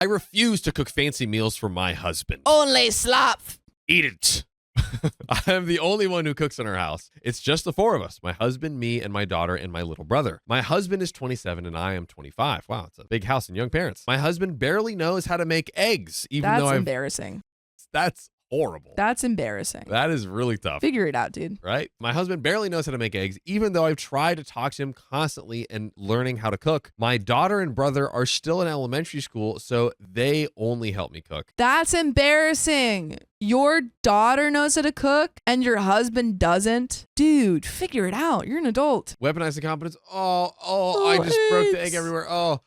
I refuse to cook fancy meals for my husband. Only slop. Eat it. I am the only one who cooks in our house. It's just the four of us, my husband, me, and my daughter, and my little brother. My husband is 27 and I am 25. Wow, it's a big house and young parents. My husband barely knows how to make eggs, even though That's embarrassing. That's horrible. That's embarrassing. That is really tough. Figure it out, dude. Right? My husband barely knows how to make eggs, even though I've tried to talk to him constantly and learning how to cook. My daughter and brother are still in elementary school, so they only help me cook. That's embarrassing. Your daughter knows how to cook and your husband doesn't? Dude, figure it out. You're an adult. Weaponize the confidence. I just broke the egg everywhere. Oh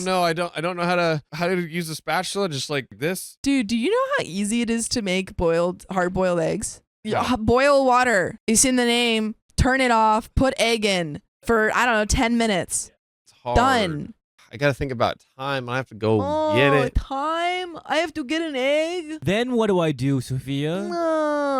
no, I don't know how to use a spatula just like this. Dude, do you know how easy it is to make hard-boiled eggs? Yeah. Boil water. It's in the name. Turn it off. Put egg in for, 10 minutes. It's hard. Done. I got to think about time. I have to go get it. Time? I have to get an egg? Then what do I do, Sophia?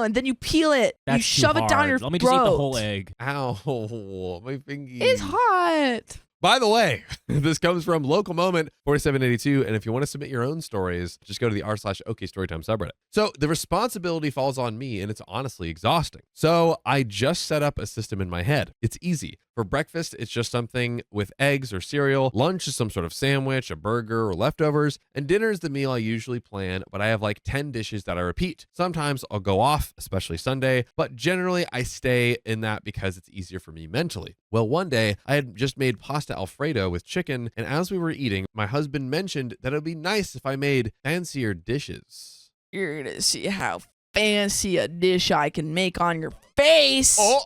And then you peel it. That's you shove too it down hard. your Let me throat. just eat the whole egg. Ow, my fingy. It's hot. By the way, this comes from Local Moment 4782, and if you want to submit your own stories, just go to the r/OK Storytime subreddit. So the responsibility falls on me, and it's honestly exhausting. So I just set up a system in my head. It's easy. For breakfast, it's just something with eggs or cereal. Lunch is some sort of sandwich, a burger, or leftovers. And dinner is the meal I usually plan, but I have like 10 dishes that I repeat. Sometimes I'll go off, especially Sunday, but generally I stay in that because it's easier for me mentally. Well, one day I had just made pasta Alfredo with chicken, and as we were eating, my husband mentioned that it would be nice if I made fancier dishes. You're going to see how fancy a dish I can make on your face. Oh.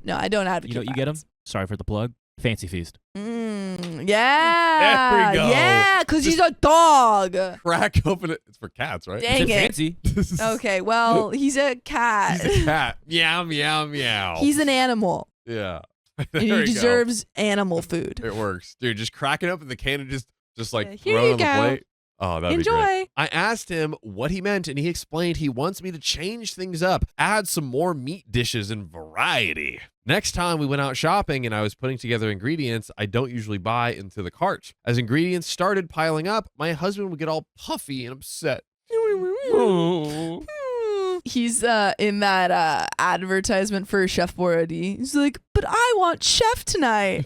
No, I don't advocate You know what you get them? violence. Sorry for the plug. Fancy Feast. Yeah. There we go. Yeah, because he's a dog. Crack open it. It's for cats, right? Dang Is it it. fancy? Okay, well, he's a cat. He's a cat. Meow, meow, meow. He's an animal. Yeah. And There he you go. deserves animal food. It works. Dude, just crack it open the can and just like Yeah, here throw it you on the go. plate. Oh, that'd be Enjoy. great. I asked him what he meant, and he explained he wants me to change things up, add some more meat dishes and variety. Next time we went out shopping and I was putting together ingredients I don't usually buy into the cart. As ingredients started piling up, my husband would get all puffy and upset. He's in that advertisement for Chef Boyardee. He's like, but I want chef tonight.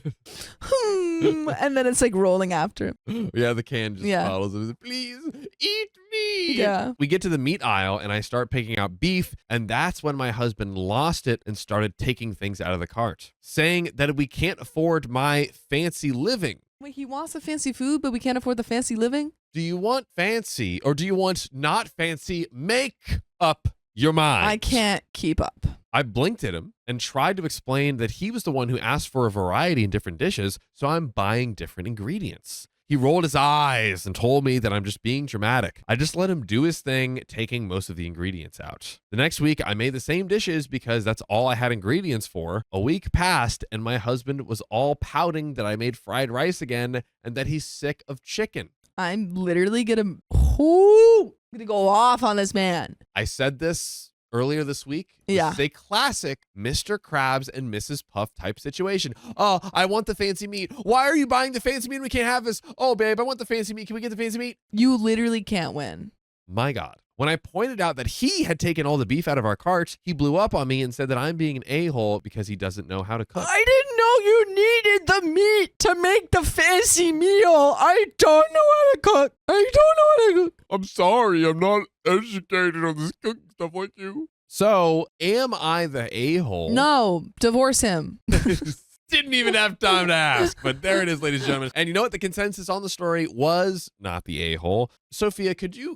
And then it's like rolling after him. Yeah, the can just Yeah. follows him. Please eat me. Yeah. We get to the meat aisle and I start picking out beef, and that's when my husband lost it and started taking things out of the cart, saying that we can't afford my fancy living. Wait, he wants the fancy food, but we can't afford the fancy living? Do you want fancy or do you want not fancy? Make up your mind. I can't keep up. I blinked at him and tried to explain that he was the one who asked for a variety in different dishes, so I'm buying different ingredients. He rolled his eyes and told me that I'm just being dramatic. I just let him do his thing, taking most of the ingredients out. The next week, I made the same dishes because that's all I had ingredients for. A week passed, and my husband was all pouting that I made fried rice again and that he's sick of chicken. I'm literally gonna go off on this man. I said this earlier this week. Yeah. This is a classic Mr. Krabs and Mrs. Puff type situation. Oh, I want the fancy meat. Why are you buying the fancy meat? We can't have this. Oh, babe, I want the fancy meat. Can we get the fancy meat? You literally can't win. My God. When I pointed out that he had taken all the beef out of our cart, he blew up on me and said that I'm being an a-hole because he doesn't know how to cook. I didn't know you needed the meat to make the fancy meal. I don't know how to cook. I'm sorry, I'm not educated on this cooking stuff like you. So, am I the a-hole? No, divorce him. Didn't even have time to ask, but there it is, ladies and gentlemen. And you know what? The consensus on the story was not the a-hole. Sophia, could you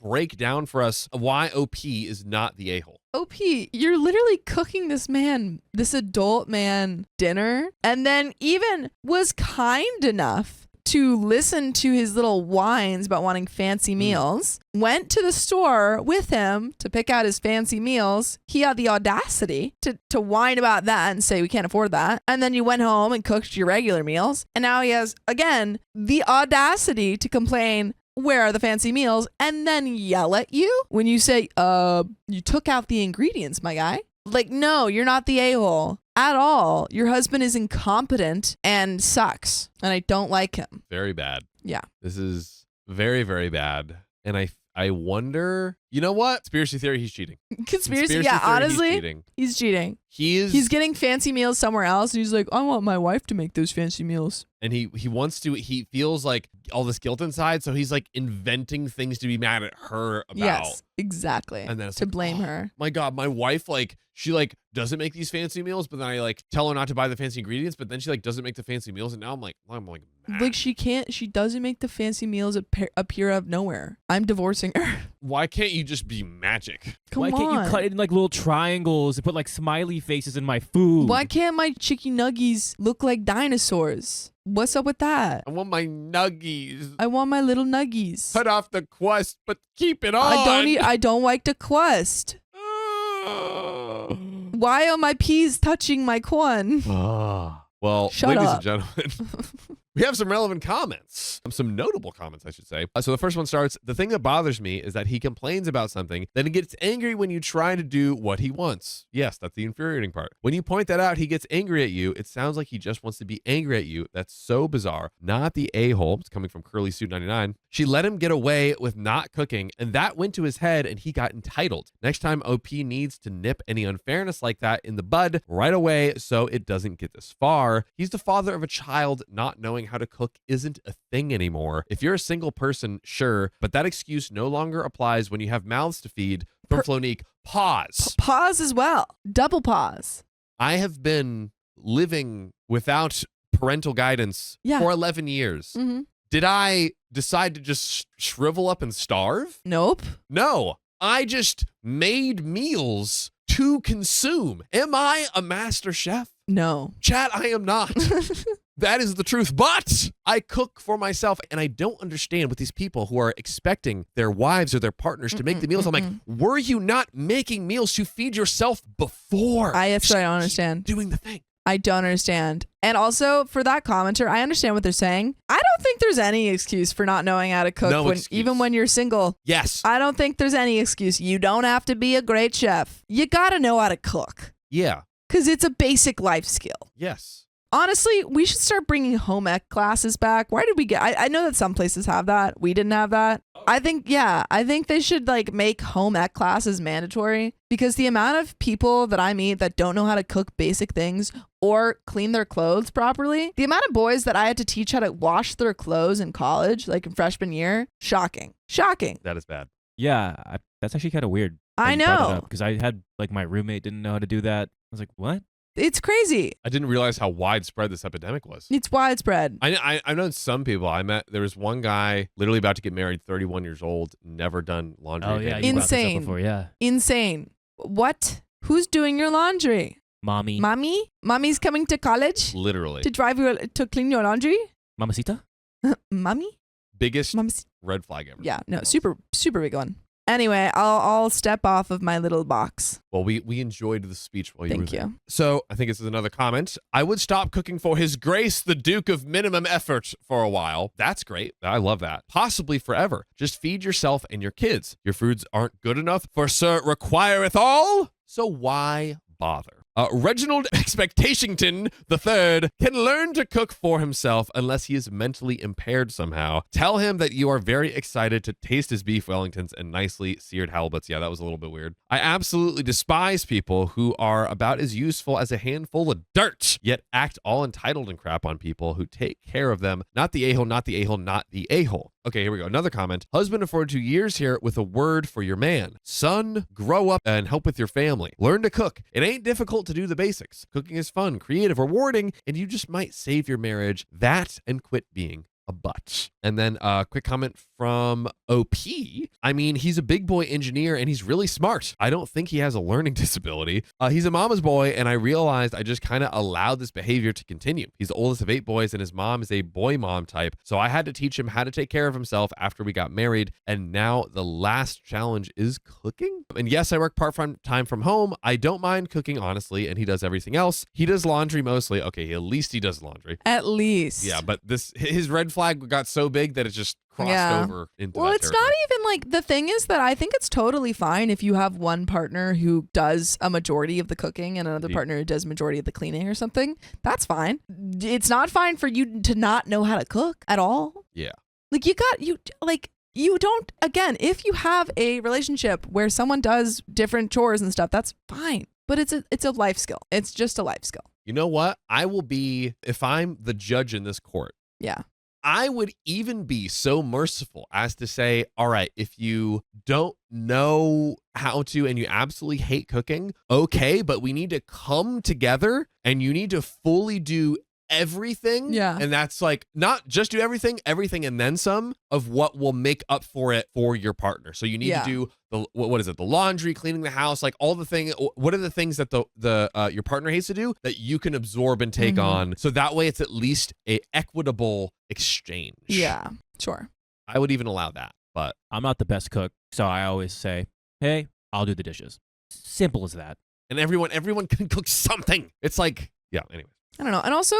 break down for us why OP is not the a-hole? OP, you're literally cooking this adult man dinner, and then even was kind enough to listen to his little whines about wanting fancy meals, went to the store with him to pick out his fancy meals. He had the audacity to whine about that and say, we can't afford that. And then you went home and cooked your regular meals. And now he has, again, the audacity to complain, where are the fancy meals? And then yell at you when you say, you took out the ingredients, my guy. Like, no, you're not the a-hole at all. Your husband is incompetent and sucks, and I don't like him. Very bad. Yeah. This is very, very bad. And I wonder, you know what? Conspiracy theory, he's cheating. Conspiracy yeah, theory, honestly, he's cheating. He's getting fancy meals somewhere else. And he's like, I want my wife to make those fancy meals. And he feels like all this guilt inside, so he's like inventing things to be mad at her about. Yes, exactly. And then it's to like, blame oh, her. My God, my wife, like, she like doesn't make these fancy meals, but then I like tell her not to buy the fancy ingredients, but then she like doesn't make the fancy meals, and now I'm like mad. Like she doesn't make the fancy meals appear out of nowhere. I'm divorcing her. Why can't you just be magic? Why can't you cut it in like little triangles and put like smiley faces in my food? Why can't my chicken nuggies look like dinosaurs? What's up with that? I want my nuggies. I want my little nuggies. Cut off the crust, but keep it on. I don't like the crust. Why are my peas touching my corn? Well, Shut ladies up. and gentlemen, we have some relevant comments. Some notable comments, I should say. So the first one starts, the thing that bothers me is that he complains about something, then he gets angry when you try to do what he wants. Yes, that's the infuriating part. When you point that out, he gets angry at you. It sounds like he just wants to be angry at you. That's so bizarre. Not the a-hole. It's coming from Curly Suit 99. She let him get away with not cooking, and that went to his head, and he got entitled. Next time, OP needs to nip any unfairness like that in the bud right away so it doesn't get this far. He's the father of a child. Not knowing how to cook isn't a thing anymore. If you're a single person, sure, but that excuse no longer applies when you have mouths to feed. From Flonique, pause. Pause as well. Double pause. I have been living without parental guidance for 11 years. Mm-hmm. Did I decide to just shrivel up and starve? Nope. No, I just made meals to consume. Am I a master chef? No. Chat, I am not. That is the truth. But I cook for myself, and I don't understand with these people who are expecting their wives or their partners to make the meals. I'm like, were you not making meals to feed yourself before? That's what I don't understand. Doing the thing. I don't understand. And also, for that commenter, I understand what they're saying. I don't think there's any excuse for not knowing how to cook, even when you're single. Yes. I don't think there's any excuse. You don't have to be a great chef. You got to know how to cook. Yeah. Because it's a basic life skill. Yes. Honestly, we should start bringing home ec classes back. Why did we get? I know that some places have that. We didn't have that. I think they should like make home ec classes mandatory, because the amount of people that I meet that don't know how to cook basic things or clean their clothes properly, the amount of boys that I had to teach how to wash their clothes in college, like in freshman year, shocking. That is bad. Yeah, that's actually kind of weird. I know. Because I had like my roommate didn't know how to do that. I was like, what? It's crazy. I didn't realize how widespread this epidemic was. It's widespread. I've known some people. There was one guy literally about to get married, 31 years old, never done laundry. Oh, yeah. again. Insane. Before, yeah. Insane. What? Who's doing your laundry? Mommy. Mommy? Mommy's coming to college? Literally. To clean your laundry? Mamacita? Mommy? Biggest red flag ever. Yeah, no, super big one. Anyway, I'll step off of my little box. Well, we enjoyed the speech while you were there. Thank you. So I think this is another comment. I would stop cooking for His Grace, the Duke of Minimum Effort, for a while. That's great. I love that. Possibly forever. Just feed yourself and your kids. Your foods aren't good enough, for Sir requireth all. So why bother? Reginald Expectationton III can learn to cook for himself unless he is mentally impaired somehow. Tell him that you are very excited to taste his beef Wellingtons and nicely seared halibuts. Yeah, that was a little bit weird. I absolutely despise people who are about as useful as a handful of dirt, yet act all entitled and crap on people who take care of them. Not the a-hole, not the a-hole, not the a-hole. Okay, here we go. Another comment. Husband of 42 years here with a word for your man. Son, grow up and help with your family. Learn to cook. It ain't difficult to do the basics. Cooking is fun, creative, rewarding, and you just might save your marriage. That and quit being a butt. And then a quick comment from OP. I mean, he's a big boy engineer and he's really smart. I don't think he has a learning disability. He's a mama's boy, and I realized I just kind of allowed this behavior to continue. He's the oldest of 8 boys and his mom is a boy mom type. So I had to teach him how to take care of himself after we got married. And now the last challenge is cooking. And yes, I work part-time from home. I don't mind cooking, honestly, and he does everything else. He does laundry mostly. Okay, at least he does laundry. At least. Yeah, but his red flag got so big that it just crossed over into well, that it's territory. not even like, the thing is that I think it's totally fine if you have one partner who does a majority of the cooking and another partner who does majority of the cleaning or something. That's fine. It's not fine for you to not know how to cook at all. Yeah. Like you don't, again, if you have a relationship where someone does different chores and stuff, that's fine. But it's a life skill. It's just a life skill. You know what? I will be, if I'm the judge in this court, Yeah. I would even be so merciful as to say, all right, if you don't know how to and you absolutely hate cooking, okay, but we need to come together and you need to fully do everything. Yeah. And that's like, not just do everything and then some of what will make up for it for your partner. So you need to do what is it? The laundry, cleaning the house, like all the thing. What are the things that your partner hates to do that you can absorb and take on? So that way it's at least a equitable exchange. Yeah, sure. I would even allow that, but I'm not the best cook, so I always say, hey, I'll do the dishes. Simple as that. and everyone can cook something. It's like, yeah, anyway. I don't know. And also,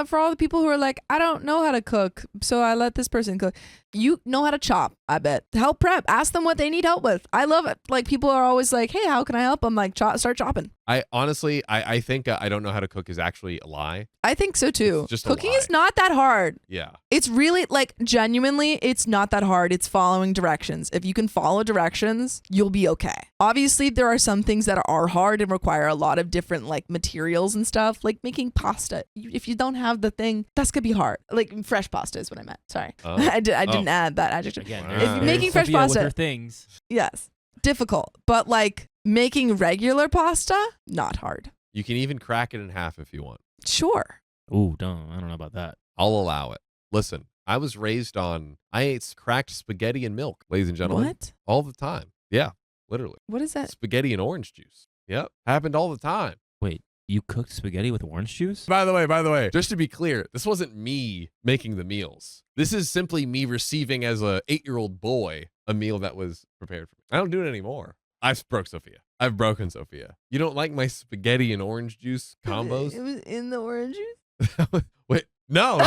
for all the people who are like, I don't know how to cook, so I let this person cook. You know how to chop, I bet. Help prep. Ask them what they need help with. I love it. Like, people are always like, hey, how can I help? I'm like, start chopping. I honestly, I think I don't know how to cook is actually a lie. I think so too. It's just a Cooking lie. is not that hard. Yeah. It's really, like, genuinely, it's not that hard. It's following directions. If you can follow directions, you'll be okay. Obviously, there are some things that are hard and require a lot of different, like, materials and stuff, like making pasta. If you don't have the thing, that's gonna be hard. Like, fresh pasta is what I meant. Sorry. Oh. I didn't add that adjective. Again, Wow. there's- If you're there's making fresh Sophia with pasta- her things. Yes. Difficult. But, like, making regular pasta, not hard. You can even crack it in half if you want. Sure. Ooh, I don't know about that. I'll allow it. Listen, I was raised on, I ate cracked spaghetti and milk, ladies and gentlemen. What? All the time. Yeah, literally. What is that? Spaghetti and orange juice. Yep. Happened all the time. Wait, you cooked spaghetti with orange juice? By the way, just to be clear, this wasn't me making the meals. This is simply me receiving as a 8-year-old boy a meal that was prepared for me. I don't do it anymore. I've broken Sophia. You don't like my spaghetti and orange juice combos? It was in the orange juice? Wait, no,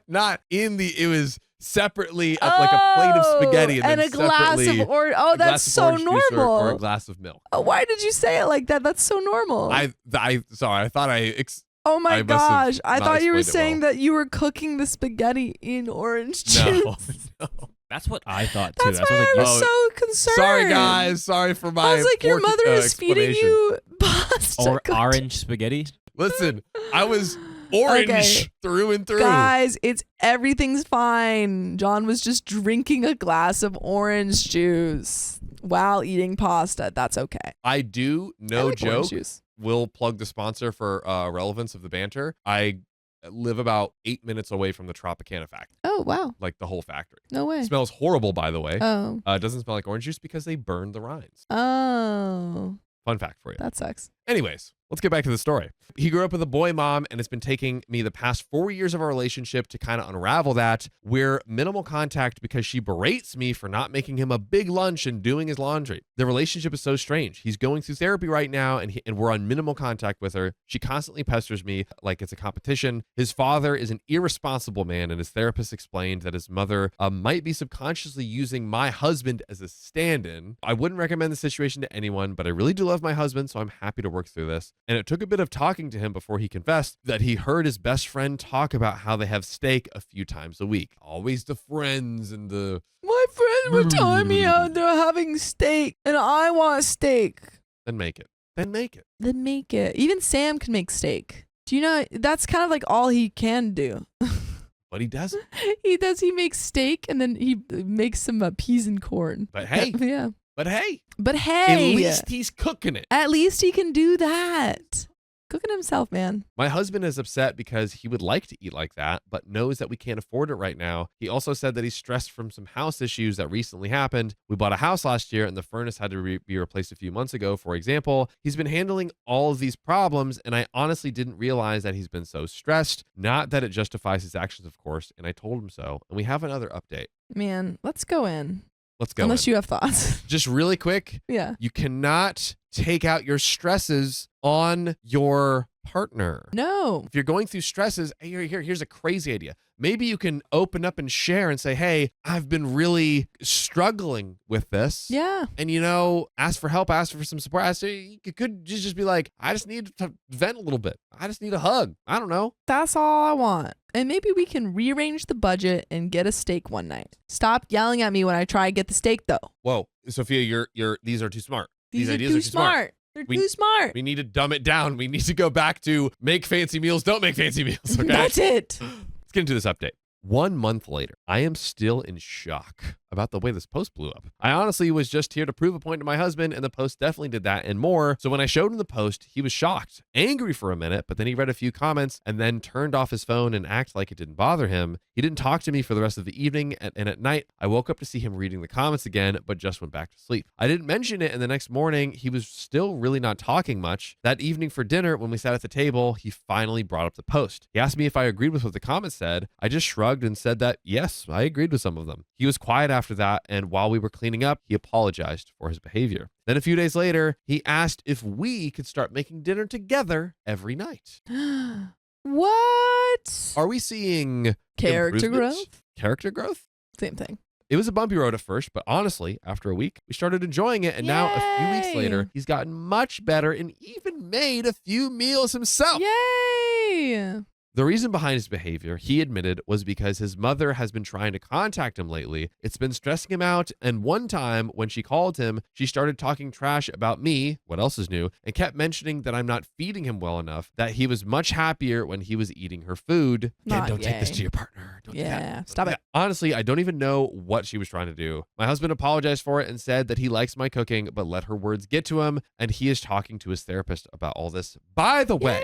not in the, it was separately like a plate of spaghetti and, and then a glass separately of orange. Oh, a that's glass of so orange juice normal. or a glass of milk. Oh, why did you say it like that? That's so normal. Sorry, I thought oh my I must have gosh. I not thought you were explained it saying well. that you were cooking the spaghetti in orange juice. no. That's what I thought too. That's why what I I was was so concerned. Sorry guys, sorry for my I was like, your poor, mother is feeding explanation. you pasta. or cooked. orange spaghetti. Listen, I was orange Okay. through and through. Guys, everything's fine. John was just drinking a glass of orange juice while eating pasta. That's okay. I do, I no like orange joke, juice. will plug the sponsor for relevance of the banter. I live about 8 minutes away from the Tropicana factory, Oh, wow. like the whole factory. No way. Smells horrible, by the way. Oh. It doesn't smell like orange juice because they burned the rinds. Oh. Fun fact for you. That sucks. Anyways, let's get back to the story. He grew up with a boy mom, and it's been taking me the past 4 years of our relationship to kind of unravel that. We're minimal contact because she berates me for not making him a big lunch and doing his laundry. The relationship is so strange. He's going through therapy right now, and we're on minimal contact with her. She constantly pesters me like it's a competition. His father is an irresponsible man, and his therapist explained that his mother might be subconsciously using my husband as a stand-in. I wouldn't recommend the situation to anyone, but I really do love my husband, so I'm happy to work through this. And it took a bit of talking to him before he confessed that he heard his best friend talk about how they have steak a few times a week. Always the friends and the... My friends were telling me how they're having steak, and I want steak. Then make it. Then make it. Then make it. Even Sam can make steak. Do you know, that's kind of like all he can do. But he doesn't. He makes steak, and then he makes some peas and corn. But hey. Yeah. But hey. But hey. At least he's cooking it. At least he can do that. Cooking himself, man. My husband is upset because he would like to eat like that, but knows that we can't afford it right now. He also said that he's stressed from some house issues that recently happened. We bought a house last year and the furnace had to be replaced a few months ago, for example. He's been handling all of these problems, and I honestly didn't realize that he's been so stressed. Not that it justifies his actions, of course, and I told him so. And we have another update. Man, let's go in. Let's go. Unless you have thoughts. Just really quick. Yeah. You cannot take out your stresses on your partner. No. If you're going through stresses, here's a crazy idea. Maybe you can open up and share and say, hey, I've been really struggling with this. Yeah. And, ask for help, ask for some support. You could just be like, I just need to vent a little bit. I just need a hug. I don't know. That's all I want. And maybe we can rearrange the budget and get a steak one night. Stop yelling at me when I try to get the steak, though. Whoa, Sophia, these are too smart. These ideas are too smart. They're too smart. We need to dumb it down. We need to go back to make fancy meals, don't make fancy meals. Okay? That's it. Let's get into this update. 1 month later, I am still in shock about the way this post blew up. I honestly was just here to prove a point to my husband, and the post definitely did that and more. So when I showed him the post, he was shocked, angry for a minute, but then he read a few comments and then turned off his phone and acted like it didn't bother him. He didn't talk to me for the rest of the evening, and at night, I woke up to see him reading the comments again, but just went back to sleep. I didn't mention it, and the next morning, he was still really not talking much. That evening for dinner, when we sat at the table, he finally brought up the post. He asked me if I agreed with what the comments said. I just shrugged and said that, yes, I agreed with some of them. He was quiet after that, and while we were cleaning up, he apologized for his behavior. Then a few days later, he asked if we could start making dinner together every night. What? Are we seeing Character improvement? growth? Character growth? Same thing. It was a bumpy road at first, but honestly, after a week, we started enjoying it. And now, a few weeks Yay. later, he's gotten much better and even made a few meals himself. Yay! The reason behind his behavior, he admitted, was because his mother has been trying to contact him lately. It's been stressing him out, and one time when she called him, she started talking trash about me, what else is new, and kept mentioning that I'm not feeding him well enough, that he was much happier when he was eating her food. Again, Not don't take this yay. to your partner. Don't do that. Yeah, stop it. Honestly, I don't even know what she was trying to do. My husband apologized for it and said that he likes my cooking, but let her words get to him, and he is talking to his therapist about all this. By the way,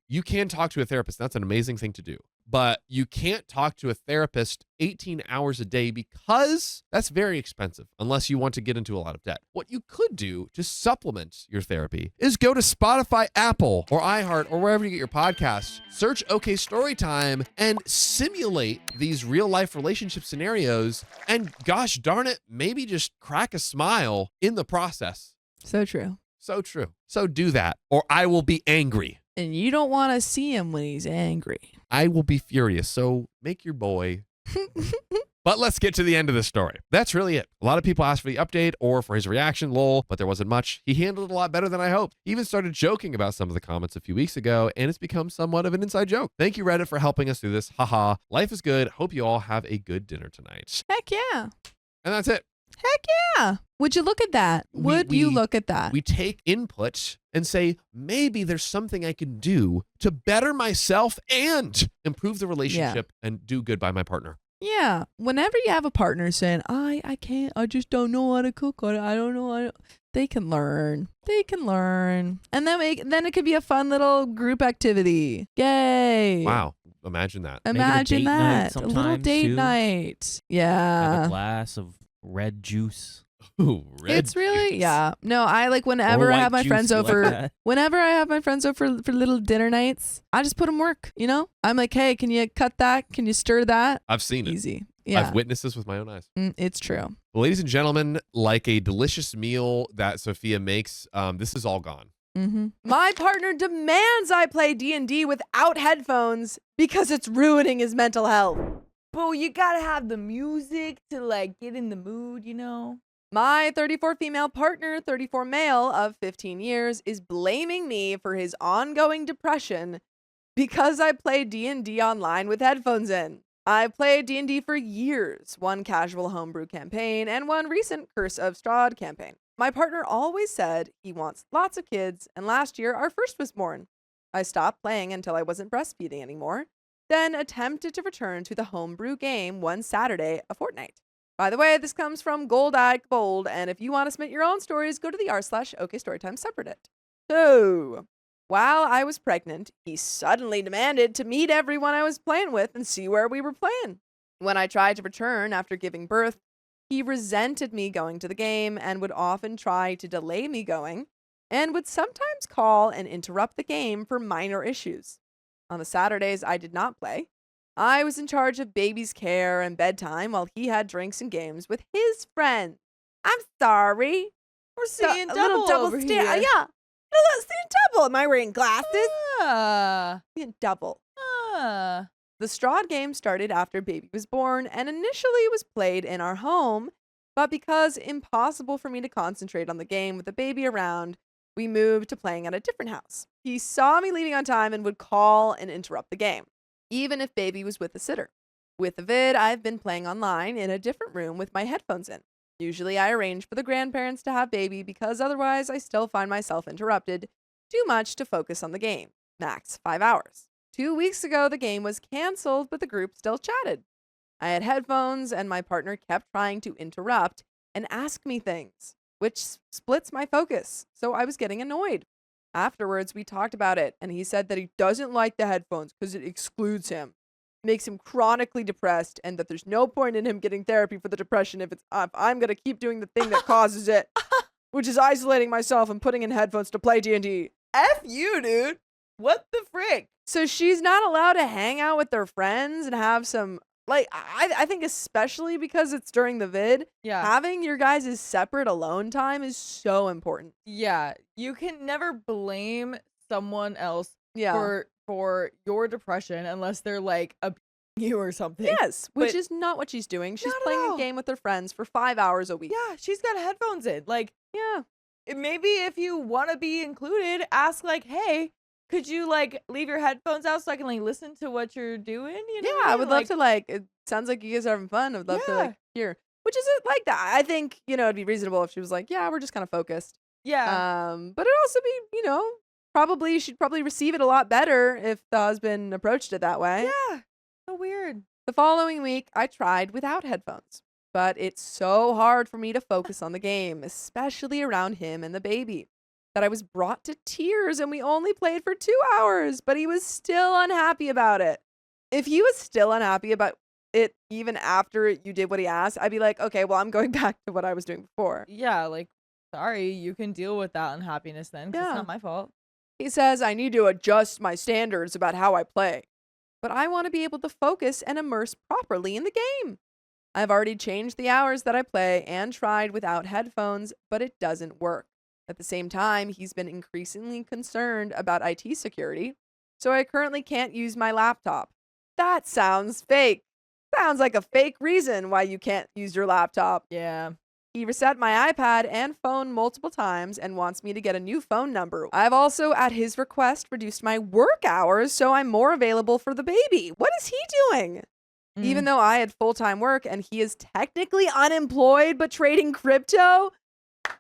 you can talk to a therapist. That's an amazing thing to do. But you can't talk to a therapist 18 hours a day because that's very expensive unless you want to get into a lot of debt. What you could do to supplement your therapy is go to Spotify, Apple, or iHeart, or wherever you get your podcasts, search OK Storytime, and simulate these real life relationship scenarios. And gosh darn it, maybe just crack a smile in the process. So true. So true. So do that, or I will be angry. And you don't want to see him when he's angry. I will be furious. So make your boy. But let's get to the end of the story. That's really it. A lot of people asked for the update or for his reaction, lol, but there wasn't much. He handled it a lot better than I hoped. He even started joking about some of the comments a few weeks ago, and it's become somewhat of an inside joke. Thank you, Reddit, for helping us through this. Haha. Life is good. Hope you all have a good dinner tonight. Heck yeah. And that's it. Heck yeah. Would you look at that? Would you look at that? We take input and say, maybe there's something I can do to better myself and improve the relationship and do good by my partner. Yeah. Whenever you have a partner saying, I can't, I just don't know how to cook, I don't know, they can learn. They can learn. And then it could be a fun little group activity. Yay. Wow. Imagine that. Imagine Maybe a date night that. A little sometime, date too. night. Have Yeah. a glass of red juice. Ooh, red It's really, juice. yeah. No, I like whenever Or I white have my juice, friends you like over, that? whenever I have my friends over for little dinner nights, I just put them work, you know? I'm like, hey, can you cut that? Can you stir that? I've seen it. Easy. Yeah. I've witnessed this with my own eyes. It's true. Well, ladies and gentlemen, like a delicious meal that Sophia makes, this is all gone. Mm-hmm. My partner demands I play D&D without headphones because it's ruining his mental health. But you gotta have the music to like get in the mood, you know? My 34 female partner, 34 male of 15 years, is blaming me for his ongoing depression because I play D&D online with headphones in. I've played D&D for years, one casual homebrew campaign and one recent Curse of Strahd campaign. My partner always said he wants lots of kids, and last year our first was born. I stopped playing until I wasn't breastfeeding anymore, then attempted to return to the homebrew game one Saturday a fortnight. By the way, this comes from Gold-Eyed Bold, and if you want to submit your own stories, go to the r/OKStorytime subreddit. So, while I was pregnant, he suddenly demanded to meet everyone I was playing with and see where we were playing. When I tried to return after giving birth, he resented me going to the game and would often try to delay me going, and would sometimes call and interrupt the game for minor issues. On the Saturdays I did not play, I was in charge of baby's care and bedtime while he had drinks and games with his friends. I'm sorry. We're seeing A little double over sta- here. Yeah. Seeing double. Am I wearing glasses? Seeing double. The Strahd game started after baby was born and initially was played in our home, but because impossible for me to concentrate on the game with the baby around, we moved to playing at a different house. He saw me leaving on time and would call and interrupt the game. even if baby was with a sitter. With the vid, I've been playing online in a different room with my headphones in. Usually I arrange for the grandparents to have baby because otherwise I still find myself interrupted too much to focus on the game. Max 5 hours. 2 weeks ago, the game was canceled, but the group still chatted. I had headphones and my partner kept trying to interrupt and ask me things, which splits my focus, so I was getting annoyed. Afterwards, we talked about it, and he said that he doesn't like the headphones because it excludes him, makes him chronically depressed, and that there's no point in him getting therapy for the depression if I'm going to keep doing the thing that causes it, which is isolating myself and putting in headphones to play D&D. F you, dude. What the frick? So she's not allowed to hang out with their friends and have some, like, I think especially because it's during the vid, Yeah. having your guys' separate alone time is so important. Yeah. You can never blame someone else Yeah. for your depression unless they're like abusing you or something. Yes, which But is not what she's doing. She's not at playing a all. game with her friends for 5 hours a week. Yeah, she's got headphones in. Like, Yeah. maybe if you want to be included, ask like, "Hey, could you like leave your headphones out so I can like listen to what you're doing?" You know Yeah, what I mean? would love to, like, it sounds like you guys are having fun. I would love to, Yeah. like, hear. Which isn't like that. I think, it'd be reasonable if she was like, yeah, we're just kind of focused. Yeah. But it'd also be, she'd probably receive it a lot better if the husband approached it that way. Yeah. So weird. The following week, I tried without headphones, but it's so hard for me to focus on the game, especially around him and the baby, that I was brought to tears and we only played for 2 hours, but he was still unhappy about it. If he was still unhappy about it even after you did what he asked, I'd be like, okay, well, I'm going back to what I was doing before. Yeah, like sorry, you can deal with that unhappiness then 'cause Yeah. it's not my fault. He says I need to adjust my standards about how I play, but I want to be able to focus and immerse properly in the game. I've already changed the hours that I play and tried without headphones, but it doesn't work. At the same time, he's been increasingly concerned about IT security, so I currently can't use my laptop. That sounds fake. Sounds like a fake reason why you can't use your laptop. Yeah. He reset my iPad and phone multiple times and wants me to get a new phone number. I've also, at his request, reduced my work hours so I'm more available for the baby. What is he doing? Even though I had full-time work and he is technically unemployed but trading crypto?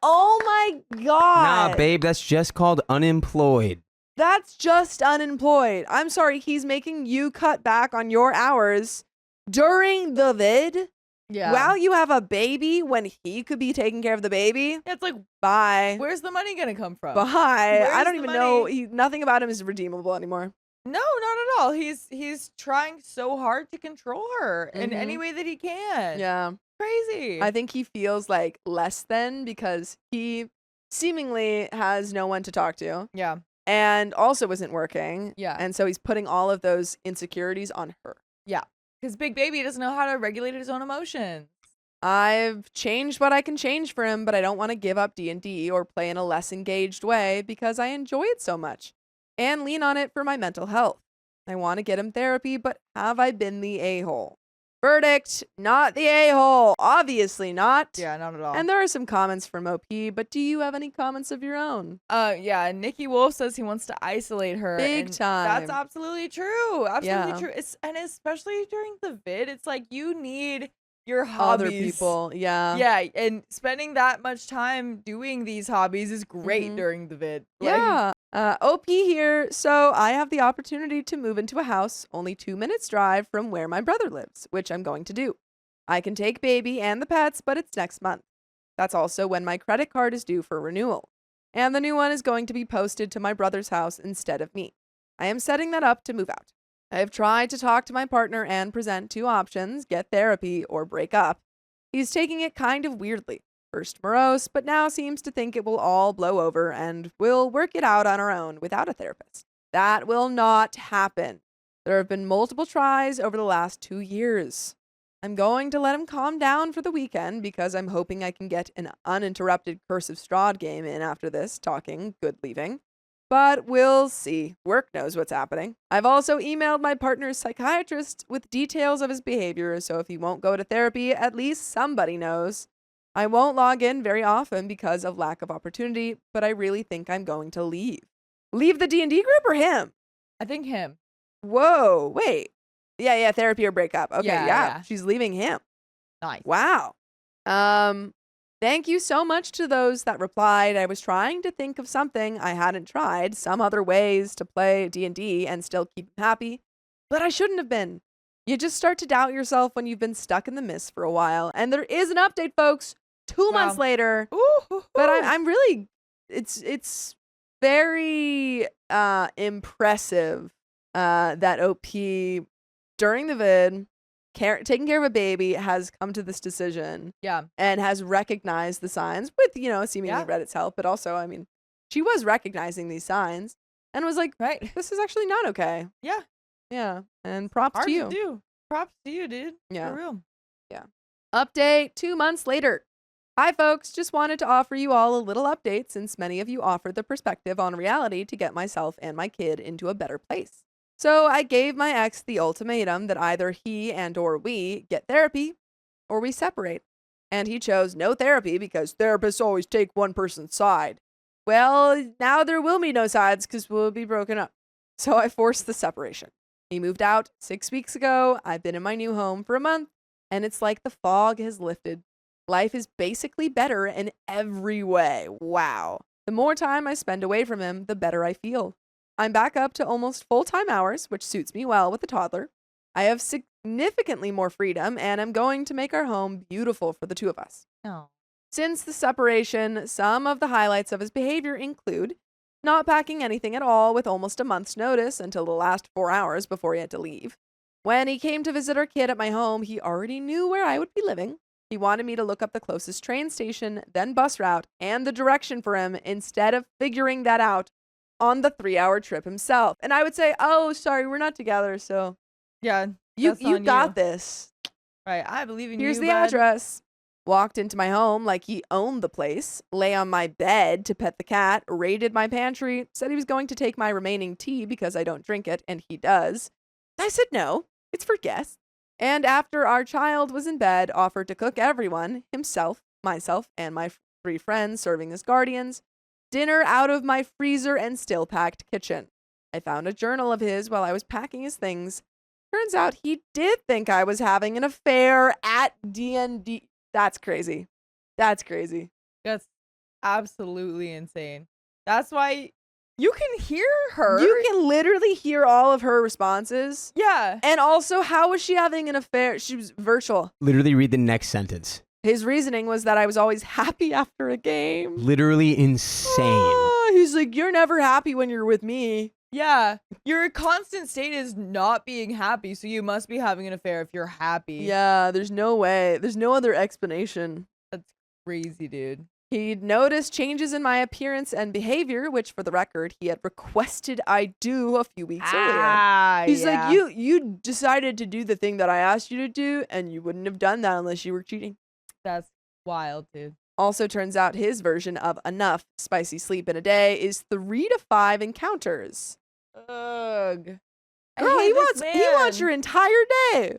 Oh my God. Nah, babe, that's just called unemployed. That's just unemployed. I'm sorry, he's making you cut back on your hours during the vid? Yeah. While you have a baby when he could be taking care of the baby? It's like, Bye. where's the money gonna come from? Bye. I Where's don't the even know. money? Nothing about him is redeemable anymore. No, not at all. He's trying so hard to control her in Mhm. any way that he can. Yeah. Crazy. I think he feels like less than because he seemingly has no one to talk to yeah. and also isn't working. Yeah. And so he's putting all of those insecurities on her. Because Big Baby doesn't know how to regulate his own emotions. I've changed what I can change for him, but I don't want to give up D&D or play in a less engaged way because I enjoy it so much and lean on it for my mental health. I want to get him therapy, but have I been the a-hole? Verdict, not the a-hole. Obviously not. Yeah, not at all. And there are some comments from OP, but do you have any comments of your own? Yeah, Nikki Wolf says he wants to isolate her. Big and time. That's absolutely true. Absolutely Yeah. true. And especially during the vid, it's like you need your Other hobbies. people, yeah. Yeah, and spending that much time doing these hobbies is great Mhm. during the vid. Like, Yeah. OP here. So I have the opportunity to move into a house only 2 minutes drive from where my brother lives, which I'm going to do. I can take baby and the pets, but it's next month. That's also when my credit card is due for renewal. And the new one is going to be posted to my brother's house instead of me. I am setting that up to move out. I have tried to talk to my partner and present 2 options, get therapy or break up. He's taking it kind of weirdly. First morose, but now seems to think it will all blow over and we'll work it out on our own without a therapist. That will not happen. There have been multiple tries over the last 2 years. I'm going to let him calm down for the weekend because I'm hoping I can get an uninterrupted Curse of Strahd game in after this, talking, good leaving. But we'll see. Work knows what's happening. I've also emailed my partner's psychiatrist with details of his behavior, so if he won't go to therapy, at least somebody knows. I won't log in very often because of lack of opportunity, but I really think I'm going to leave. Leave the D&D group or him? I think him. Whoa, wait. Yeah, therapy or breakup. Okay, Yeah. she's leaving him. Nice. Wow. Thank you so much to those that replied. I was trying to think of something I hadn't tried, some other ways to play D&D and still keep him happy, but I shouldn't have been. You just start to doubt yourself when you've been stuck in the mist for a while. And there is an update, folks, 2 months later. Ooh. But I'm really, it's very impressive that OP during the vid, taking care of a baby, has come to this decision. Yeah. And has recognized the signs with, seemingly Reddit's help. But also, I mean, she was recognizing these signs and was like, Right. this is actually not okay. Yeah. Yeah. And props Hard to you. to do. Props to you, dude. Yeah. For real. Update 2 months later. Hi, folks. Just wanted to offer you all a little update since many of you offered the perspective on reality to get myself and my kid into a better place. So I gave my ex the ultimatum that either he and or we get therapy or we separate. And he chose no therapy because therapists always take one person's side. Well, now there will be no sides because we'll be broken up. So I forced the separation. He moved out 6 weeks ago. I've been in my new home for a month, and it's like the fog has lifted. Life is basically better in every way. Wow. The more time I spend away from him, the better I feel. I'm back up to almost full-time hours, which suits me well with a toddler. I have significantly more freedom, and I'm going to make our home beautiful for the two of us. No. Since the separation, some of the highlights of his behavior include not packing anything at all with almost a month's notice until the last 4 hours before he had to leave. When he came to visit our kid at my home, he already knew where I would be living. He wanted me to look up the closest train station, then bus route, and the direction for him instead of figuring that out on the 3-hour trip himself. And I would say, oh, sorry, we're not together, so Yeah. you that's on got you. this. Right. I believe in Here's you. the bud. address. Walked into my home like he owned the place, lay on my bed to pet the cat, raided my pantry, said he was going to take my remaining tea because I don't drink it, and he does. I said no, it's for guests. And after our child was in bed, offered to cook everyone, himself, myself, and my 3 friends serving as guardians, dinner out of my freezer and still packed kitchen. I found a journal of his while I was packing his things. Turns out he did think I was having an affair at D&D. That's crazy. That's crazy. That's absolutely insane. That's why you can hear her. You can literally hear all of her responses. Yeah. And also, how was she having an affair? She was virtual. Literally read the next sentence. His reasoning was that I was always happy after a game. Literally insane. Ah, he's like, you're never happy when you're with me. Yeah. Your constant state is not being happy, so you must be having an affair if you're happy. Yeah, there's no way. There's no other explanation. That's crazy, dude. He'd noticed changes in my appearance and behavior, which, for the record, he had requested I do a few weeks earlier. He's like, you decided to do the thing that I asked you to do, and you wouldn't have done that unless you were cheating. That's wild, dude. Also, turns out his version of enough spicy sleep in a day is 3 to 5 encounters. Ugh. I Girl, hate he this wants man. your entire day.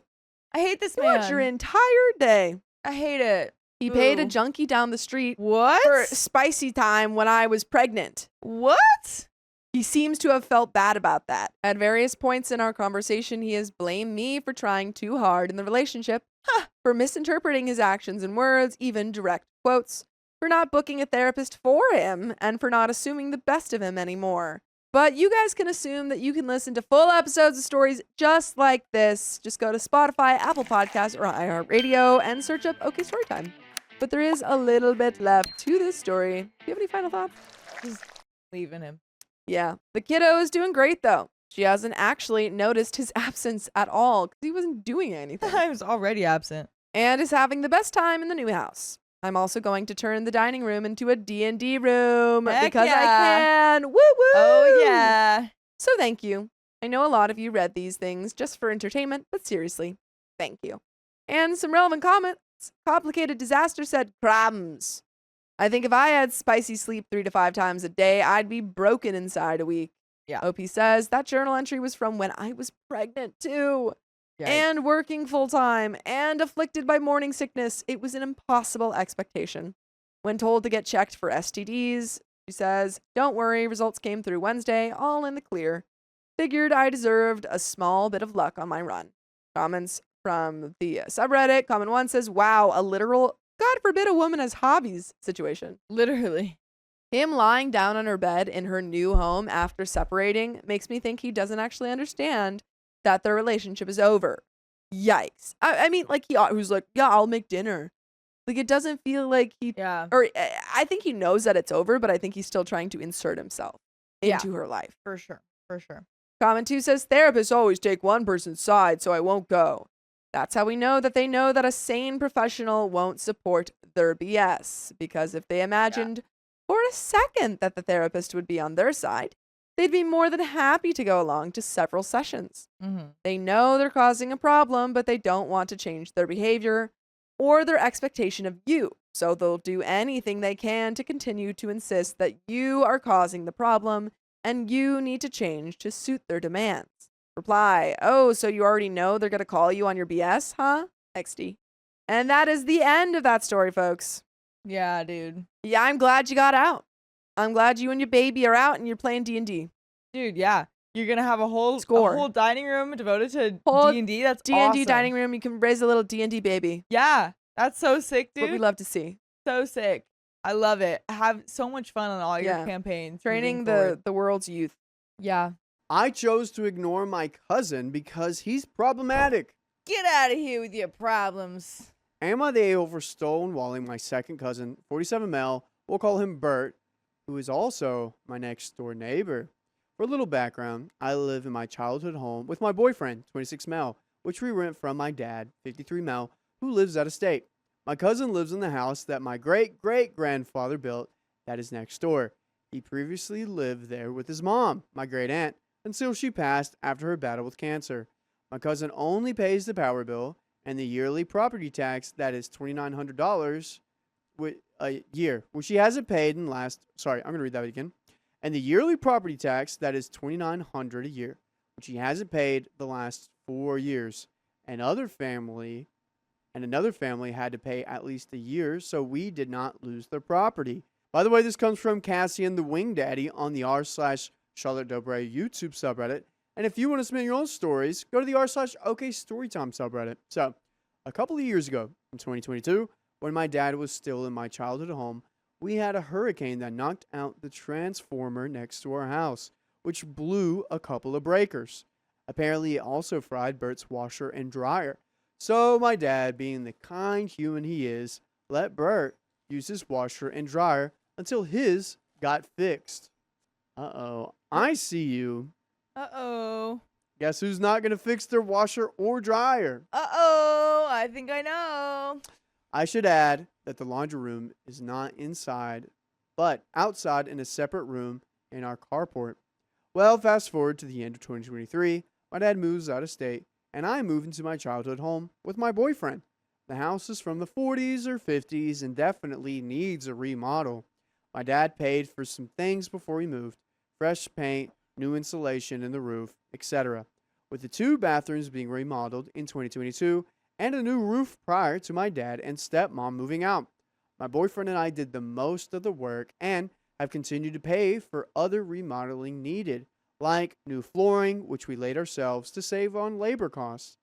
I hate this He man. wants your entire day. I hate it. He paid a Ooh. junkie down the street What? for spicy time when I was pregnant. What? He seems to have felt bad about that. At various points in our conversation, he has blamed me for trying too hard in the relationship, for misinterpreting his actions and words, even direct quotes, for not booking a therapist for him, and for not assuming the best of him anymore. But you guys can assume that you can listen to full episodes of stories just like this. Just go to Spotify, Apple Podcasts, or iHeartRadio and search up OK Storytime. But there is a little bit left to this story. Do you have any final thoughts? Just leaving him. Yeah. The kiddo is doing great, though. She hasn't actually noticed his absence at all because he wasn't doing anything. I was already absent. And is having the best time in the new house. I'm also going to turn the dining room into a D&D room Heck because I yeah. can. Woo woo! Oh, yeah. So thank you. I know a lot of you read these things just for entertainment, but seriously, thank you. And some relevant comments. Complicated Disaster said, crumbs. I think if I had spicy sleep 3 to 5 times a day, I'd be broken inside a week. Yeah. OP says, that journal entry was from when I was pregnant too. Yikes. And working full-time, and afflicted by morning sickness. It was an impossible expectation. When told to get checked for STDs, she says, don't worry, results came through Wednesday, all in the clear. Figured I deserved a small bit of luck on my run. Comments from the subreddit. Comment 1 says, wow, a literal, God forbid a woman has hobbies situation. Literally. Him lying down on her bed in her new home after separating makes me think he doesn't actually understand that their relationship is over. Yikes. I mean, like, he was like, yeah, I'll make dinner. Like, it doesn't feel like he, Yeah. or I think he knows that it's over, but I think he's still trying to insert himself into her life. For sure. For sure. Comment 2 says, therapists always take one person's side, so I won't go. That's how we know that they know that a sane professional won't support their BS. Because if they imagined for a second that the therapist would be on their side, they'd be more than happy to go along to several sessions. Mm-hmm. They know they're causing a problem, but they don't want to change their behavior or their expectation of you. So they'll do anything they can to continue to insist that you are causing the problem and you need to change to suit their demands. Reply, oh, so you already know they're going to call you on your BS, huh? XD. And that is the end of that story, folks. Yeah, dude. Yeah, I'm glad you got out. I'm glad you and your baby are out and you're playing D&D. Dude, yeah. You're going to have a whole dining room devoted to Whole D&D. That's D&D awesome. dining room. You can raise a little D&D baby. Yeah. That's so sick, dude. What we love to see. So sick. I love it. Have so much fun on all your Yeah. campaigns. Training moving forward. the world's youth. Yeah. I chose to ignore my cousin because he's problematic. Get out of here with your problems. Am I the a-hole for stonewalling my second cousin, 47 male, we'll call him Bert, who is also my next door neighbor? For a little background, I live in my childhood home with my boyfriend, 26 male, which we rent from my dad, 53 male, who lives out of state. My cousin lives in the house that my great-great-grandfather built that is next door. He previously lived there with his mom, my great-aunt, until she passed after her battle with cancer. My cousin only pays the power bill and the yearly property tax that is $2,900 a year, which she hasn't paid in last. Sorry, I'm gonna read that again. And the yearly property tax that is $2,900 a year, which he hasn't paid the last 4 years. Another family had to pay at least a year, so we did not lose their property. By the way, this comes from Cassian the Wing Daddy on the r/Charlotte Dobre YouTube subreddit. And if you want to submit your own stories, go to the r/OK Storytime subreddit. So, a couple of years ago, in 2022, when my dad was still in my childhood home, we had a hurricane that knocked out the transformer next to our house, which blew a couple of breakers. Apparently, it also fried Bert's washer and dryer. So, my dad, being the kind human he is, let Bert use his washer and dryer until his got fixed. Uh-oh. I see you. Uh-oh. Guess who's not going to fix their washer or dryer? Uh-oh. I think I know. I should add that the laundry room is not inside, but outside in a separate room in our carport. Well, fast forward to the end of 2023, my dad moves out of state, and I move into my childhood home with my boyfriend. The house is from the 40s or 50s and definitely needs a remodel. My dad paid for some things before he moved: fresh paint, new insulation in the roof, etc. With the 2 bathrooms being remodeled in 2022 and a new roof prior to my dad and stepmom moving out. My boyfriend and I did the most of the work and have continued to pay for other remodeling needed, like new flooring, which we laid ourselves to save on labor costs.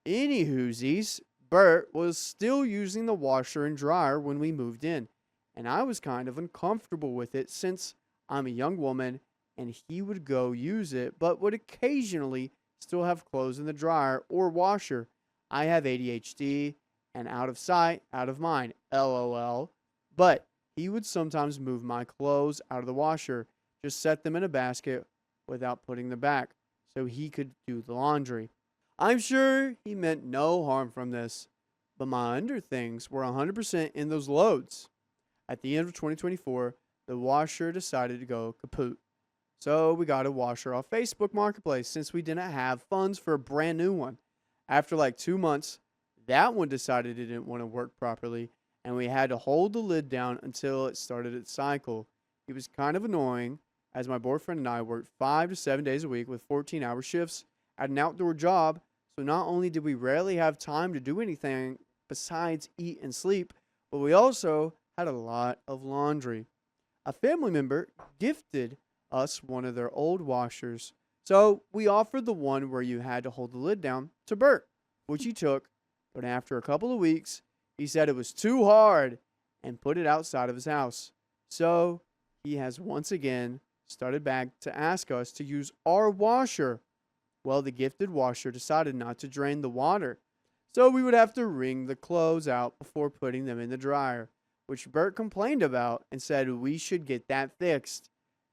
Anywhoosies, Bert was still using the washer and dryer when we moved in, and I was kind of uncomfortable with it since I'm a young woman and he would go use it, but would occasionally still have clothes in the dryer or washer. I have ADHD and out of sight, out of mind, LOL. But he would sometimes move my clothes out of the washer, just set them in a basket without putting them back so he could do the laundry. I'm sure he meant no harm from this, but my underthings were 100% in those loads. At the end of 2024, the washer decided to go kaput. So we got a washer off Facebook Marketplace since we didn't have funds for a brand new one. After like 2 months, that one decided it didn't want to work properly, and we had to hold the lid down until it started its cycle. It was kind of annoying, as my boyfriend and I worked 5 to 7 days a week with 14-hour shifts at an outdoor job, so not only did we rarely have time to do anything besides eat and sleep, but we also had a lot of laundry. A family member gifted us one of their old washers, so we offered the one where you had to hold the lid down to Bert. which he took, but after a couple of weeks, he said it was too hard and put it outside of his house. So he has once again started back to ask us to use our washer. Well, the gifted washer decided not to drain the water, so we would have to wring the clothes out before putting them in the dryer, which Bert complained about and said we should get that fixed.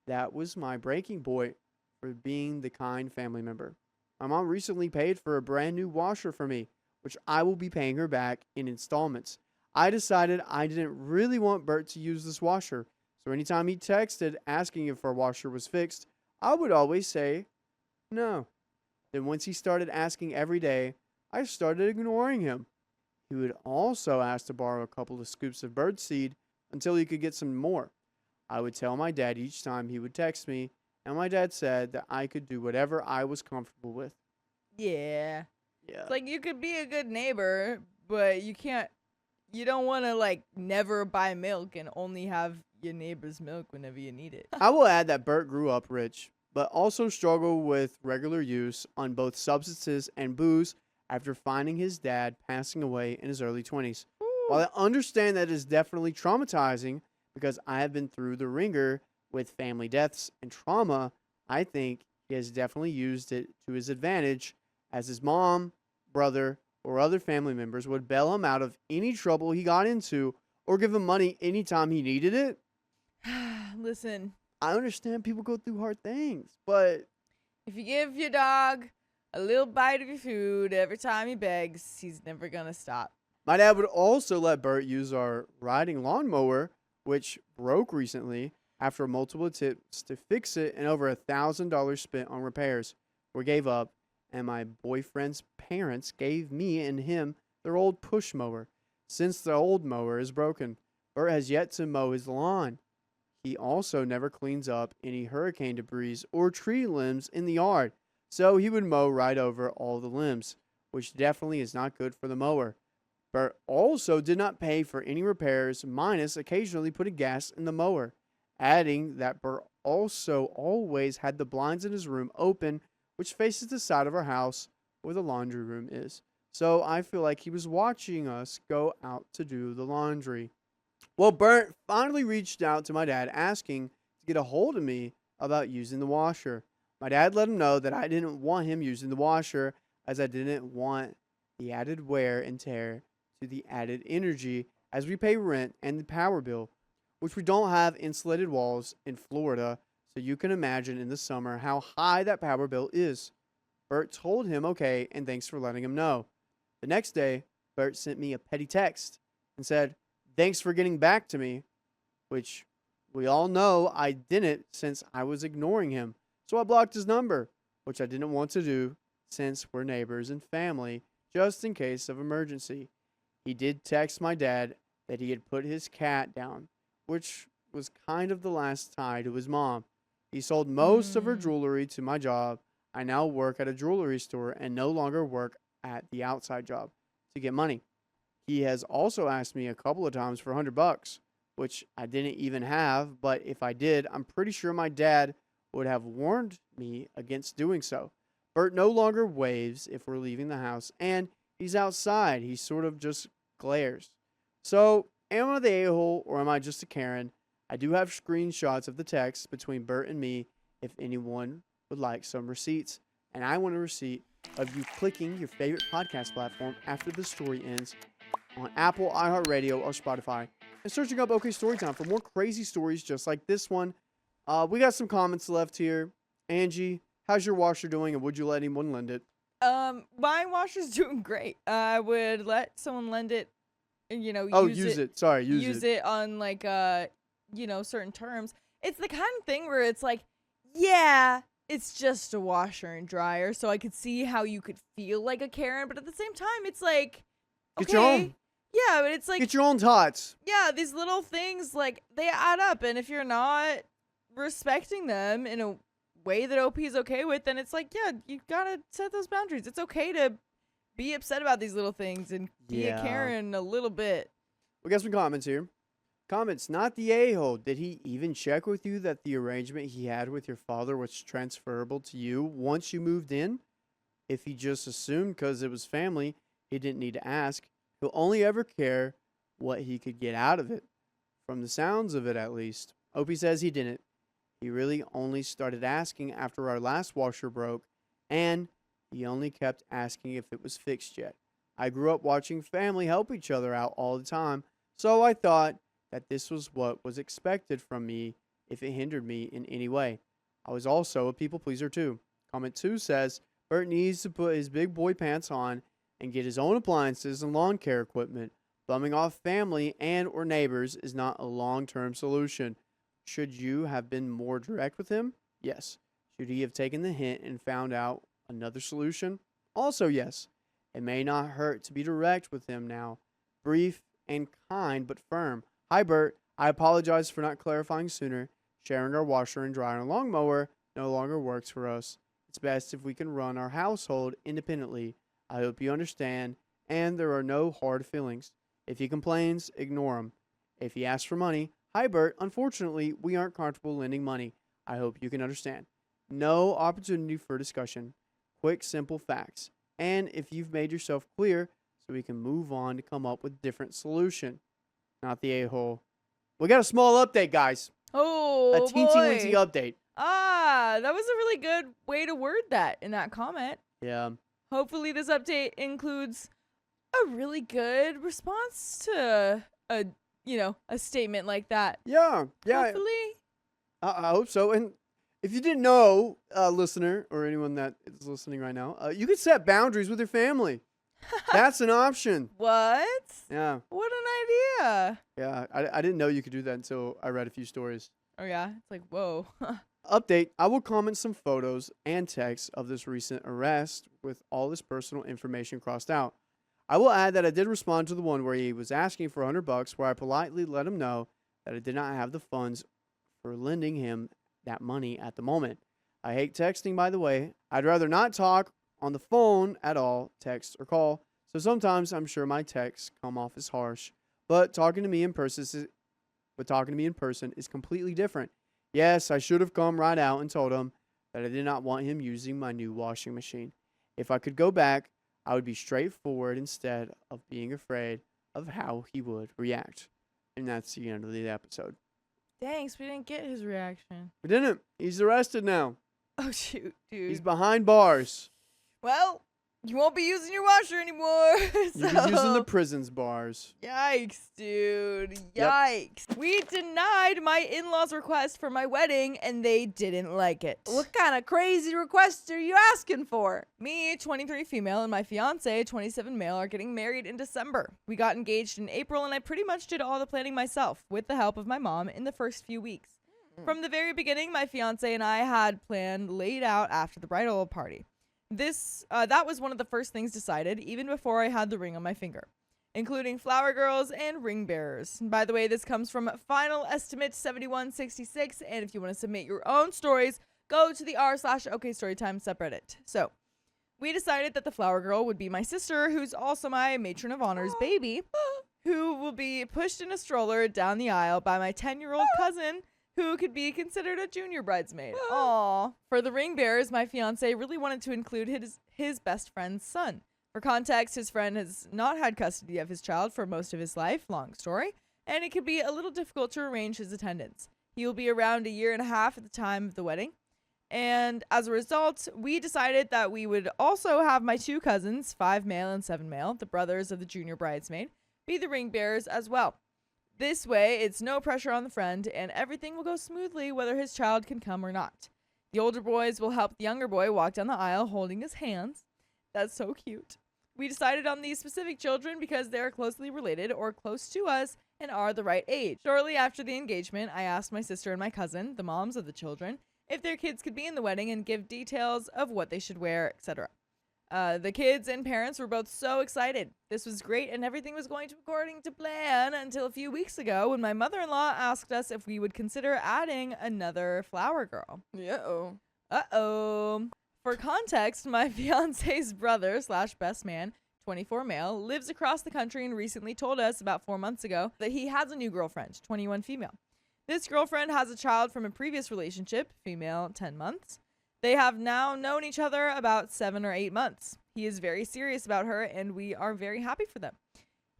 That was my breaking point for being the kind family member. My mom recently paid for a brand new washer for me, which I will be paying her back in installments. I decided I didn't really want Bert to use this washer, so anytime he texted asking if our washer was fixed, I would always say no. Then once he started asking every day, I started ignoring him. He would also ask to borrow a couple of scoops of bird seed until he could get some more. I would tell my dad each time he would text me, and my dad said that I could do whatever I was comfortable with. Yeah. Yeah. It's like you could be a good neighbor, but you don't want to like never buy milk and only have your neighbor's milk whenever you need it. I will add that Bert grew up rich, but also struggled with regular use on both substances and booze after finding his dad passing away in his early 20s. While I understand that is definitely traumatizing because I have been through the ringer with family deaths and trauma, I think he has definitely used it to his advantage, as his mom, brother, or other family members would bail him out of any trouble he got into or give him money anytime he needed it. Listen, I understand people go through hard things, but if you give your dog a little bite of your food every time he begs, he's never going to stop. my dad would also let Bert use our riding lawnmower, which broke recently after multiple attempts to fix it and over $1,000 spent on repairs. We gave up, and my boyfriend's parents gave me and him their old push mower. Since the old mower is broken, Bert has yet to mow his lawn. He also never cleans up any hurricane debris or tree limbs in the yard, so he would mow right over all the limbs, which definitely is not good for the mower. Bert also did not pay for any repairs, minus occasionally putting gas in the mower, adding that Bert also always had the blinds in his room open, which faces the side of our house where the laundry room is. So I feel like he was watching us go out to do the laundry. Well, Bert finally reached out to my dad asking to get a hold of me about using the washer. My dad let him know that I didn't want him using the washer, as I didn't want the added wear and tear to the added energy as we pay rent and the power bill, which we don't have insulated walls in Florida, so you can imagine in the summer how high that power bill is. Bert told him okay and thanks for letting him know. The next day, Bert sent me a petty text and said, "Thanks for getting back to me," which we all know I didn't since I was ignoring him. So I blocked his number, which I didn't want to do since we're neighbors and family, just in case of emergency. He did text my dad that he had put his cat down, which was kind of the last tie to his mom. He sold most of her jewelry to my job. I now work at a jewelry store and no longer work at the outside job to get money. He has also asked me a couple of times for $100, which I didn't even have, but if I did, I'm pretty sure my dad would have warned me against doing so. Bert no longer waves if we're leaving the house, and he's outside. He sort of just glares. So, am I the a-hole or am I just a Karen? I do have screenshots of the text between Bert and me if anyone would like some receipts. And I want a receipt of you clicking your favorite podcast platform after the story ends on Apple, iHeartRadio, or Spotify, and searching up OK Storytime for more crazy stories just like this one. We got some comments left here. Angie, how's your washer doing, and would you let anyone lend it? My washer's doing great. I would let someone lend it, Use it. Sorry, use it. it on like certain terms. It's the kind of thing where it's like, yeah, it's just a washer and dryer, so I could see how you could feel like a Karen, but at the same time, it's like, Get your own. yeah, but it's like, Get your own tots. yeah, these little things, like, they add up, and if you're not respecting them in a way that OP is okay with, then it's like, yeah, you gotta set those boundaries. It's okay to be upset about these little things and be a Karen a little bit. We got some comments here. Comments, not the a-hole. Did he even check with you that the arrangement he had with your father was transferable to you once you moved in? If he just assumed because it was family, he didn't need to ask. He'll only ever care what he could get out of it. From the sounds of it, at least. Opie says he didn't. He really only started asking after our last washer broke, and he only kept asking if it was fixed yet. I grew up watching family help each other out all the time, so I thought that this was what was expected from me if it hindered me in any way. I was also a people pleaser too. Comment 2 says, Bert needs to put his big boy pants on and get his own appliances and lawn care equipment. Bumming off family and or neighbors is not a long-term solution. Should you have been more direct with him? Yes. Should he have taken the hint and found out another solution? Also yes. It may not hurt to be direct with him now. Brief and kind but firm. Hi Bert, I apologize for not clarifying sooner. Sharing our washer and dryer and lawnmower no longer works for us. It's best if we can run our household independently. I hope you understand, and there are no hard feelings. If he complains, ignore him. If he asks for money, hi Bert, unfortunately, we aren't comfortable lending money. I hope you can understand. No opportunity for discussion. Quick, simple facts. And if you've made yourself clear, so we can move on to come up with different solution. Not the a-hole. We got a small update, guys. Oh, A teensy-weensy boy. update. Ah, that was a really good way to word that in that comment. Yeah. Hopefully this update includes a really good response to a statement like that. Yeah. Yeah. Hopefully. I hope so. And if you didn't know, listener, or anyone that is listening right now, you can set boundaries with your family. That's an option. What? Yeah. What an idea. Yeah. I didn't know you could do that until I read a few stories. Oh yeah, it's like, whoa. Update, I will comment some photos and texts of this recent arrest with all this personal information crossed out. I will add that I did respond to the one where he was asking for $100, where I politely let him know that I did not have the funds for lending him that money at the moment. I hate texting, by the way. I'd rather not talk on the phone at all, text or call, so sometimes I'm sure my texts come off as harsh. But talking to me in person is completely different. Yes, I should have come right out and told him that I did not want him using my new washing machine. If I could go back, I would be straightforward instead of being afraid of how he would react. And that's the end of the episode. Thanks, we didn't get his reaction. We didn't. He's arrested now. Oh shoot, dude. He's behind bars. Well, you won't be using your washer anymore. You'll be using the prison's bars. Yikes, dude. Yep. Yikes. We denied my in-laws' request for my wedding, and they didn't like it. What kind of crazy requests are you asking for? Me, 23 female, and my fiance, 27 male, are getting married in December. We got engaged in April, and I pretty much did all the planning myself, with the help of my mom, in the first few weeks. From the very beginning, my fiance and I had planned laid out after the bridal party. That was one of the first things decided, even before I had the ring on my finger, including flower girls and ring bearers. By the way, this comes from Final Estimate 7166, and if you want to submit your own stories, go to the r/OKStorytime subreddit. So, we decided that the flower girl would be my sister, who's also my matron of honor's baby, who will be pushed in a stroller down the aisle by my 10-year-old cousin, who could be considered a junior bridesmaid. Aww. For the ring bearers, my fiance really wanted to include his best friend's son. For context, his friend has not had custody of his child for most of his life, long story, and it could be a little difficult to arrange his attendance. He will be around 1.5 years at the time of the wedding. And as a result, we decided that we would also have my 2 cousins, 5 male and 7 male, the brothers of the junior bridesmaid, be the ring bearers as well. This way, it's no pressure on the friend, and everything will go smoothly whether his child can come or not. The older boys will help the younger boy walk down the aisle holding his hands. That's so cute. We decided on these specific children because they are closely related or close to us and are the right age. Shortly after the engagement, I asked my sister and my cousin, the moms of the children, if their kids could be in the wedding and give details of what they should wear, etc. The kids and parents were both so excited. This was great and everything was going according to plan until a few weeks ago when my mother-in-law asked us if we would consider adding another flower girl. Uh-oh. Uh-oh. For context, my fiance's brother / best man, 24 male, lives across the country and recently told us about 4 months ago that he has a new girlfriend, 21 female. This girlfriend has a child from a previous relationship, female, 10 months. They have now known each other about 7 or 8 months. He is very serious about her, and we are very happy for them.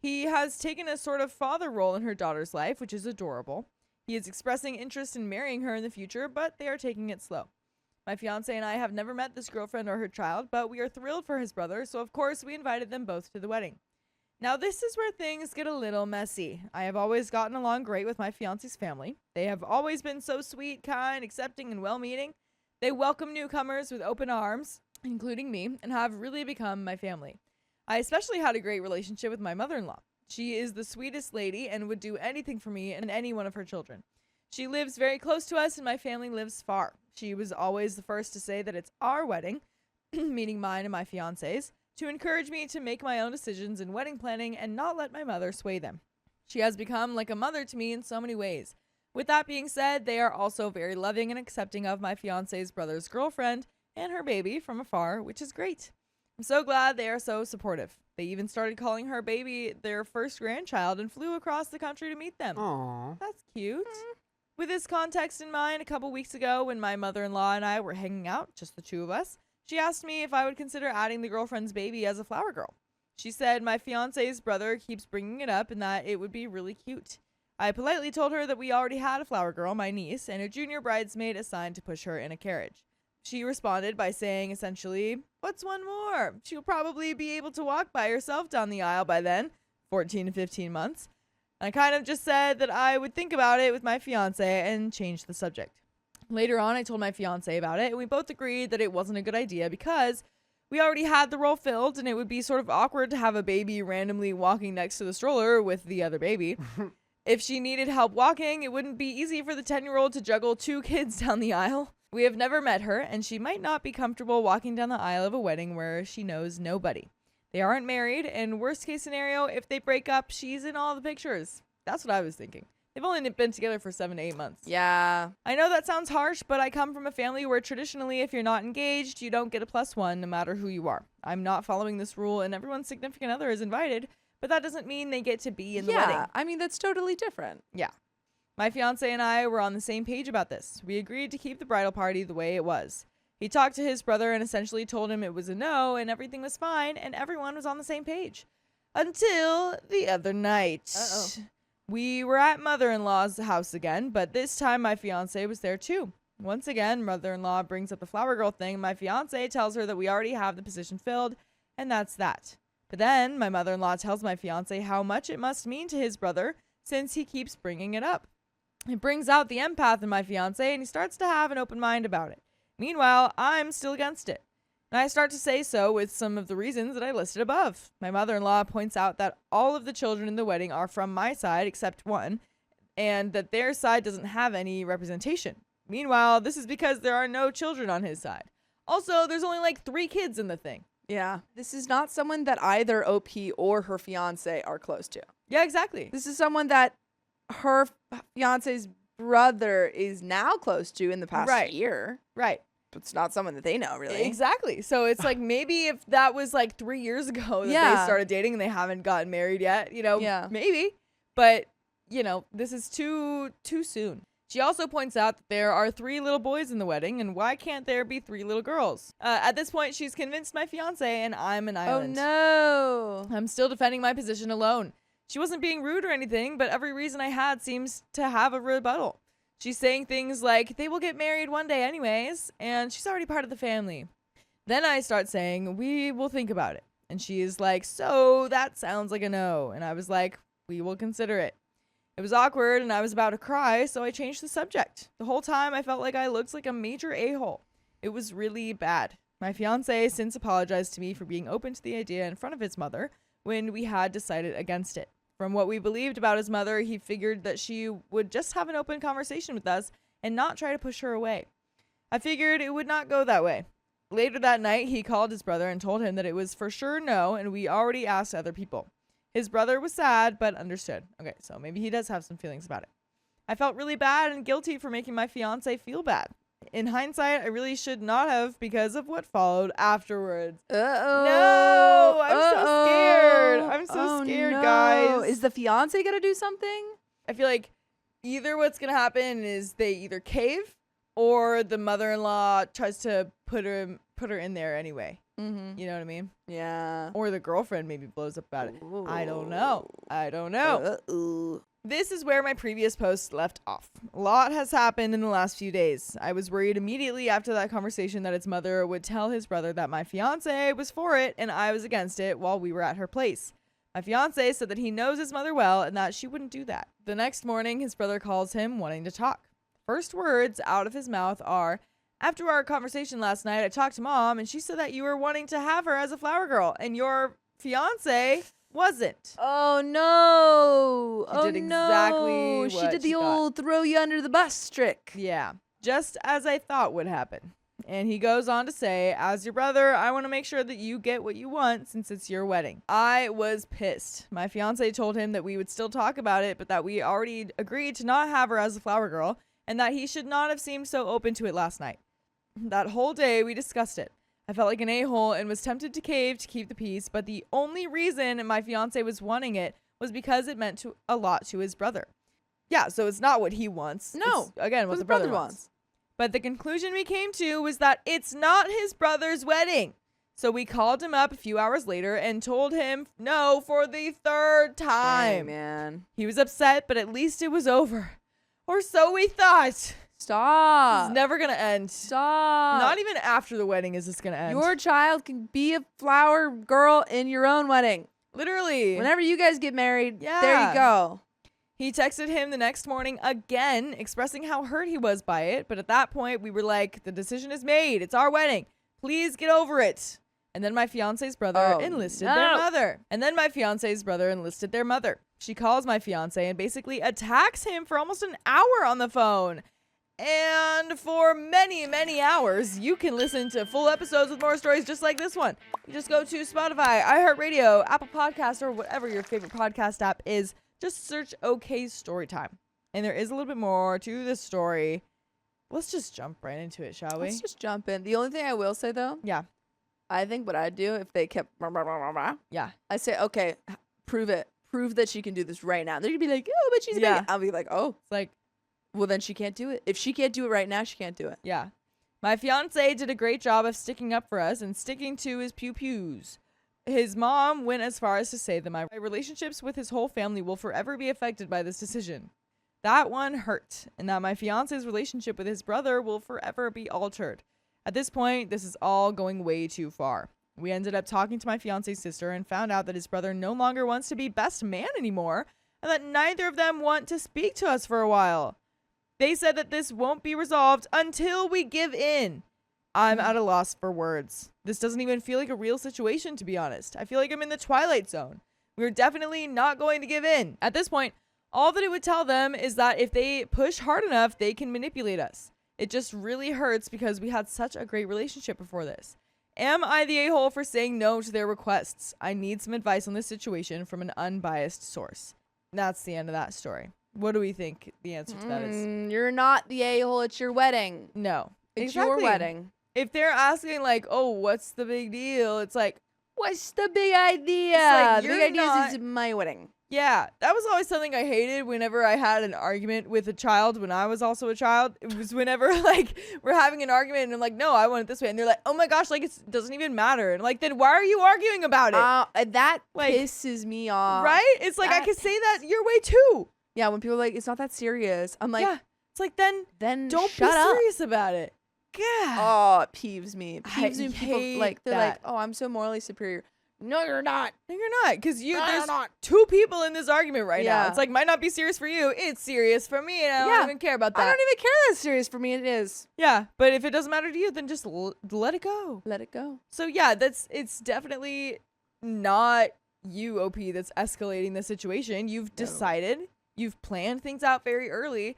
He has taken a sort of father role in her daughter's life, which is adorable. He is expressing interest in marrying her in the future, but they are taking it slow. My fiance and I have never met this girlfriend or her child, but we are thrilled for his brother, so of course we invited them both to the wedding. Now this is where things get a little messy. I have always gotten along great with my fiance's family. They have always been so sweet, kind, accepting, and well-meaning. They welcome newcomers with open arms, including me, and have really become my family. I especially had a great relationship with my mother-in-law. She is the sweetest lady and would do anything for me and any one of her children. She lives very close to us and my family lives far. She was always the first to say that it's our wedding, meaning mine and my fiance's, to encourage me to make my own decisions in wedding planning and not let my mother sway them. She has become like a mother to me in so many ways. With that being said, they are also very loving and accepting of my fiance's brother's girlfriend and her baby from afar, which is great. I'm so glad they are so supportive. They even started calling her baby their first grandchild and flew across the country to meet them. Aww. That's cute. With this context in mind, a couple weeks ago when my mother-in-law and I were hanging out, just the two of us, she asked me if I would consider adding the girlfriend's baby as a flower girl. She said my fiance's brother keeps bringing it up and that it would be really cute. I politely told her that we already had a flower girl, my niece, and a junior bridesmaid assigned to push her in a carriage. She responded by saying essentially, "What's one more? She'll probably be able to walk by herself down the aisle by then, 14 to 15 months. I kind of just said that I would think about it with my fiance and changed the subject. Later on, I told my fiance about it, and we both agreed that it wasn't a good idea because we already had the role filled, and it would be sort of awkward to have a baby randomly walking next to the stroller with the other baby. If she needed help walking, it wouldn't be easy for the 10-year-old to juggle two kids down the aisle. We have never met her, and she might not be comfortable walking down the aisle of a wedding where she knows nobody. They aren't married, and worst case scenario, if they break up, she's in all the pictures." That's what I was thinking. They've only been together for 7 to 8 months. Yeah. I know that sounds harsh, but I come from a family where traditionally, if you're not engaged, you don't get a +1 no matter who you are. I'm not following this rule, and everyone's significant other is invited, but that doesn't mean they get to be in the wedding. Yeah, I mean, that's totally different. Yeah. My fiance and I were on the same page about this. We agreed to keep the bridal party the way it was. He talked to his brother and essentially told him it was a no and everything was fine and everyone was on the same page. Until the other night. Uh-oh. We were at mother-in-law's house again, but this time my fiance was there too. Once again, mother-in-law brings up the flower girl thing. My fiance tells her that we already have the position filled, and that's that. But then my mother-in-law tells my fiance how much it must mean to his brother since he keeps bringing it up. It brings out the empath in my fiance, and he starts to have an open mind about it. Meanwhile, I'm still against it. And I start to say so with some of the reasons that I listed above. My mother-in-law points out that all of the children in the wedding are from my side except one, and that their side doesn't have any representation. Meanwhile, this is because there are no children on his side. Also, there's only like 3 kids in the thing. Yeah. This is not someone that either OP or her fiance are close to. Yeah, exactly. This is someone that her fiance's brother is now close to in the past year. Right. But it's not someone that they know, really. Exactly. So it's like maybe if that was like 3 years ago that they started dating and they haven't gotten married yet, maybe. But, this is too soon. She also points out that there are 3 little boys in the wedding, and why can't there be 3 little girls? At this point, she's convinced my fiance, and I'm an island. Oh, no. I'm still defending my position alone. She wasn't being rude or anything, but every reason I had seems to have a rebuttal. She's saying things like, they will get married one day anyways, and she's already part of the family. Then I start saying, we will think about it. And she is like, so that sounds like a no. And I was like, we will consider it. It was awkward and I was about to cry, so I changed the subject. The whole time I felt like I looked like a major a-hole. It was really bad. My fiance since apologized to me for being open to the idea in front of his mother when we had decided against it. From what we believed about his mother, he figured that she would just have an open conversation with us and not try to push her away. I figured it would not go that way. Later that night, he called his brother and told him that it was for sure no, and we already asked other people. His brother was sad, but understood. Okay, so maybe he does have some feelings about it. I felt really bad and guilty for making my fiance feel bad. In hindsight, I really should not have because of what followed afterwards. Uh-oh. No, I'm so scared. I'm so scared, no. guys. Is the fiance going to do something? I feel like either what's going to happen is they either cave or the mother-in-law tries to put her in there anyway. Mm-hmm. You know what I mean? Yeah. Or the girlfriend maybe blows up about it. I don't know. This is where my previous post left off. A lot has happened in the last few days. I was worried immediately after that conversation that his mother would tell his brother that my fiance was for it and I was against it while we were at her place. My fiance said that he knows his mother well and that she wouldn't do that. The next morning, his brother calls him wanting to talk. First words out of his mouth are, "After our conversation last night, I talked to Mom and she said that you were wanting to have her as a flower girl and your fiance wasn't." Oh no! She did exactly no! She what did she the thought. old throw you under the bus trick. Yeah, just as I thought would happen. And he goes on to say, "As your brother, I want to make sure that you get what you want since it's your wedding." I was pissed. My fiance told him that we would still talk about it, but that we already agreed to not have her as a flower girl and that he should not have seemed so open to it last night. That whole day we discussed it. I felt like an a-hole and was tempted to cave to keep the peace, but the only reason my fiance was wanting it was because it meant a lot to his brother. Yeah, so it's not what he wants. No, It's, again, what what the his brother brother wants. wants. But the conclusion we came to was that it's not his brother's wedding. So we called him up a few hours later and told him no for the third Dang, time. man. He was upset, but at least it was over. Or so we thought. Stop. It's never going to end. Stop. Not even after the wedding is this going to end. Your child can be a flower girl in your own wedding. Literally. Whenever you guys get married, there Yeah. you go. He texted him the next morning again, expressing how hurt he was by it. But at that point, we were like, the decision is made. It's our wedding. Please get over it. And then my fiance's brother enlisted their mother. She calls my fiance and basically attacks him for almost an hour on the phone. And for many, many hours, you can listen to full episodes with more stories just like this one. You just go to Spotify, iHeartRadio, Apple Podcasts, or whatever your favorite podcast app is. Just search OK Storytime. And there is a little bit more to this story. Let's just jump right into it, shall we? Let's just jump in. The only thing I will say, though, Yeah. I think what I'd do if they kept Yeah. I say, okay, prove it. Prove that she can do this right now. They're going to be like, oh, but she's Yeah. I'll be like, oh, It's like, well, then she can't do it. If she can't do it right now, she can't do it. yeah. My fiance did a great job of sticking up for us and sticking to his pew-pews. His mom went as far as to say that my relationships with his whole family will forever be affected by this decision. That one hurt, and that my fiance's relationship with his brother will forever be altered. At this point, this is all going way too far. We ended up talking to my fiance's sister and found out that his brother no longer wants to be best man anymore, and that neither of them want to speak to us for a while. They said that this won't be resolved until we give in. I'm at a loss for words. This doesn't even feel like a real situation, to be honest. I feel like I'm in the Twilight Zone. We're definitely not going to give in. At this point, all that it would tell them is that if they push hard enough, they can manipulate us. It just really hurts because we had such a great relationship before this. Am I the a-hole for saying no to their requests? I need some advice on this situation from an unbiased source. That's the end of that story. What do we think the answer to that is? You're not the a-hole. It's your wedding. No. It's your wedding. If they're asking like, oh, what's the big deal? It's like, What's the big idea? like, the you're big idea not- is my wedding. yeah, that was always something I hated whenever I had an argument with a child when I was also a child. It was whenever like we're having an argument and I'm like, no, I want it this way. And they're like, oh my gosh, like it doesn't even matter. And like, then why are you arguing about it? That Like, pisses me off. Right? It's like, I that- can say that your way too. Yeah, when people are like, it's not that serious. I'm like, yeah. It's like, then don't be shut up. serious about it. God. Oh, it peeves me. It I peeves me when people hate like they're like, that. oh, I'm so morally superior. No, you're not. No, you're not. Because No, you're there's not. two people in this argument right now. Yeah. It's like, might not be serious for you. It's serious for me. And I Yeah. don't even care about that. I don't even care that's serious for me. It is. Yeah. But if it doesn't matter to you, then just let it go. Let it go. So yeah, it's definitely not you, OP, that's escalating the situation. You've decided, you've planned things out very early.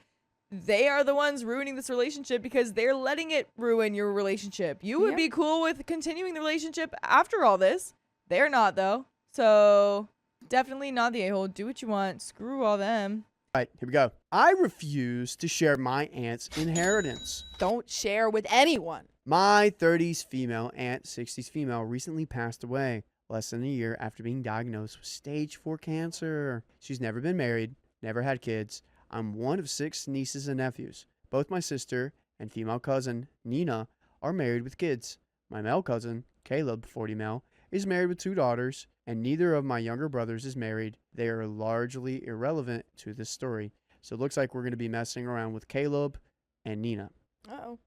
They are the ones ruining this relationship because they're letting it ruin your relationship. You would Yeah. be cool with continuing the relationship after all this. They're not, though. So definitely not the a-hole. Do what you want. Screw all them. All right, here we go. I refuse to share my aunt's inheritance. Don't share with anyone. My 30s female aunt, 60s female, recently passed away less than a year after being diagnosed with stage 4 cancer. She's never been married, never had kids. I'm one of 6 nieces and nephews. Both my sister and female cousin, Nina, are married with kids. My male cousin, Caleb, 40 male, is married with 2 daughters, and neither of my younger brothers is married. They are largely irrelevant to this story. So it looks like we're going to be messing around with Caleb and Nina. Uh-oh.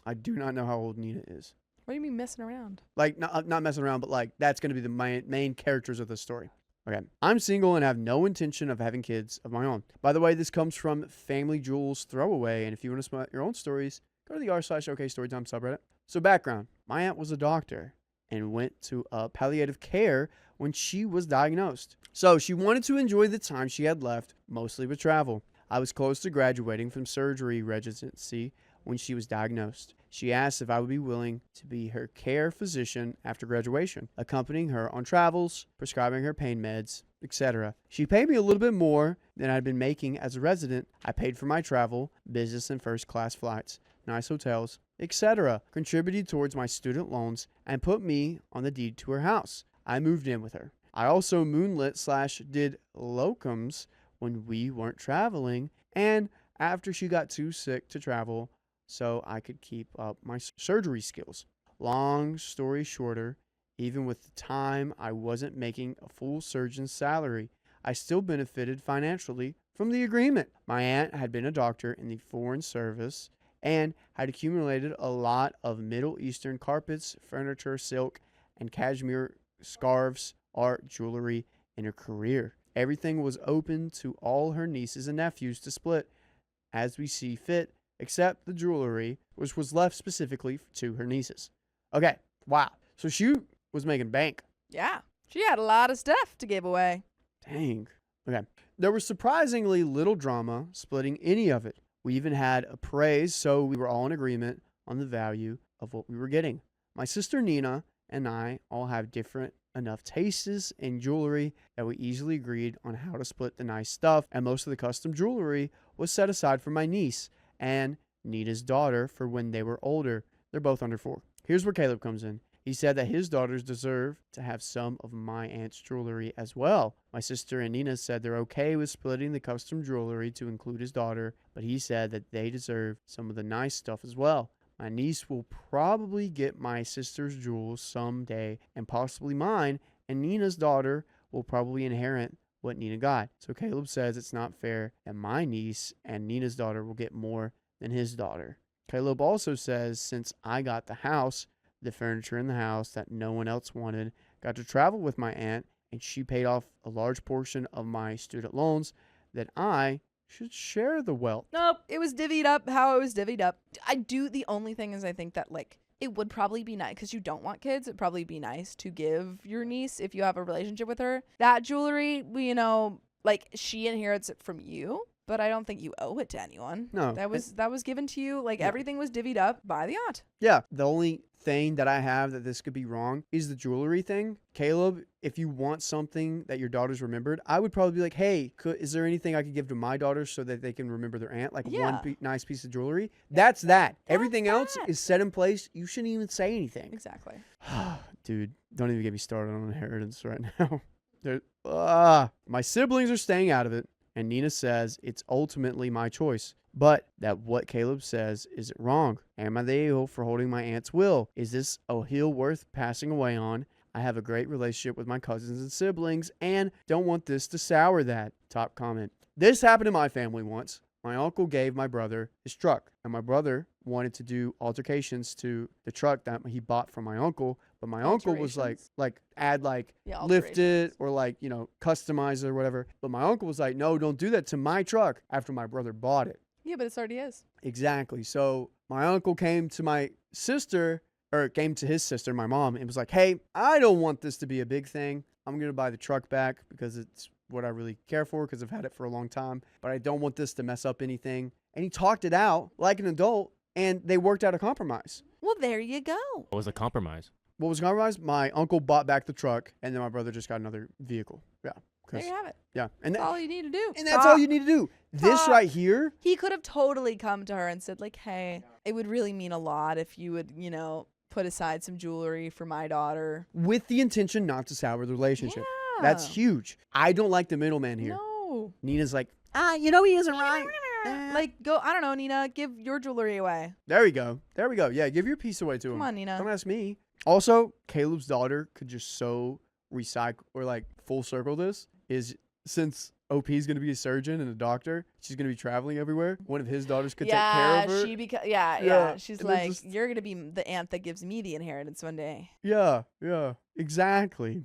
I do not know how old Nina is. What do you mean messing around? Like, not messing around, but like, that's going to be the main characters of the story. Okay. I'm single and have no intention of having kids of my own. By the way, this comes from Family Jewels Throwaway, and if you want to submit your own stories, go to the r/OK Storytime subreddit. So background, my aunt was a doctor and went to palliative care when she was diagnosed. So she wanted to enjoy the time she had left, mostly with travel. I was close to graduating from surgery residency when she was diagnosed. She asked if I would be willing to be her care physician after graduation, accompanying her on travels, prescribing her pain meds, etc. She paid me a little bit more than I'd been making as a resident. I paid for my travel, business and first class flights, nice hotels, etc., contributed towards my student loans, and put me on the deed to her house. I moved in with her. I also moonlit/did locums when we weren't traveling, and after she got too sick to travel, so I could keep up my surgery skills. Long story shorter, even with the time I wasn't making a full surgeon's salary, I still benefited financially from the agreement. My aunt had been a doctor in the Foreign Service and had accumulated a lot of Middle Eastern carpets, furniture, silk, and cashmere scarves, art, jewelry in her career. Everything was open to all her nieces and nephews to split as we see fit, except the jewelry, which was left specifically to her nieces. Okay, wow. So she was making bank. Yeah. She had a lot of stuff to give away. Dang. Okay. There was surprisingly little drama splitting any of it. We even had appraised, so we were all in agreement on the value of what we were getting. My sister Nina and I all have different enough tastes in jewelry that we easily agreed on how to split the nice stuff, and most of the custom jewelry was set aside for my niece and Nina's daughter for when they were older. They're both under 4. Here's where Caleb comes in. He said that his daughters deserve to have some of my aunt's jewelry as well. My sister and Nina said they're okay with splitting the custom jewelry to include his daughter, but he said that they deserve some of the nice stuff as well. My niece will probably get my sister's jewels someday and possibly mine, and Nina's daughter will probably inherit what Nina got. So Caleb says it's not fair that my niece and Nina's daughter will get more than his daughter. Caleb also says since I got the house, the furniture in the house that no one else wanted, got to travel with my aunt, and she paid off a large portion of my student loans, that I should share the wealth. Nope. It was divvied up how it was divvied up. The only thing is I think that like it would probably be nice because you don't want kids. It'd probably be nice to give your niece, if you have a relationship with her, that jewelry, like she inherits it from you. But I don't think you owe it to anyone. No. That was given to you. Like Yeah. everything was divvied up by the aunt. Yeah, the only thing that I have that this could be wrong is the jewelry thing. Caleb, if you want something that your daughter's remembered, I would probably be like, hey, is there anything I could give to my daughters so that they can remember their aunt? Like Yeah. one nice piece of jewelry. That's that. Everything else that. is set in place. You shouldn't even say anything. Exactly. Dude, don't even get me started on inheritance right now. My siblings are staying out of it, and Nina says it's ultimately my choice. But that what Caleb says isn't wrong. Am I the a-hole for holding my aunt's will? Is this a hill worth passing away on? I have a great relationship with my cousins and siblings and don't want this to sour that. Top comment. This happened in my family once. My uncle gave my brother his truck, and my brother wanted to do altercations to the truck that he bought from my uncle, but my uncle was like add Yeah, lift it alterations. or customize it or whatever. But my uncle was like, no, don't do that to my truck after my brother bought it. Yeah, but it already is. Exactly. So my uncle came to my sister, or came to his sister, my mom, and was like, hey, I don't want this to be a big thing. I'm going to buy the truck back because it's what I really care for because I've had it for a long time, but I don't want this to mess up anything. And he talked it out like an adult, and they worked out a compromise. Well, there you go. What was the compromise? What was the compromise? My uncle bought back the truck, and then my brother just got another vehicle. Yeah. There you have it. Yeah. And, That's all you need to do. that's all you need to do. This Talk. right here. He could have totally come to her and said, like, hey, it would really mean a lot if you would, put aside some jewelry for my daughter. With the intention not to sour the relationship. Yeah. That's huge. I don't like the middleman here. No. Nina's like, he isn't right. Like, go, I don't know, Nina, give your jewelry away. There we go. There we go. Yeah, give your piece away to him. Come on, Nina. Don't ask me. Also, Caleb's daughter could just so recycle or like full circle this is since OP is going to be a surgeon and a doctor, she's going to be traveling everywhere. One of his daughters could take care of her. Yeah. She's and then like, just- you're going to be the aunt that gives me the inheritance one day. Yeah, exactly.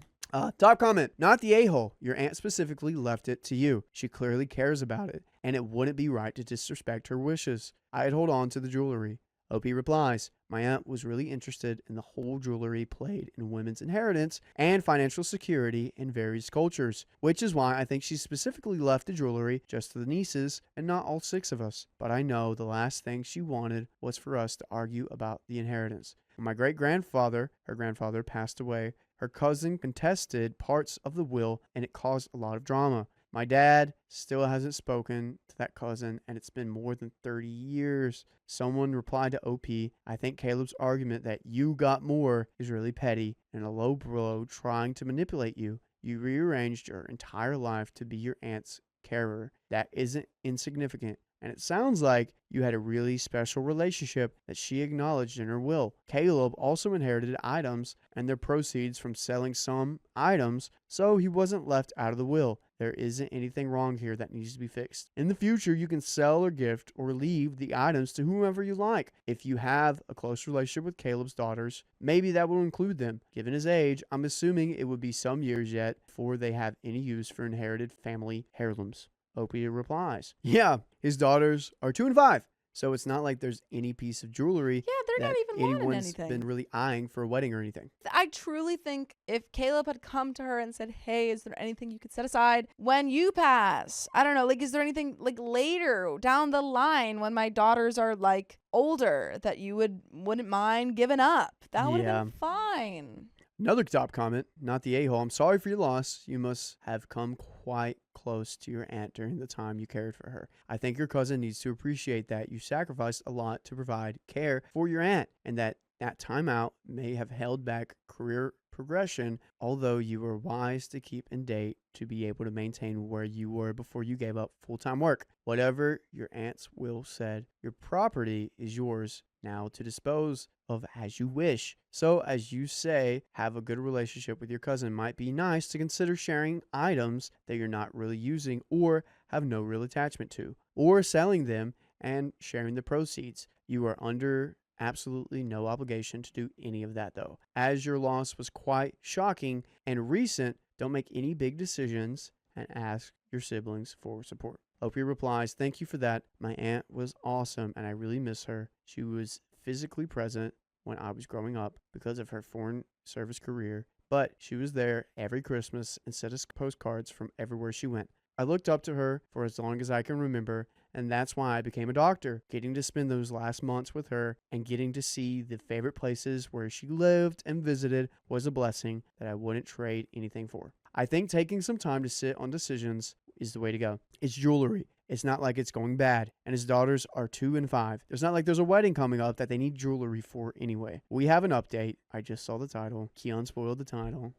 Top comment, not the a-hole. Your aunt specifically left it to you. She clearly cares about it, and it wouldn't be right to disrespect her wishes. I'd hold on to the jewelry. OP replies, my aunt was really interested in the whole jewelry played in women's inheritance and financial security in various cultures, which is why I think she specifically left the jewelry just to the nieces and not all 6 of us. But I know the last thing she wanted was for us to argue about the inheritance. When my great-grandfather, her grandfather, passed away, her cousin contested parts of the will and it caused a lot of drama. My dad still hasn't spoken to that cousin, and it's been more than 30 years. Someone replied to OP, I think Caleb's argument that you got more is really petty and a low blow trying to manipulate you. You rearranged your entire life to be your aunt's carer. That isn't insignificant. And it sounds like you had a really special relationship that she acknowledged in her will. Caleb also inherited items and their proceeds from selling some items, so he wasn't left out of the will. There isn't anything wrong here that needs to be fixed. In the future, you can sell or gift or leave the items to whomever you like. If you have a close relationship with Caleb's daughters, maybe that will include them. Given his age, I'm assuming it would be some years yet before they have any use for inherited family heirlooms. Opie replies, yeah, his daughters are 2 and 5, so it's not like there's any piece of jewelry Yeah, they're not that even wanting anyone's anything. been really eyeing for a wedding or anything. I truly think if Caleb had come to her and said, hey, is there anything you could set aside when you pass? I don't know, like, is there anything like later down the line when my daughters are like older that you wouldn't mind giving up? That would have been fine. Another top comment, not the a-hole. I'm sorry for your loss. You must have come quite close to your aunt during the time you cared for her. I think your cousin needs to appreciate that you sacrificed a lot to provide care for your aunt, and that time out may have held back career progression, although you were wise to keep in date to be able to maintain where you were before you gave up full-time work. Whatever your aunt's will said, your property is yours now to dispose of as you wish. So, as you say, have a good relationship with your cousin. Might be nice to consider sharing items that you're not really using or have no real attachment to, or selling them and sharing the proceeds. You are under absolutely no obligation to do any of that, though. As your loss was quite shocking and recent, don't make any big decisions and ask your siblings for support. Opie replies, thank you for that. My aunt was awesome and I really miss her. She was physically present when I was growing up because of her foreign service career, but she was there every Christmas and sent us postcards from everywhere she went. I looked up to her for as long as I can remember, and that's why I became a doctor. Getting to spend those last months with her and getting to see the favorite places where she lived and visited was a blessing that I wouldn't trade anything for. I think taking some time to sit on decisions is the way to go. It's jewelry. It's not like it's going bad, and his daughters are 2 and 5. It's not like there's a wedding coming up that they need jewelry for anyway. We have an update. I just saw the title. Keon spoiled the title.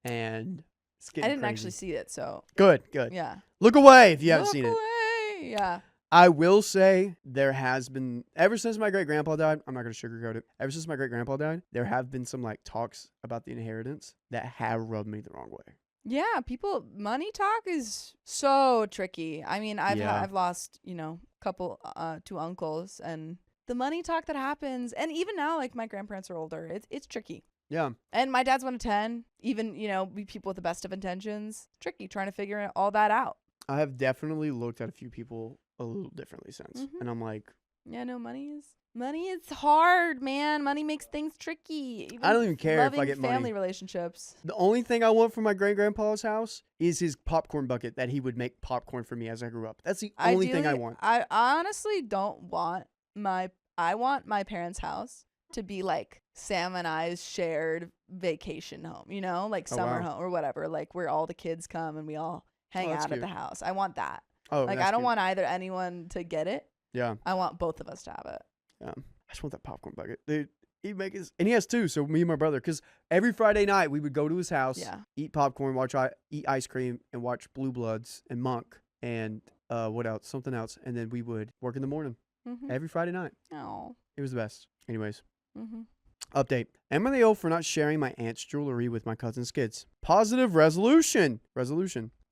And it's getting I didn't crazy. actually see it, so Good. yeah. Look away if you haven't Look seen it. away. Yeah. I will say there has been, ever since my great-grandpa died, I'm not going to sugarcoat it. Ever since my great-grandpa died, there have been some like talks about the inheritance that have rubbed me the wrong way. Yeah, money talk is so tricky. I mean, I've lost, couple 2 uncles, and the money talk that happens, and even now, like, my grandparents are older. It's tricky. Yeah. And my dad's 1 of 10. Even, we people with the best of intentions. Tricky trying to figure all that out. I have definitely looked at a few people a little differently since. Mhm. And I'm like, Yeah, no, money is hard, man. Money makes things tricky. I don't even care if I loving get family money. relationships. The only thing I want from my great-grandpa's house is his popcorn bucket that he would make popcorn for me as I grew up. That's the only thing I Ideally, want. I honestly don't want I want my parents' house to be like Sam and I's shared vacation home, like Oh, summer wow. home or whatever, like where all the kids come and we all hang that's out at the cute. house. I want that. Oh, Like, that's I don't cute. want anyone to get it. Yeah. I want both of us to have it. I just want that popcorn bucket. Dude, and he has 2, so me and my brother, because every Friday night we would go to his house, Yeah. eat popcorn, eat ice cream, and watch Blue Bloods and Monk. And what else? Something else. And then we would work in the morning Mm-hmm. every Friday night. Oh. It was the best. Anyways, Mm-hmm. update. Am I the old for not sharing my aunt's jewelry with my cousin's kids? Positive resolution.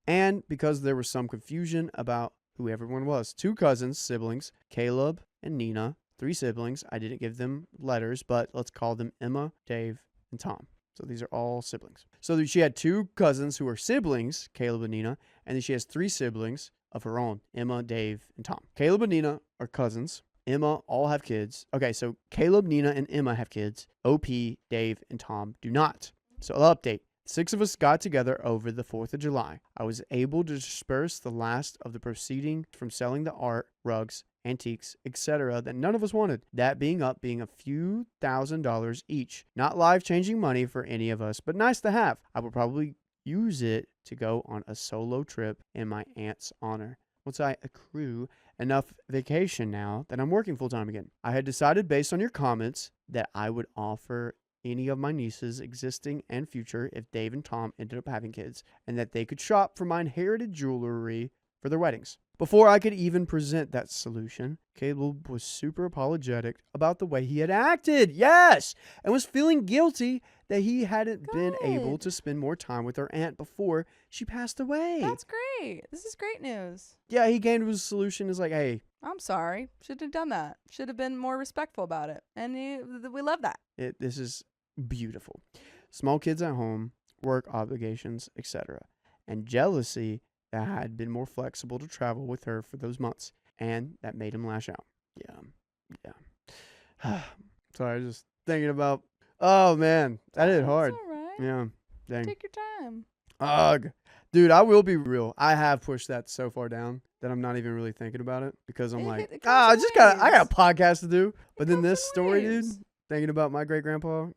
And because there was some confusion about who everyone was. 2 cousins, siblings, Caleb and Nina. 3 siblings. I didn't give them letters, but let's call them Emma, Dave, and Tom. So these are all siblings. So she had 2 cousins who are siblings, Caleb and Nina, and then she has 3 siblings of her own, Emma, Dave, and Tom. Caleb and Nina are cousins. Emma all have kids. Okay, so Caleb, Nina, and Emma have kids. OP, Dave, and Tom do not. So I'll update. 6 of us got together over the 4th of July. I was able to disperse the last of the proceeding from selling the art, rugs, antiques, etc. that none of us wanted. That being a few $1,000s each. Not life-changing money for any of us, but nice to have. I will probably use it to go on a solo trip in my aunt's honor. Once I accrue enough vacation now that I'm working full-time again. I had decided based on your comments that I would offer any of my nieces, existing and future, if Dave and Tom ended up having kids, and that they could shop for my inherited jewelry for their weddings. Before I could even present that solution, Caleb was super apologetic about the way he had acted. Yes! And was feeling guilty that he hadn't been able Good. to spend more time with her aunt before she passed away. That's great. This is great news. Yeah, he came to his solution. Is like, hey, I'm sorry. Should have done that. Should have been more respectful about it. And we love that. this is beautiful. Small kids at home, work obligations, etc. And jealousy that I had been more flexible to travel with her for those months. And that made him lash out. Yeah. Sorry, I was just thinking about, oh man, that hit hard. It's all right. Yeah. Dang. Take your time. Ugh. Dude, I will be real. I have pushed that so far down that I'm not even really thinking about it because I'm like, It I goes got ways. a podcast to do. But then goes this story, dude, ways. thinking about my great grandpa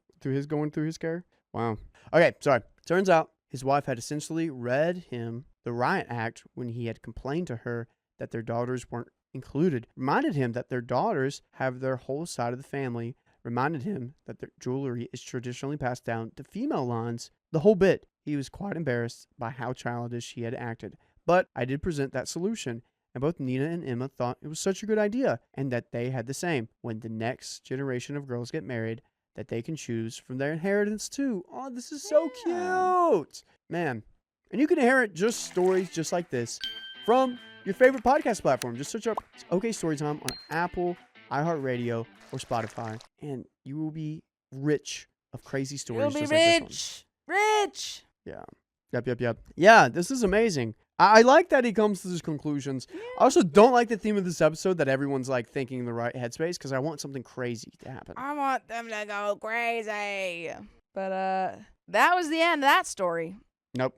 going through his care. Wow. Okay, sorry. Turns out his wife had essentially read him the riot act when he had complained to her that their daughters weren't included. Reminded him that their daughters have their whole side of the family. Reminded him that their jewelry is traditionally passed down to female lines. The whole bit. He was quite embarrassed by how childish he had acted. But I did present that solution, and both Nina and Emma thought it was such a good idea, and that they had the same. When the next generation of girls get married, that they can choose from their inheritance too. Oh, this is so cute. Man. And you can inherit just stories just like this from your favorite podcast platform. Just search up OK Storytime on Apple, iHeartRadio, or Spotify, and you will be rich of crazy stories. You'll be just like this one. rich. Yeah. Yep. Yeah, this is amazing. I like that he comes to these conclusions. I also don't like the theme of this episode that everyone's like thinking in the right headspace because I want something crazy to happen. I want them to go crazy. But that was the end of that story. Nope.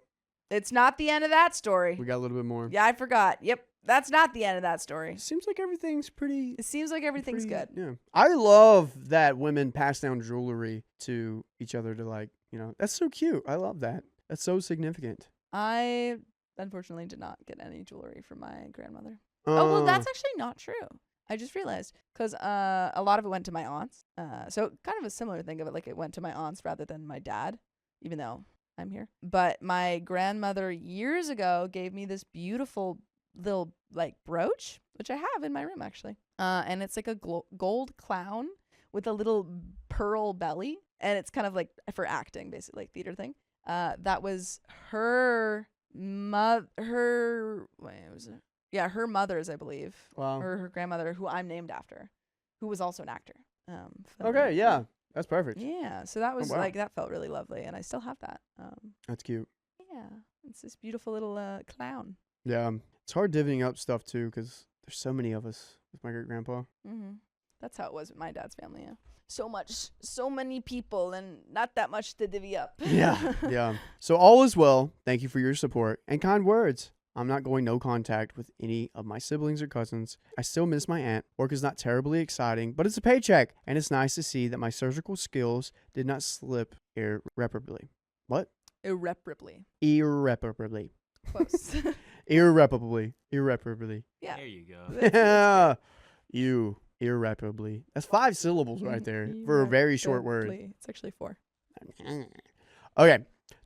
It's not the end of that story. We got a little bit more. Yeah, I forgot. Yep. That's not the end of that story. It seems like everything's pretty. It seems like everything's good. Yeah. I love that women pass down jewelry to each other to like, that's so cute. I love that. That's so significant. I unfortunately did not get any jewelry from my grandmother. Oh, well, that's actually not true. I just realized because a lot of it went to my aunts. So kind of a similar thing of it, like it went to my aunts rather than my dad, even though I'm here. But my grandmother years ago gave me this beautiful little like brooch, which I have in my room actually. And it's like a gold clown with a little pearl belly, and it's kind of like for acting, basically, like theater thing. That was her her mother's, I believe. Wow. Or her grandmother, who I'm named after, who was also an actor. Okay, yeah. That's perfect. Yeah, so that was wow. like, that felt really lovely, and I still have that. That's cute. Yeah, it's this beautiful little clown. Yeah. It's hard divvying up stuff too because there's so many of us with my great grandpa. Mm-hmm. That's how it was with my dad's family, yeah. So many people, and not that much to divvy up. Yeah. So all is well. Thank you for your support and kind words. I'm not going no contact with any of my siblings or cousins. I still miss my aunt. Work is not terribly exciting, but it's a paycheck, and it's nice to see that my surgical skills did not slip irreparably. What? Irreparably. Irreparably. Close. Irreparably. Yeah. There you go. Yeah. You. Irreparably. That's 5 syllables right there for a very short word. Irreparably. It's actually 4. Okay.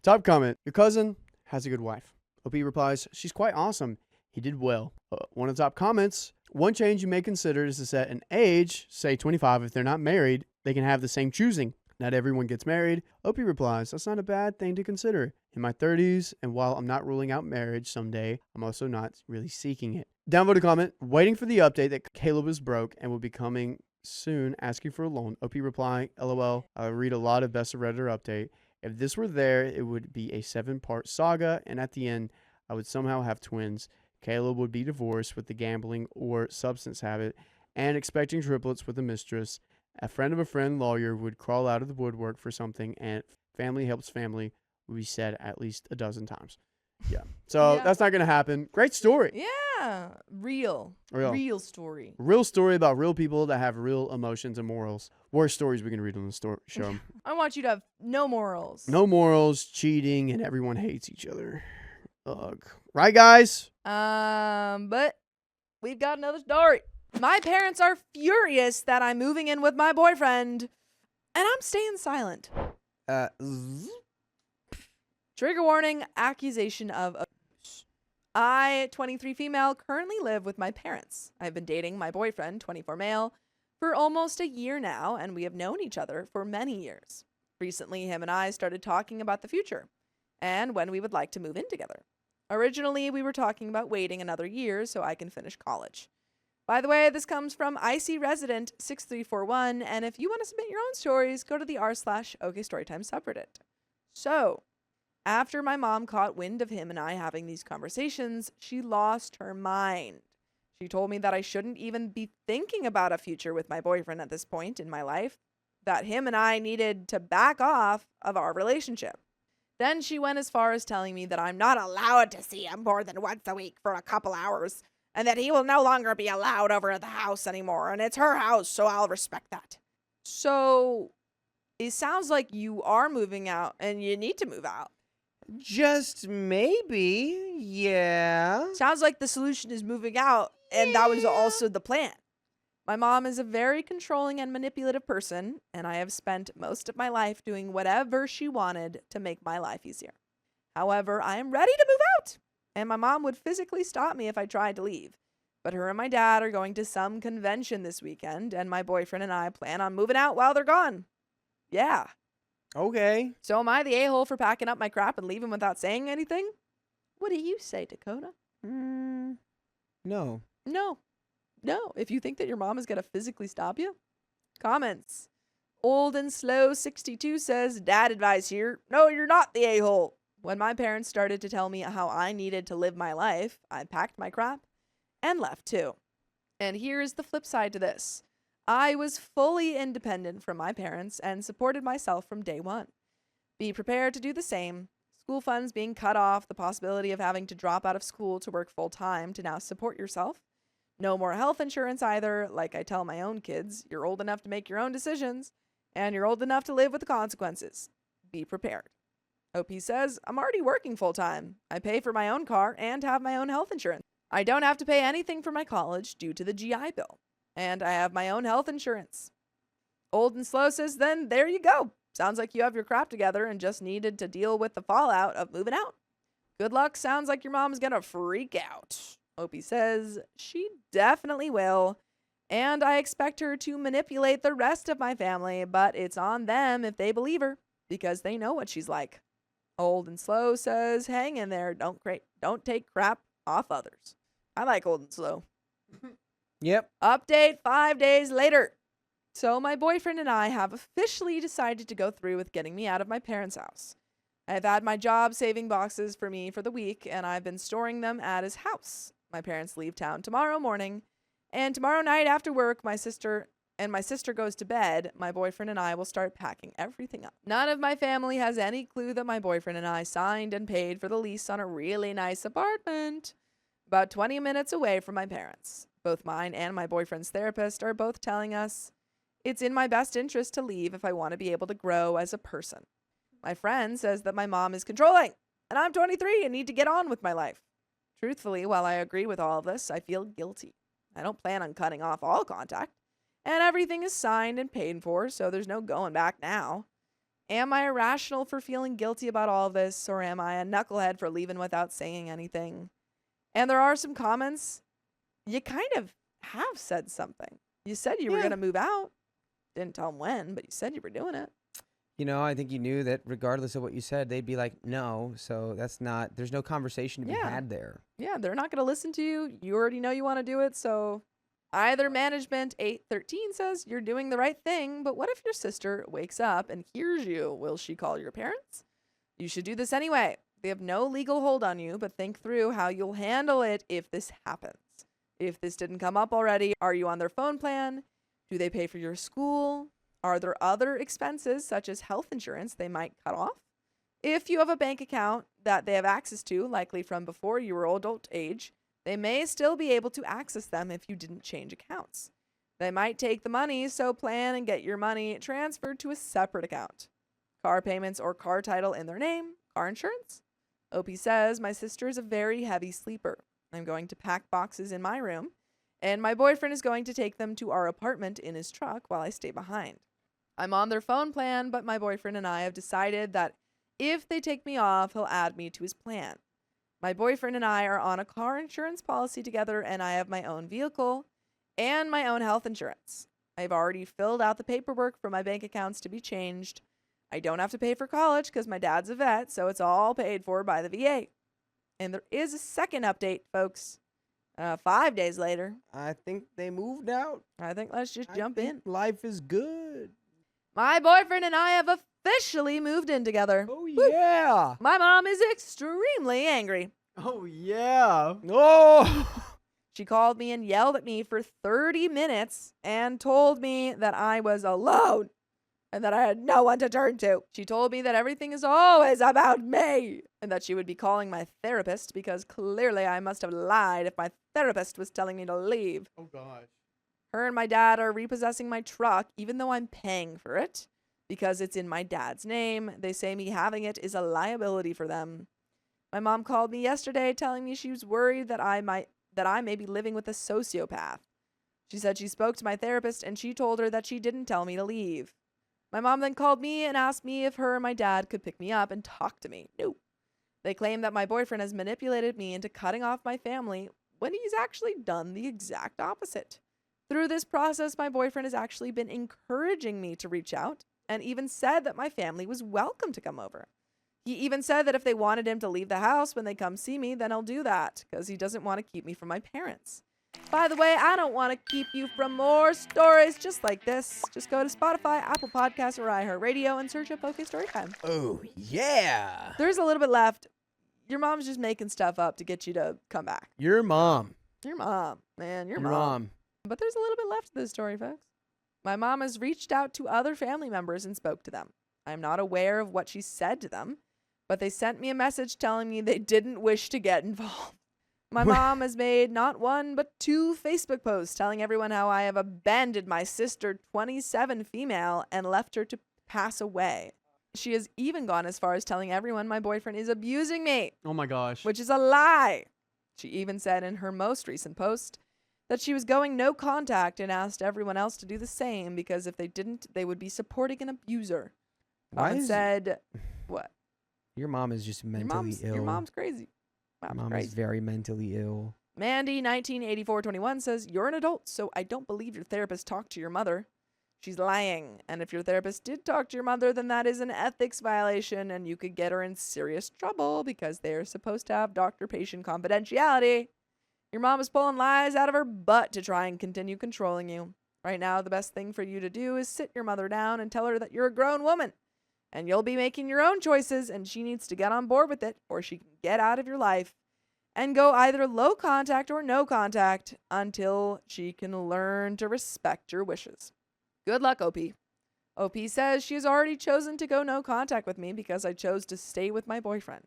Top comment. Your cousin has a good wife. OP replies, she's quite awesome. He did well. One of the top comments, one change you may consider is to set an age, say 25 if they're not married, they can have the same choosing. Not everyone gets married. Opie replies, that's not a bad thing to consider. In my 30s, and while I'm not ruling out marriage someday, I'm also not really seeking it. Downvoted comment, waiting for the update that Caleb is broke and will be coming soon, asking for a loan. Opie reply, LOL, I read a lot of Best of Redditor update. If this were there, it would be a 7-part saga, and at the end, I would somehow have twins. Caleb would be divorced with the gambling or substance habit and expecting triplets with a mistress. A friend of a friend lawyer would crawl out of the woodwork for something, and family helps family would be said at least a dozen times. Yeah. So Yeah. that's not going to happen. Great story. Yeah. Real story. Real story about real people that have real emotions and morals. Worst stories we can read on the show. I want you to have no morals. No morals, cheating, and everyone hates each other. Ugh. Right, guys? But we've got another story. My parents are furious that I'm moving in with my boyfriend, and I'm staying silent. Trigger warning, accusation of abuse. I, 23 female, currently live with my parents. I've been dating my boyfriend, 24 male, for almost a year now, and we have known each other for many years. Recently, him and I started talking about the future and when we would like to move in together. Originally, we were talking about waiting another year so I can finish college. By the way, this comes from IC Resident 6341, and if you want to submit your own stories, go to the r/OKStorytime subreddit. So, after my mom caught wind of him and I having these conversations, she lost her mind. She told me that I shouldn't even be thinking about a future with my boyfriend at this point in my life, that him and I needed to back off of our relationship. Then she went as far as telling me that I'm not allowed to see him more than once a week for a couple hours, and that he will no longer be allowed over at the house anymore, and it's her house, so I'll respect that. So, it sounds like you are moving out, and you need to move out. Just maybe, yeah. Sounds like the solution is moving out, and that was also the plan. My mom is a very controlling and manipulative person, and I have spent most of my life doing whatever she wanted to make my life easier. However, I am ready to move out, and my mom would physically stop me if I tried to leave. But her and my dad are going to some convention this weekend, and my boyfriend and I plan on moving out while they're gone. Yeah. Okay. So am I the a-hole for packing up my crap and leaving without saying anything? What do you say, Dakota? No. No. No. If you think that your mom is going to physically stop you. Comments. Old and Slow 62 says, dad advice here. No, you're not the a-hole. When my parents started to tell me how I needed to live my life, I packed my crap and left too. And here is the flip side to this. I was fully independent from my parents and supported myself from day one. Be prepared to do the same. School funds being cut off, the possibility of having to drop out of school to work full time to now support yourself. No more health insurance either. Like I tell my own kids, you're old enough to make your own decisions, and you're old enough to live with the consequences. Be prepared. OP says, I'm already working full time. I pay for my own car and have my own health insurance. I don't have to pay anything for my college due to the GI Bill. And I have my own health insurance. Old and Slow says, then there you go. Sounds like you have your crap together and just needed to deal with the fallout of moving out. Good luck. Sounds like your mom's gonna freak out. Opie says, she definitely will. And I expect her to manipulate the rest of my family, but it's on them if they believe her, because they know what she's like. Old and Slow says, hang in there. Don't take crap off others. I like Old and Slow. Yep. Update 5 days later. So my boyfriend and I have officially decided to go through with getting me out of my parents' house. I've had my job saving boxes for me for the week, and I've been storing them at his house. My parents leave town tomorrow morning, and tomorrow night after work, my sister goes to bed. My boyfriend and I will start packing everything up. None of my family has any clue that my boyfriend and I signed and paid for the lease on a really nice apartment about 20 minutes away from my parents. Both mine and my boyfriend's therapist are both telling us it's in my best interest to leave if I want to be able to grow as a person. My friend says that my mom is controlling, and I'm 23 and need to get on with my life. Truthfully, while I agree with all of this, I feel guilty. I don't plan on cutting off all contact, and everything is signed and paid for, so there's no going back now. Am I irrational for feeling guilty about all of this, or am I a knucklehead for leaving without saying anything? And there are some comments. You kind of have said something. You said you were Yeah. going to move out. Didn't tell them when, but you said you were doing it. You know, I think you knew that regardless of what you said, they'd be like, no. So there's no conversation to be Yeah. had there. Yeah, they're not going to listen to you. You already know you want to do it. So either management 813 says you're doing the right thing, but what if your sister wakes up and hears you? Will she call your parents? You should do this anyway. They have no legal hold on you, but think through how you'll handle it if this happens. If this didn't come up already, are you on their phone plan? Do they pay for your school? Are there other expenses, such as health insurance, they might cut off? If you have a bank account that they have access to, likely from before you were adult age, they may still be able to access them if you didn't change accounts. They might take the money, so plan and get your money transferred to a separate account. Car payments or car title in their name, car insurance. OP says, my sister is a very heavy sleeper. I'm going to pack boxes in my room, and my boyfriend is going to take them to our apartment in his truck while I stay behind. I'm on their phone plan, but my boyfriend and I have decided that if they take me off, he'll add me to his plan. My boyfriend and I are on a car insurance policy together, and I have my own vehicle and my own health insurance. I've already filled out the paperwork for my bank accounts to be changed. I don't have to pay for college because my dad's a vet, so it's all paid for by the VA. And there is a second update, folks. 5 days later, I think they moved out. I think let's just I jump think in. Life is good. My boyfriend and I have officially moved in together. Oh, yeah. My mom is extremely angry. Oh, yeah. Oh. She called me and yelled at me for 30 minutes and told me that I was alone and that I had no one to turn to. She told me that everything is always about me and that she would be calling my therapist because clearly I must have lied if my therapist was telling me to leave. Oh, gosh. Her and my dad are repossessing my truck even though I'm paying for it because it's in my dad's name. They say me having it is a liability for them. My mom called me yesterday telling me she was worried that I may be living with a sociopath. She said she spoke to my therapist and she told her that she didn't tell me to leave. My mom then called me and asked me if her and my dad could pick me up and talk to me. No. They claim that my boyfriend has manipulated me into cutting off my family when he's actually done the exact opposite. Through this process, my boyfriend has actually been encouraging me to reach out and even said that my family was welcome to come over. He even said that if they wanted him to leave the house when they come see me, then he'll do that because he doesn't want to keep me from my parents. By the way, I don't want to keep you from more stories just like this. Just go to Spotify, Apple Podcasts, or iHeartRadio and search up OK Storytime. Oh, yeah. There's a little bit left. Your mom's just making stuff up to get you to come back. Your mom. Your mom, man, your Your mom. mom. But there's a little bit left to this story, folks. My mom has reached out to other family members and spoke to them. I'm not aware of what she said to them, but they sent me a message telling me they didn't wish to get involved. My mom has made not one, but 2 Facebook posts telling everyone how I have abandoned my sister, 27 female, and left her to pass away. She has even gone as far as telling everyone my boyfriend is abusing me, Oh, my gosh. which is a lie. She even said in her most recent post that she was going no contact and asked everyone else to do the same because if they didn't, they would be supporting an abuser. Why And is said, what? your mom is just mentally ill? Your mom's crazy. Your Mom's mom crazy. is very mentally ill. Mandy 198421 says, you're an adult, so I don't believe your therapist talked to your mother. She's lying. And if your therapist did talk to your mother, then that is an ethics violation and you could get her in serious trouble because they're supposed to have doctor-patient confidentiality. Your mom is pulling lies out of her butt to try and continue controlling you. Right now, the best thing for you to do is sit your mother down and tell her that you're a grown woman and you'll be making your own choices and she needs to get on board with it or she can get out of your life and go either low contact or no contact until she can learn to respect your wishes. Good luck, OP. OP says she has already chosen to go no contact with me because I chose to stay with my boyfriend.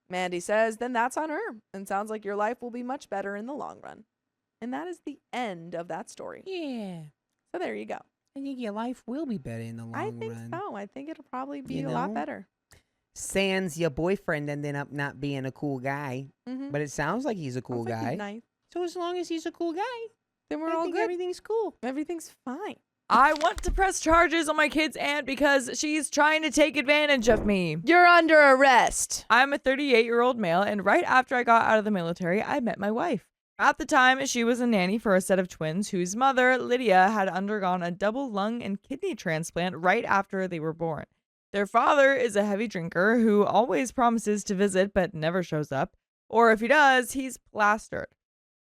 Mandy says, then that's on her and sounds like your life will be much better in the long run. And that is the end of that story. Yeah. So there you go. I think your life will be better in the long I think run. so. I think it'll probably be You a lot know? better. Sans your boyfriend ended up not being a cool guy, Mm-hmm. but it sounds like he's a cool guy. Nice. So as long as he's a cool guy, Then we're I all think good. everything's cool. Everything's fine. I want to press charges on my kid's aunt because she's trying to take advantage of me. You're under arrest. I'm a 38-year-old male, and right after I got out of the military, I met my wife. At the time, she was a nanny for a set of twins whose mother, Lydia, had undergone a double lung and kidney transplant right after they were born. Their father is a heavy drinker who always promises to visit but never shows up, or if he does, he's plastered.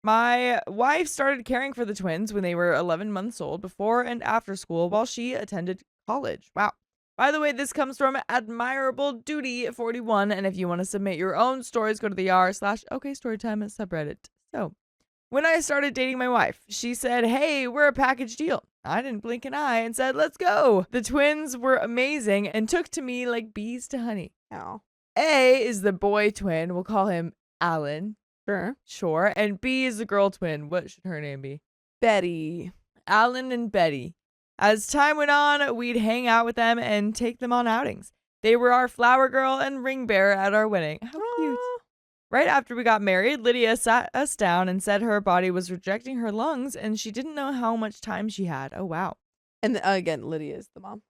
My wife started caring for the twins when they were 11 months old before and after school while she attended college. Wow. By the way, this comes from Admirable Duty 41, and if you want to submit your own stories, go to the r/OKStorytime subreddit. So, when I started dating my wife, she said, hey, we're a package deal. I didn't blink an eye and said, let's go. The twins were amazing and took to me like bees to honey. Ow. A is the boy twin. We'll call him Alan. Sure. And B is the girl twin. What should her name be? Betty. Alan and Betty. As time went on, we'd hang out with them and take them on outings. They were our flower girl and ring bearer at our wedding. How cute. Right after we got married, Lydia sat us down and said her body was rejecting her lungs and she didn't know how much time she had. Oh, wow. And again, Lydia is the mom.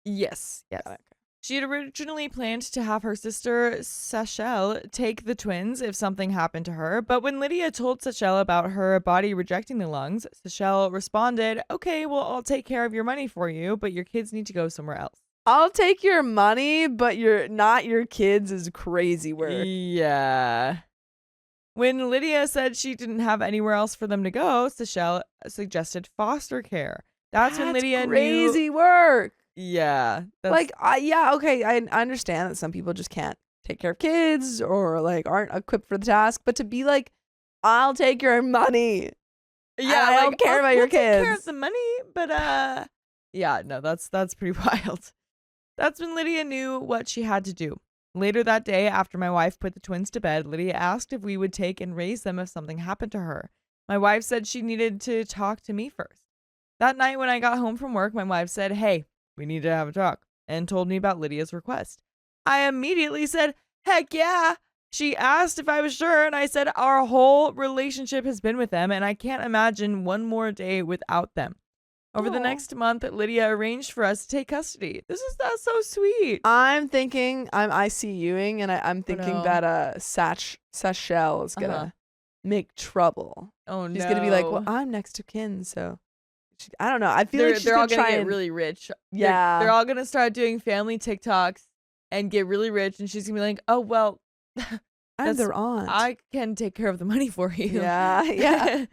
Yes. Got it. She had originally planned to have her sister, Sachelle, take the twins if something happened to her, but when Lydia told Sachelle about her body rejecting the lungs, Sachelle responded, okay, well, I'll take care of your money for you, but your kids need to go somewhere else. I'll take your money, but not your kids is crazy work. Yeah. When Lydia said she didn't have anywhere else for them to go, Sachelle suggested foster care. That's when Lydia knew. Crazy work. Yeah. Like, okay, I understand that some people just can't take care of kids or like aren't equipped for the task, but to be like, I'll take your money. Yeah, I don't care about your we'll take care kids. of the money, but yeah, no, that's pretty wild. That's when Lydia knew what she had to do. Later that day, after my wife put the twins to bed, Lydia asked if we would take and raise them if something happened to her. My wife said she needed to talk to me first. That night when I got home from work, my wife said, hey, we need to have a talk, and told me about Lydia's request. I immediately said, heck yeah. She asked if I was sure, and I said our whole relationship has been with them, and I can't imagine one more day without them. Over the next month, Lydia arranged for us to take custody. That's so sweet. I'm thinking, I see Ewing, and I'm thinking no. that Sachelle is gonna make trouble. Oh no. She's gonna be like, well, I'm next to kin, so I don't know. I feel like she's they're all gonna gonna try get and really rich. Yeah. They're all gonna start doing family TikToks and get really rich, and she's gonna be like, oh well, I'm their aunt. I can take care of the money for you. Yeah.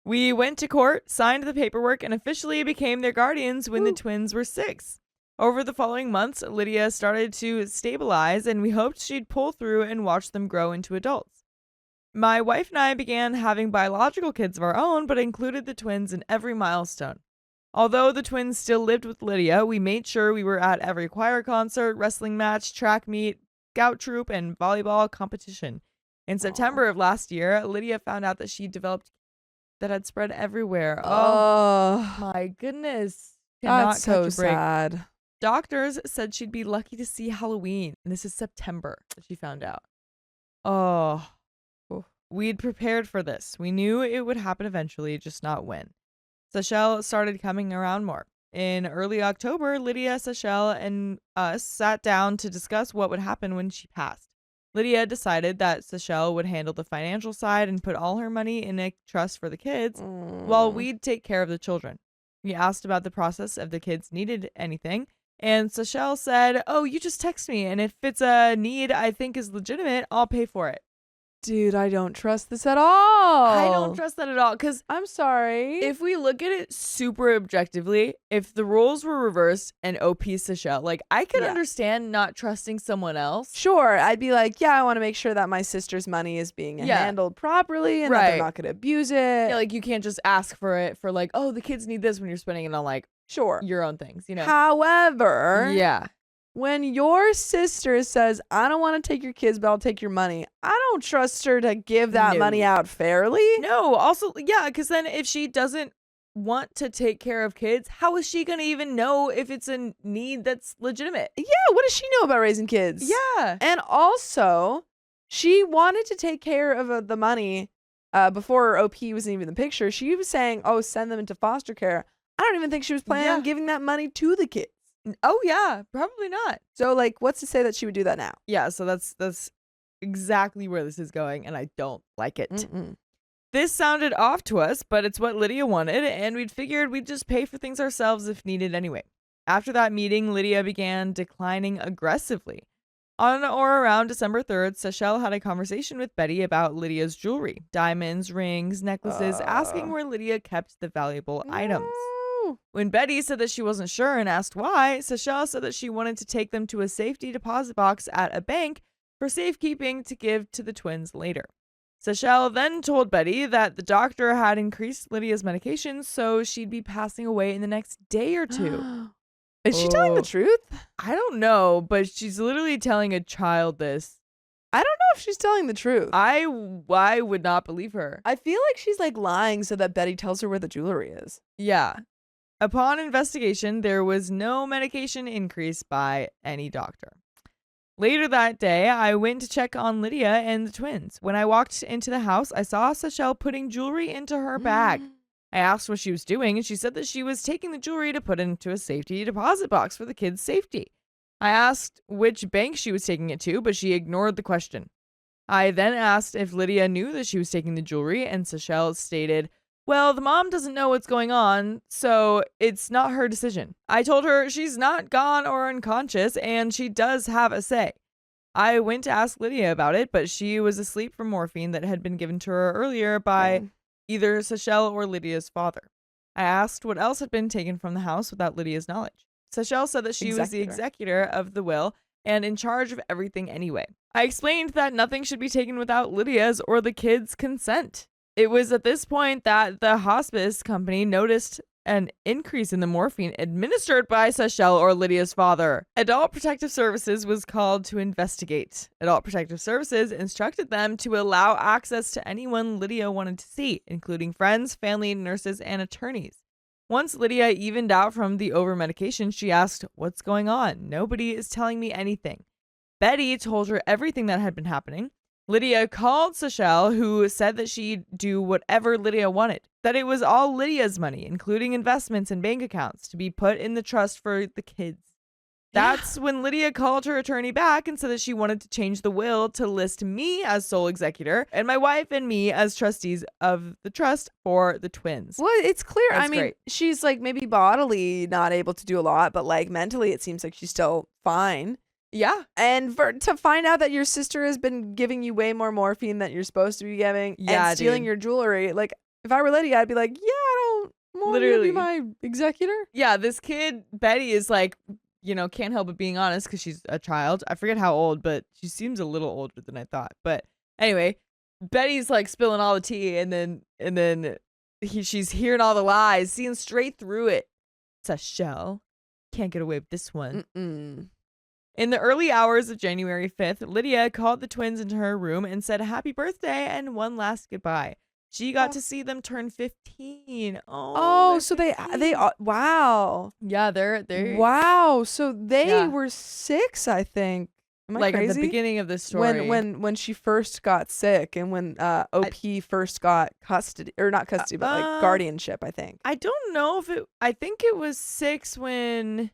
We went to court, signed the paperwork, and officially became their guardians when the twins were 6. Over the following months, Lydia started to stabilize, and we hoped she'd pull through and watch them grow into adults. My wife and I began having biological kids of our own, but included the twins in every milestone. Although the twins still lived with Lydia, we made sure we were at every choir concert, wrestling match, track meet, scout troop, and volleyball competition. In September of last year, Lydia found out that she developed that had spread everywhere. Oh my goodness. That's so sad. Doctors said she'd be lucky to see Halloween. And this is September that she found out. Oh. We'd prepared for this. We knew it would happen eventually, just not when. Sachelle started coming around more. In early October, Lydia, Sachelle, and us sat down to discuss what would happen when she passed. Lydia decided that Sachelle would handle the financial side and put all her money in a trust for the kids, while we'd take care of the children. We asked about the process if the kids needed anything, and Sachelle said, oh, you just text me, and if it's a need I think is legitimate, I'll pay for it. Dude, I don't trust this at all. I don't trust that at all, because I'm sorry. if we look at it super objectively, if the roles were reversed and OP Sachelle, like, I could understand not trusting someone else. Sure, I'd be like, yeah, I want to make sure that my sister's money is being handled properly and that they're not going to abuse it. Yeah, like, you can't just ask for it for, like, oh, the kids need this when you're spending it on, like, your own things, you know? However, yeah. When your sister says, I don't want to take your kids, but I'll take your money, I don't trust her to give that money out fairly. No, also, yeah, because then if she doesn't want to take care of kids, how is she going to even know if it's a need that's legitimate? Yeah, what does she know about raising kids? Yeah. And also, she wanted to take care of the money before OP was even in the picture. She was saying, oh, send them into foster care. I don't even think she was planning Yeah. on giving that money to the kids. Oh yeah, probably not. So like, what's to say that she would do that now? Yeah, so that's exactly where this is going, and I don't like it. Mm-mm. This sounded off to us, but it's what Lydia wanted, and we'd figured we'd just pay for things ourselves if needed anyway. After that meeting, Lydia began declining aggressively. On or around December 3rd, Seychelle had a conversation with Betty about Lydia's jewelry, diamonds, rings, necklaces, asking where Lydia kept the valuable items. No. When Betty said that she wasn't sure and asked why, Seychelle said that she wanted to take them to a safety deposit box at a bank for safekeeping to give to the twins later. Seychelle then told Betty that the doctor had increased Lydia's medication, so she'd be passing away in the next day or two. Is she telling the Oh. truth? I don't know, but she's literally telling a child this. I don't know if she's telling the truth. I would not believe her. I feel like she's like lying so that Betty tells her where the jewelry is. Yeah. Upon investigation, there was no medication increase by any doctor. Later that day, I went to check on Lydia and the twins. When I walked into the house, I saw Seychelle putting jewelry into her bag. I asked what she was doing, and she said that she was taking the jewelry to put into a safety deposit box for the kids' safety. I asked which bank she was taking it to, but she ignored the question. I then asked if Lydia knew that she was taking the jewelry, and Seychelle stated, well, the mom doesn't know what's going on, so it's not her decision. I told her she's not gone or unconscious, and she does have a say. I went to ask Lydia about it, but she was asleep from morphine that had been given to her earlier by either Seychelle or Lydia's father. I asked what else had been taken from the house without Lydia's knowledge. Seychelle said that she was the executor of the will and in charge of everything anyway. I explained that nothing should be taken without Lydia's or the kids' consent. It was at this point that the hospice company noticed an increase in the morphine administered by Seychelle or Lydia's father. Adult Protective Services was called to investigate. Adult Protective Services instructed them to allow access to anyone Lydia wanted to see, including friends, family, nurses, and attorneys. Once Lydia evened out from the over-medication, she asked, what's going on? Nobody is telling me anything. Betty told her everything that had been happening. Lydia called Seychelle, who said that she'd do whatever Lydia wanted, that it was all Lydia's money, including investments and bank accounts, to be put in the trust for the kids. That's when Lydia called her attorney back and said that she wanted to change the will to list me as sole executor and my wife and me as trustees of the trust for the twins. Well, it's clear. That's I mean, great. she's like maybe bodily not able to do a lot, but like mentally, it seems like she's still fine. Yeah. And to find out that your sister has been giving you way more morphine than you're supposed to be giving and stealing dude. your jewelry, like if I were Lydia, I'd be like, yeah, I don't want you to Literally. be my executor. Yeah, this kid, Betty, is like, you know, can't help but being honest because she's a child. I forget how old, but she seems a little older than I thought. But anyway, Betty's like spilling all the tea, and then she's hearing all the lies, seeing straight through it. Seychelle can't get away with this one. Mm-mm. In the early hours of January 5th, Lydia called the twins into her room and said happy birthday and one last goodbye. She got to see them turn 15. Oh, so they 15. wow. Yeah, they're Wow. So they Yeah. were 6, I think. Am I like crazy? at the beginning of this story. When she first got sick and when OP first got custody, or not custody, but like guardianship, I think. I don't know if I think it was 6 when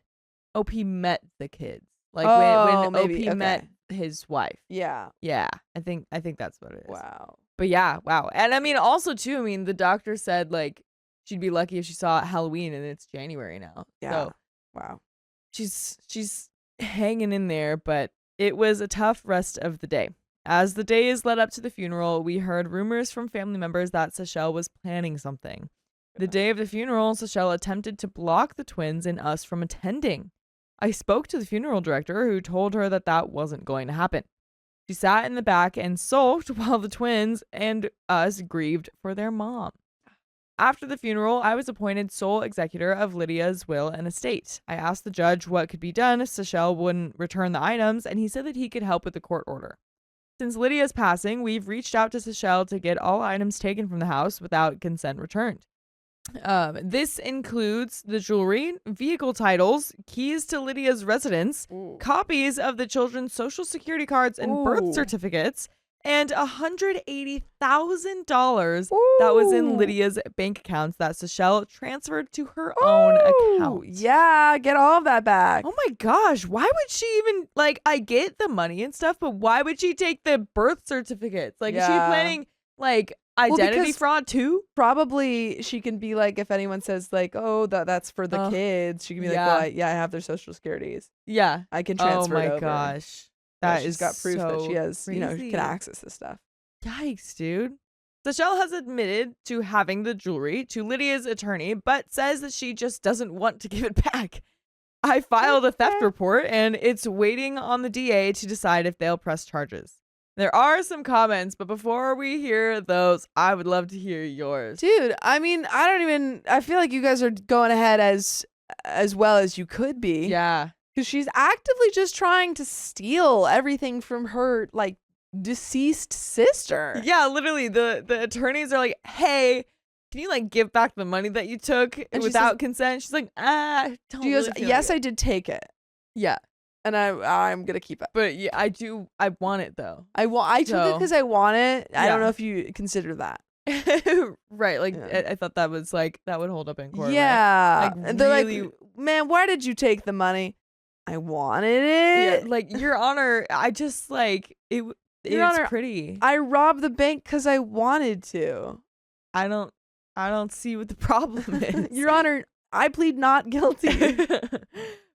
OP met the kids. Like when maybe. OP Okay. met his wife. Yeah. Yeah, I think that's what it is. Wow. But yeah, wow. And I mean also too, I mean the doctor said like she'd be lucky if she saw it Halloween and it's January now. Yeah. So Wow. she's hanging in there, but it was a tough rest of the day. As the days led up to the funeral, we heard rumors from family members that Seychelle was planning something. The day of the funeral, Seychelle attempted to block the twins and us from attending. I spoke to the funeral director, who told her that that wasn't going to happen. She sat in the back and sulked while the twins and us grieved for their mom. After the funeral, I was appointed sole executor of Lydia's will and estate. I asked the judge what could be done if Seychelle wouldn't return the items, and he said that he could help with the court order. Since Lydia's passing, we've reached out to Seychelle to get all items taken from the house without consent returned. This includes the jewelry, vehicle titles, keys to Lydia's residence, copies of the children's social security cards and birth Ooh. certificates, and $180,000 that was in Ooh. Lydia's bank accounts that Seychelle transferred to her own Ooh, account. Yeah, get all of that back. Oh my gosh, why would she even, like, I get the money and stuff, but why would she take the birth certificates? Like, is she Yeah. planning, like, identity because- fraud too? Probably she can be like, if anyone says like, oh, that's for the Ugh. kids, she can be like, Yeah. well, I have their social securities. Yeah. I can Oh transfer it my over. gosh. Yeah, That she's is got proof that she so has, crazy. can access this stuff. Yikes, dude. Seychelle has admitted to having the jewelry to Lydia's attorney, but says that she just doesn't want to give it back. I filed a theft Okay. report, and it's waiting on the DA to decide if they'll press charges. There are some comments, but before we hear those, I would love to hear yours. Dude, I mean, I feel like you guys are going ahead as well as you could be. Yeah. Because she's actively just trying to steal everything from her, like, deceased sister. Yeah, literally, the attorneys are like, hey, can you, like, give back the money that you took And she without says- consent? She's like, don't She goes, really feel yes, like I it." did take it. Yeah. And I'm going to keep it. But yeah, I want it, though. I took it So- because I want it. I don't Yeah. know if you consider that. Right, like, Yeah. I thought that was, like, that would hold up in court, right? Yeah. Like, And they're really- like, man, why did you take the money? I wanted Yeah, it. like, Your Honor, I just, like, Your it's Honor, pretty. I robbed the bank because I wanted to. I don't see what the problem is. Your Honor, I plead not guilty.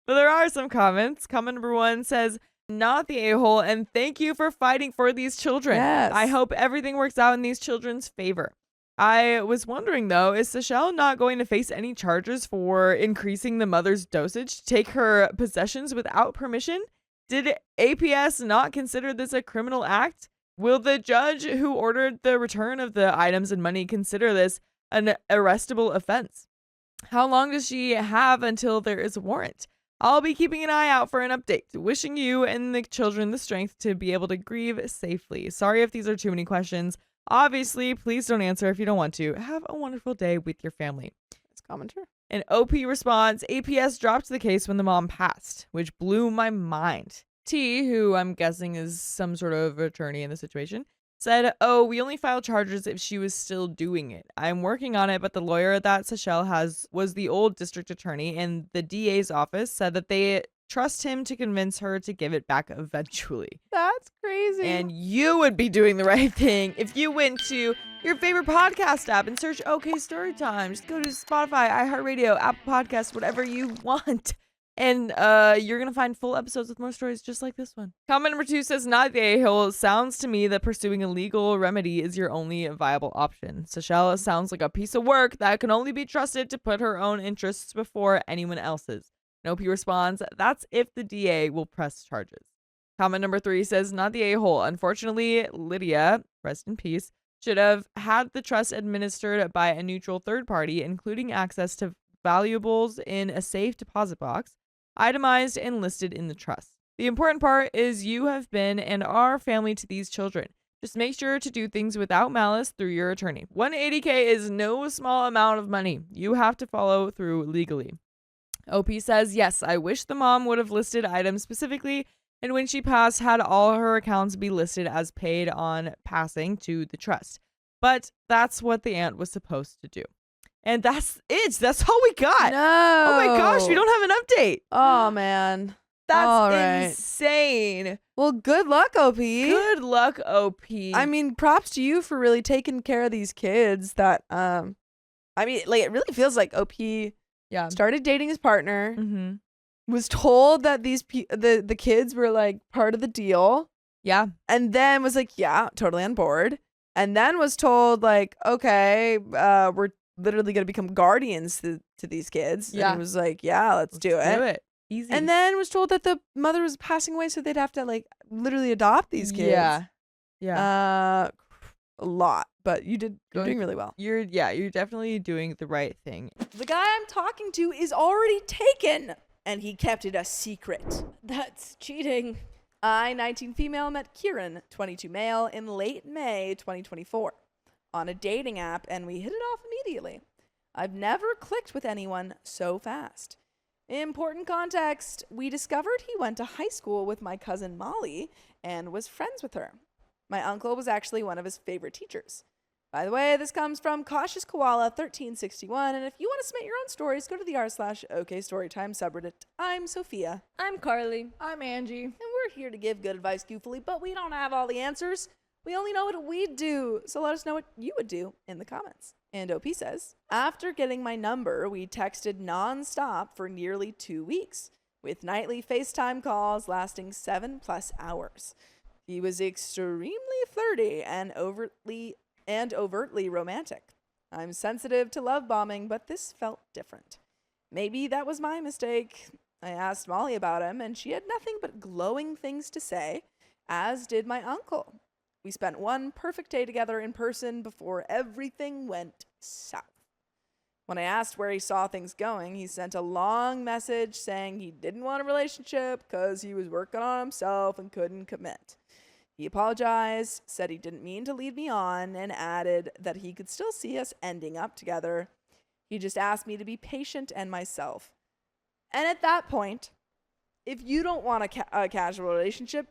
But there are some comments. Comment number 1 says, not the a-hole, and thank you for fighting for these children. Yes. I hope everything works out in these children's favor. I was wondering, though, is Seychelle not going to face any charges for increasing the mother's dosage to take her possessions without permission? Did APS not consider this a criminal act? Will the judge who ordered the return of the items and money consider this an arrestable offense? How long does she have until there is a warrant? I'll be keeping an eye out for an update. Wishing you and the children the strength to be able to grieve safely. Sorry if these are too many questions. Obviously, please don't answer if you don't want to. Have a wonderful day with your family. It's commenter. An OP response, APS dropped the case when the mom passed, which blew my mind. T, who I'm guessing is some sort of attorney in the situation, said, oh, we only filed charges if she was still doing it. I'm working on it, but the lawyer that Seychelle has was the old district attorney, and the DA's office said that they trust him to convince her to give it back eventually. That's crazy. And you would be doing the right thing if you went to your favorite podcast app and search OK Storytime. Just go to Spotify, iHeartRadio, Apple Podcasts, whatever you want. And you're going to find full episodes with more stories just like this one. Comment number 2 says, not the a-hole. Sounds to me that pursuing a legal remedy is your only viable option. Seychelle sounds like a piece of work that can only be trusted to put her own interests before anyone else's. Nope, he responds, that's if the DA will press charges. Comment number 3 says, not the a-hole. Unfortunately, Lydia, rest in peace, should have had the trust administered by a neutral third party, including access to valuables in a safe deposit box, itemized and listed in the trust. The important part is you have been and are family to these children. Just make sure to do things without malice through your attorney. $180K is no small amount of money. You have to follow through legally. OP says, yes, I wish the mom would have listed items specifically, and when she passed, had all her accounts be listed as paid on passing to the trust. But that's what the aunt was supposed to do. And that's it. That's all we got. No. Oh my gosh, we don't have an update. Oh, man. That's All right. insane. Well, good luck, OP. Good luck, OP. I mean, props to you for really taking care of these kids that, I mean, like, it really feels like OP yeah. started dating his partner, Mm-hmm. was told that the kids were, like, part of the deal, Yeah. and then was like, yeah, totally on board, and then was told, like, okay, we're literally going to become guardians to these kids. Yeah. And he was like, yeah, let's do it. Easy. And then was told that the mother was passing away, so they'd have to, like, literally adopt these kids. Yeah. Yeah. A lot, but you're Going- doing really well. You're definitely doing the right thing. The guy I'm talking to is already taken, and he kept it a secret. That's cheating. I, 19 female, met Kieran, 22 male, in late May 2024 on a dating app, and we hit it off immediately. I've never clicked with anyone so fast. Important context, we discovered he went to high school with my cousin Molly and was friends with her. My uncle was actually one of his favorite teachers. By the way, this comes from Cautious Koala 1361, and if you want to submit your own stories, go to the r/OK Storytime subreddit. I'm Sophia, I'm Carly. I'm Angie. and we're here to give good advice goofily, but we don't have all the answers. We only know what we'd do, so let us know what you would do in the comments. And OP says, after getting my number, we texted non-stop for nearly 2 weeks, with nightly FaceTime calls lasting 7+ hours. He was extremely flirty and overtly romantic. I'm sensitive to love bombing, but this felt different. Maybe that was my mistake. I asked Molly about him, and she had nothing but glowing things to say, as did my uncle. We spent one perfect day together in person before everything went south. When I asked where he saw things going, he sent a long message saying he didn't want a relationship because he was working on himself and couldn't commit. He apologized, said he didn't mean to lead me on, and added that he could still see us ending up together. He just asked me to be patient and myself. And at that point, if you don't want a casual relationship,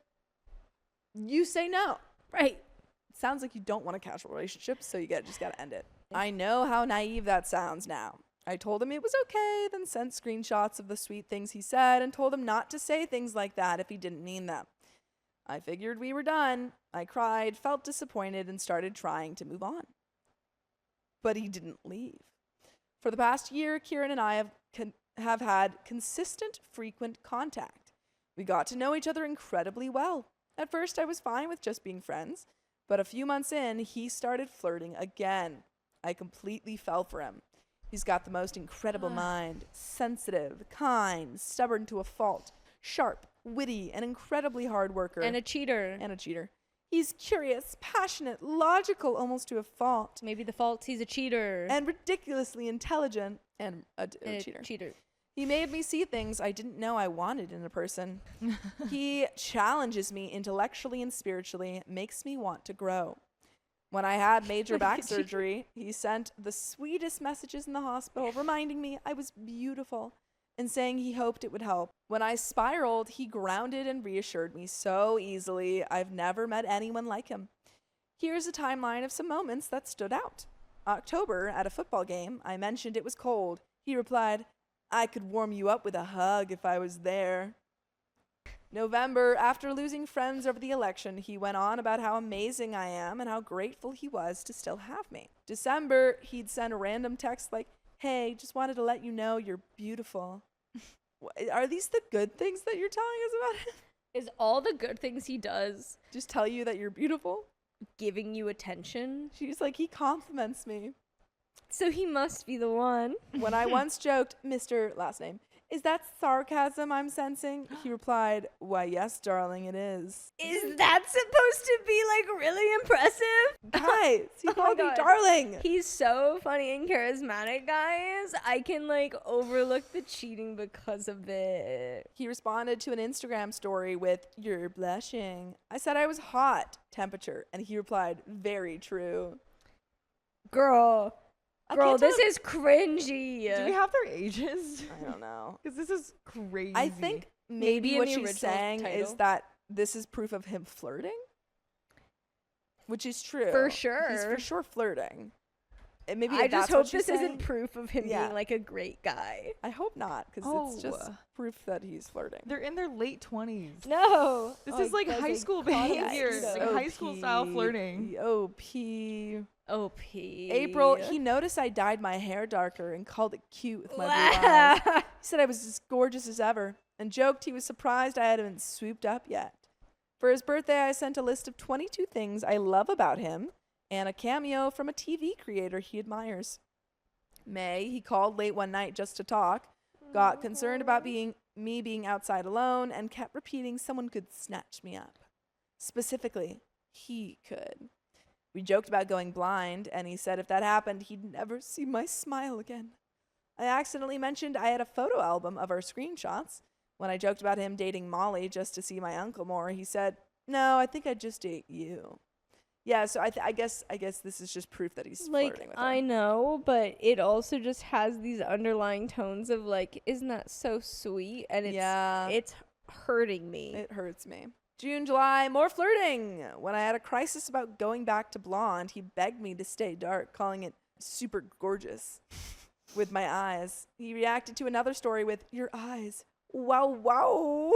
you say no. Right. It sounds like you don't want a casual relationship, so you just gotta end it. I know how naive that sounds now. I told him it was okay, then sent screenshots of the sweet things he said and told him not to say things like that if he didn't mean them. I figured we were done. I cried, felt disappointed, and started trying to move on. But he didn't leave. For the past year, Kieran and I have had consistent, frequent contact. We got to know each other incredibly well. At first, I was fine with just being friends, but a few months in, he started flirting again. I completely fell for him. He's got the most incredible mind, sensitive, kind, stubborn to a fault, sharp, witty, and incredibly hard worker. And a cheater. He's curious, passionate, logical almost to a fault, Maybe the fault he's a cheater. and ridiculously intelligent and a cheater. He made me see things I didn't know I wanted in a person. He challenges me intellectually and spiritually, makes me want to grow. When I had major back surgery, he sent the sweetest messages in the hospital, reminding me I was beautiful and saying he hoped it would help. When I spiraled, he grounded and reassured me so easily. I've never met anyone like him. Here's a timeline of some moments that stood out. October, at a football game, I mentioned it was cold. He replied, I could warm you up with a hug if I was there. November, after losing friends over the election, he went on about how amazing I am and how grateful he was to still have me. December, he'd send a random text like, hey, just wanted to let you know you're beautiful. Are these the good things that you're telling us about him? Is all the good things he does Just tell you that you're beautiful? giving you attention? She's like, he compliments me. So he must be the one. When I once joked, Mr. last name, is that sarcasm I'm sensing? He replied, why, yes, darling, it is. Is that supposed to be like really impressive? Guys, he Oh my called me God. darling. He's so funny and charismatic, guys. I can like overlook the cheating because of it. He responded to an Instagram story with, you're blushing. I said I was hot, temperature, and he replied, very true. Girl, I can't this tell- is cringy. Do we have their ages? I don't know. Because this is crazy. I think Maybe maybe in what the she's original saying is title. that this is proof of him flirting, which is true. For He's sure. for sure flirting. And maybe I if just that's what hope she's this isn't saying. proof of him Yeah. being like a great guy. I hope not, because it's just Oh. proof that he's flirting. They're in their late 20s. No. This Oh, is like guys, high like, school caught it. behavior. Yikes. Like high school style flirting. OP. OP. April, he noticed I dyed my hair darker and called it cute with my blue eyes. He said I was as gorgeous as ever and joked he was surprised I hadn't swooped up yet. For his birthday, I sent a list of 22 things I love about him and a cameo from a TV creator he admires. May, he called late one night just to talk, got concerned about me being outside alone, and kept repeating someone could snatch me up. Specifically, he could. We joked about going blind, and he said if that happened, he'd never see my smile again. I accidentally mentioned I had a photo album of our screenshots. When I joked about him dating Molly just to see my uncle more, he said, no, I think I'd just date you. Yeah, so I guess this is just proof that he's Like, flirting with her. I know, but it also just has these underlying tones of like, isn't that so sweet? And it's Yeah. it's hurting me. It hurts me. June, July, more flirting. When I had a crisis about going back to blonde, he begged me to stay dark, calling it super gorgeous with my eyes. He reacted to another story with, your eyes, wow, wow,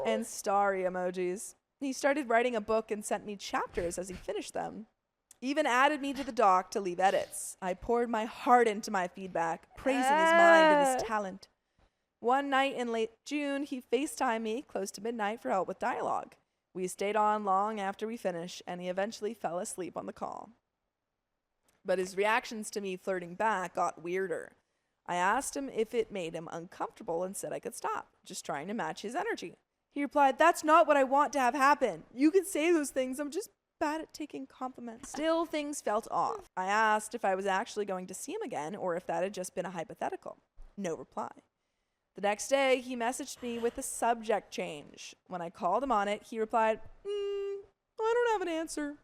and starry emojis. He started writing a book and sent me chapters as he finished them. Even added me to the doc to leave edits. I poured my heart into my feedback, praising his mind and his talent. One night in late June, he FaceTimed me close to midnight for help with dialogue. We stayed on long after we finished, and he eventually fell asleep on the call. But his reactions to me flirting back got weirder. I asked him if it made him uncomfortable and said I could stop, just trying to match his energy. He replied, that's not what I want to have happen. You can say those things, I'm just bad at taking compliments. Still, things felt off. I asked if I was actually going to see him again or if that had just been a hypothetical. No reply. The next day, he messaged me with a subject change. When I called him on it, he replied, I don't have an answer.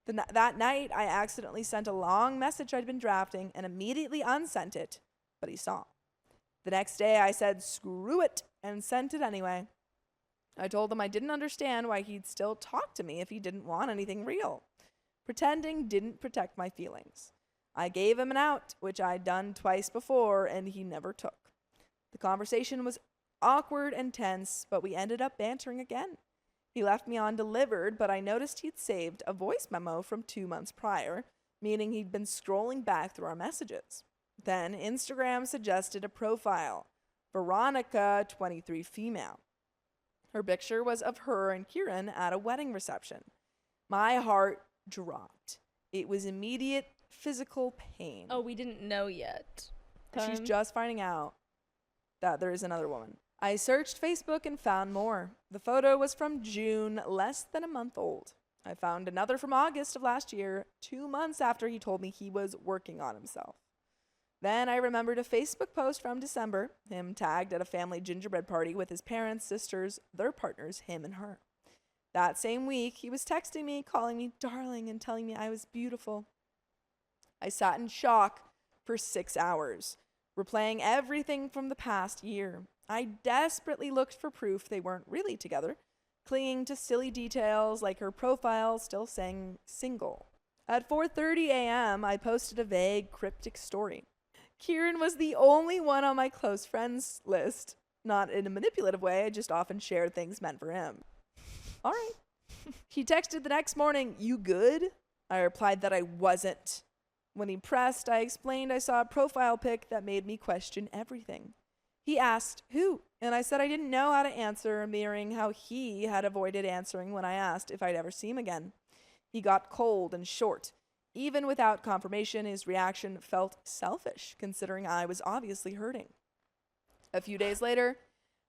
That night, I accidentally sent a long message I'd been drafting and immediately unsent it, but he saw. The next day, I said, screw it, and sent it anyway. I told him I didn't understand why he'd still talk to me if he didn't want anything real. Pretending didn't protect my feelings. I gave him an out, which I'd done twice before, and he never took. The conversation was awkward and tense, but we ended up bantering again. He left me on delivered, but I noticed he'd saved a voice memo from 2 months prior, meaning he'd been scrolling back through our messages. Then Instagram suggested a profile, Veronica, 23 female. Her picture was of her and Kieran at a wedding reception. My heart dropped. It was immediate physical pain. Oh, we didn't know yet. She's just finding out that there is another woman. I searched Facebook and found more. The photo was from June, less than a month old. I found another from August of last year, 2 months after he told me he was working on himself. Then I remembered a Facebook post from December, him tagged at a family gingerbread party with his parents, sisters, their partners, him and her. That same week, he was texting me, calling me darling, and telling me I was beautiful. I sat in shock for 6 hours, replaying everything from the past year. I desperately looked for proof they weren't really together, clinging to silly details like her profile still saying single. At 4:30 a.m., I posted a vague, cryptic story. Kieran was the only one on my close friends list. Not in a manipulative way, I just often shared things meant for him. All right. He texted the next morning, you good? I replied that I wasn't. When he pressed, I explained I saw a profile pic that made me question everything. He asked, who? And I said I didn't know how to answer, mirroring how he had avoided answering when I asked if I'd ever see him again. He got cold and short. Even without confirmation, his reaction felt selfish, considering I was obviously hurting. A few days later,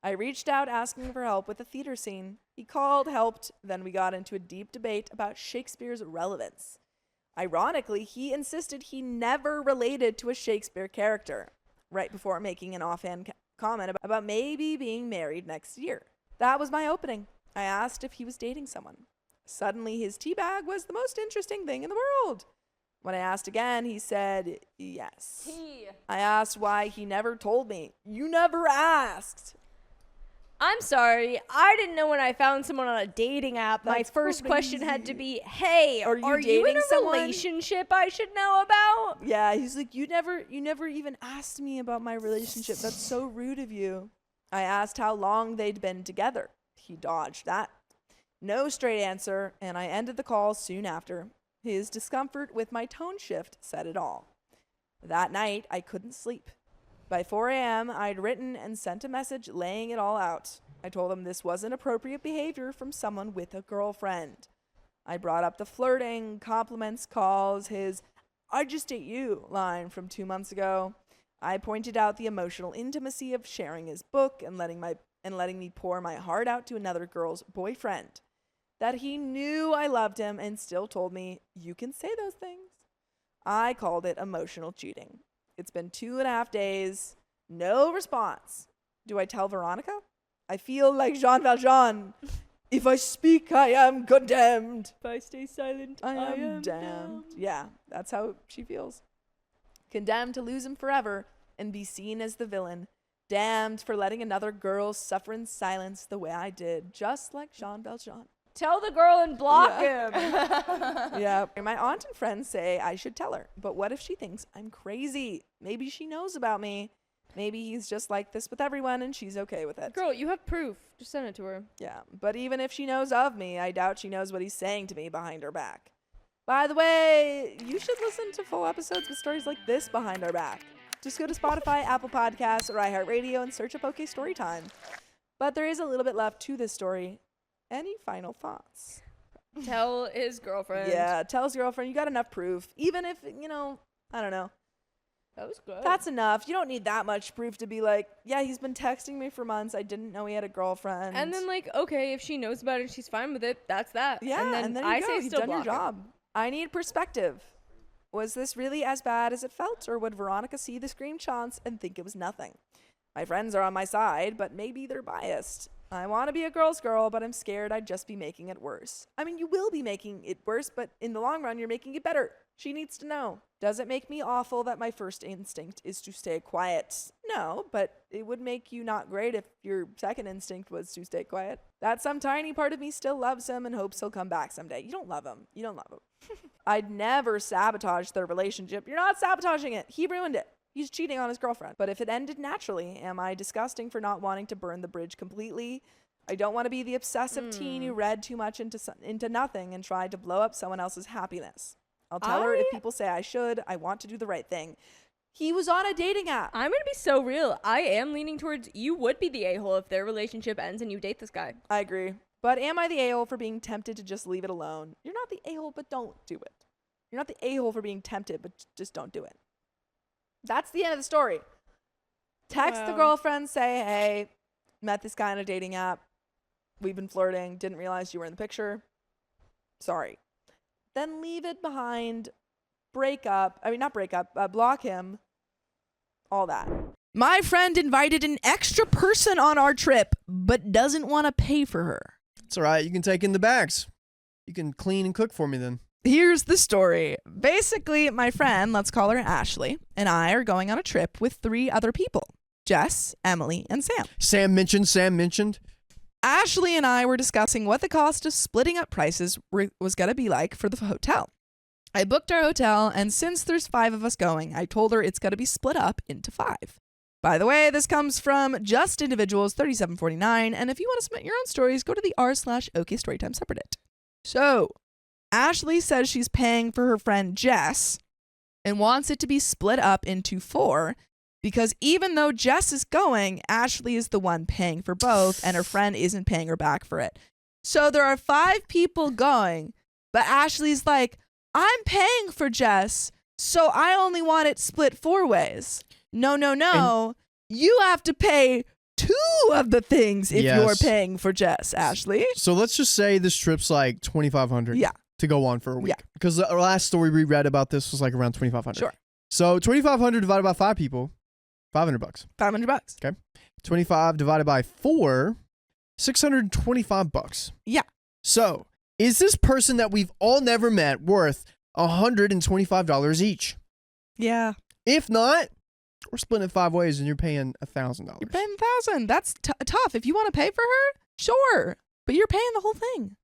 I reached out asking for help with the theater scene. He called, helped, then we got into a deep debate about Shakespeare's relevance. Ironically, he insisted he never related to a Shakespeare character, right before making an offhand comment about maybe being married next year. That was my opening. I asked if he was dating someone. Suddenly, his teabag was the most interesting thing in the world. When I asked again, he said yes. I asked why he never told me. You never asked. I'm sorry. I didn't know when I found someone on a dating app. My first question had to be, hey, are you in dating a someone? relationship I should know about? Yeah, he's like, you never even asked me about my relationship. That's so rude of you. I asked how long they'd been together. He dodged that. No straight answer, and I ended the call soon after. His discomfort with my tone shift said it all. That night, I couldn't sleep. By 4 a.m., I'd written and sent a message laying it all out. I told him this wasn't appropriate behavior from someone with a girlfriend. I brought up the flirting, compliments, calls, his I just ate you line from 2 months ago. I pointed out the emotional intimacy of sharing his book and letting me pour my heart out to another girl's boyfriend. That he knew I loved him and still told me, you can say those things. I called it emotional cheating. It's been 2.5 days. No response. Do I tell Veronica? I feel like Jean Valjean. If I speak, I am condemned. If I stay silent, I am damned. Yeah, that's how she feels. Condemned to lose him forever and be seen as the villain. Damned for letting another girl suffer in silence the way I did, just like Jean Valjean. Tell the girl and block Yeah. him. Yeah. My aunt and friends say I should tell her, but what if she thinks I'm crazy? Maybe she knows about me. Maybe he's just like this with everyone and she's okay with it. Girl, you have proof. Just send it to her. Yeah, but even if she knows of me, I doubt she knows what he's saying to me behind her back. By the way, you should listen to full episodes with stories like this behind our back. Just go to Spotify, Apple Podcasts, or iHeartRadio and search up OK Storytime. But there is a little bit left to this story. Any final thoughts? Tell his girlfriend. Yeah, tell his girlfriend you got enough proof. Even if, I don't know. That was good. That's enough. You don't need that much proof to be like, yeah, he's been texting me for months. I didn't know he had a girlfriend. And then, like, okay, if she knows about it and she's fine with it, that's that. yeah, and then you I go. say You've still done your block her. job. I need perspective. Was this really as bad as it felt, or would Veronica see the screenshots and think it was nothing? My friends are on my side, but maybe they're biased. I want to be a girl's girl, but I'm scared I'd just be making it worse. I mean, you will be making it worse, but in the long run, you're making it better. She needs to know. Does it make me awful that my first instinct is to stay quiet? No, but it would make you not great if your second instinct was to stay quiet. That some tiny part of me still loves him and hopes he'll come back someday. You don't love him. You don't love him. I'd never sabotage their relationship. You're not sabotaging it. He ruined it. He's cheating on his girlfriend. But if it ended naturally, am I disgusting for not wanting to burn the bridge completely? I don't want to be the obsessive teen who read too much into nothing and tried to blow up someone else's happiness. I'll tell her if people say I should. I want to do the right thing. He was on a dating app. I'm going to be so real. I am leaning towards you would be the a-hole if their relationship ends and you date this guy. I agree. But am I the a-hole for being tempted to just leave it alone? You're not the a-hole, but don't do it. You're not the a-hole for being tempted, but just don't do it. That's the end of the story. Text the girlfriend, say, hey, met this guy on a dating app. We've been flirting. Didn't realize you were in the picture. Sorry. Then leave it behind. Block him. All that. My friend invited an extra person on our trip, but doesn't want to pay for her. It's all right. You can take in the bags. You can clean and cook for me then. Here's the story. Basically, my friend, let's call her Ashley, and I are going on a trip with 3 other people. Jess, Emily, and Sam. Sam mentioned. Ashley and I were discussing what the cost of splitting up prices was going to be like for the hotel. I booked our hotel, and since there's 5 of us going, I told her it's going to be split up into 5. By the way, this comes from Just Individuals 3749, and if you want to submit your own stories, go to the r/OK Storytime subreddit. So, Ashley says she's paying for her friend Jess and wants it to be split up into 4 because even though Jess is going, Ashley is the one paying for both and her friend isn't paying her back for it. So there are 5 people going, but Ashley's like, I'm paying for Jess, so I only want it split 4 ways. No. You have to pay 2 of the things if you're paying for Jess, Ashley. So let's just say this trip's like $2,500. Yeah. To go on for a week. Yeah. Because the last story we read about this was like around $2,500. Sure. So $2,500 divided by 5 people, $500. $500. Okay. 25 divided by 4, $625. Yeah. So is this person that we've all never met worth $125 each? Yeah. If not, we're splitting it 5 ways and you're paying $1,000. You're paying $1,000. That's tough. If you want to pay for her, sure. But you're paying the whole thing.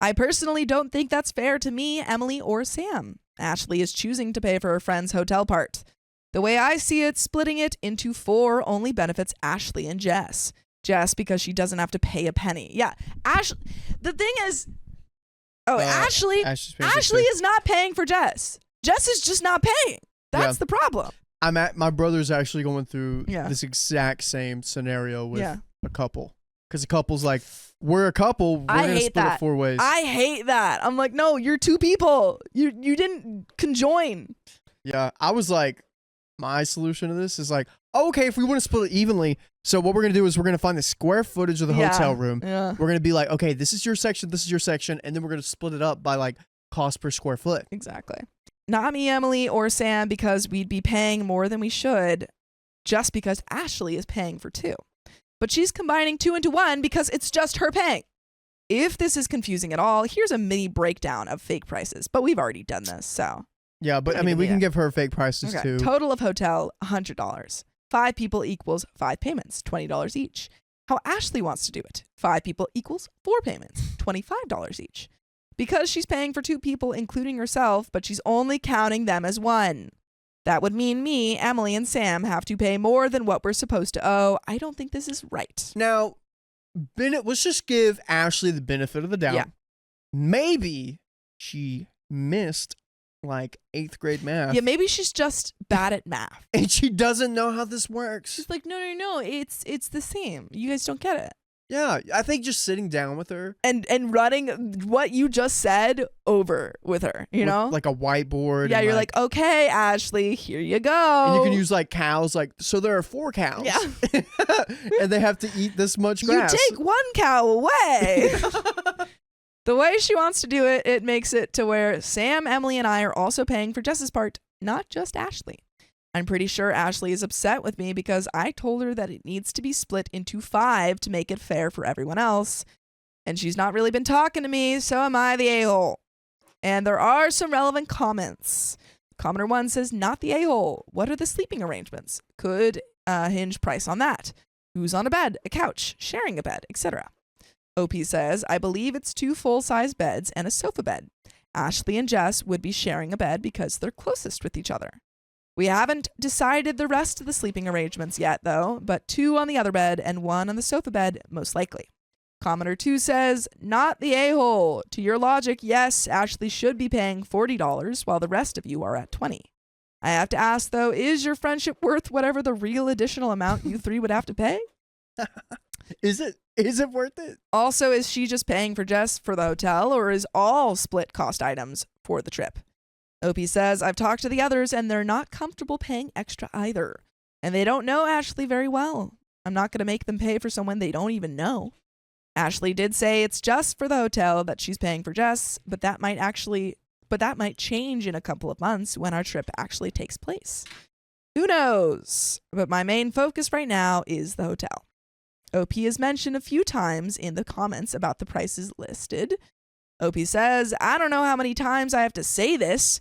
I personally don't think that's fair to me, Emily, or Sam. Ashley is choosing to pay for her friend's hotel part. The way I see it, splitting it into 4 only benefits Ashley and Jess. Jess because she doesn't have to pay a penny. Yeah. The thing is, Ashley is not paying for Jess. Jess is just not paying. That's the problem. My brother's actually going through Yeah. this exact same scenario with Yeah. a couple. Because the couple's like, we're a couple, we're I going to hate split that. it 4 ways. I hate that. I'm like, no, you're 2 people. You didn't conjoin. Yeah, I was like, my solution to this is like, okay, if we want to split it evenly, so what we're going to do is we're going to find the square footage of the hotel room. Yeah. We're going to be like, okay, this is your section, and then we're going to split it up by like cost per square foot. Exactly. Not me, Emily, or Sam, because we'd be paying more than we should just because Ashley is paying for 2. But she's combining 2 into 1 because it's just her paying. If this is confusing at all, here's a mini breakdown of fake prices. But we've already done this, so. Yeah, but I mean, we can give her fake prices too. Total of hotel, $100. 5 people equals 5 payments, $20 each. How Ashley wants to do it. 5 people equals 4 payments, $25 each. Because she's paying for 2 people, including herself, but she's only counting them as one. That would mean me, Emily, and Sam have to pay more than what we're supposed to owe. I don't think this is right. Now, let's just give Ashley the benefit of the doubt. Yeah. Maybe she missed like 8th grade math. Yeah, maybe she's just bad at math. And she doesn't know how this works. She's like, no, it's the same. You guys don't get it. Yeah, I think just sitting down with her And running what you just said over with her, you with, know? like a whiteboard. Yeah, and you're like, okay, Ashley, here you go. and you can use like cows, like, so there are 4 cows. Yeah. And they have to eat this much You grass. take 1 cow away. The way she wants to do it, it makes it to where Sam, Emily, and I are also paying for Jess's part, not just Ashley. I'm pretty sure Ashley is upset with me because I told her that it needs to be split into 5 to make it fair for everyone else. And she's not really been talking to me, so am I the a-hole. And there are some relevant comments. Commenter 1 says, not the a-hole. What are the sleeping arrangements? Could hinge price on that. Who's on a bed, a couch, sharing a bed, etc. OP says, I believe it's 2 full-size beds and a sofa bed. Ashley and Jess would be sharing a bed because they're closest with each other. We haven't decided the rest of the sleeping arrangements yet, though, but 2 on the other bed and 1 on the sofa bed, most likely. Commenter 2 says, not the a-hole. To your logic, yes, Ashley should be paying $40 while the rest of you are at $20. I have to ask, though, is your friendship worth whatever the real additional amount you 3 would have to pay? Is it worth it? Also, is she just paying for Jess for the hotel, or is all split cost items for the trip? OP says, I've talked to the others, and they're not comfortable paying extra either. And they don't know Ashley very well. I'm not going to make them pay for someone they don't even know. Ashley did say it's just for the hotel that she's paying for Jess, but that might change in a couple of months when our trip actually takes place. Who knows? But my main focus right now is the hotel. OP has mentioned a few times in the comments about the prices listed. OP says, I don't know how many times I have to say this,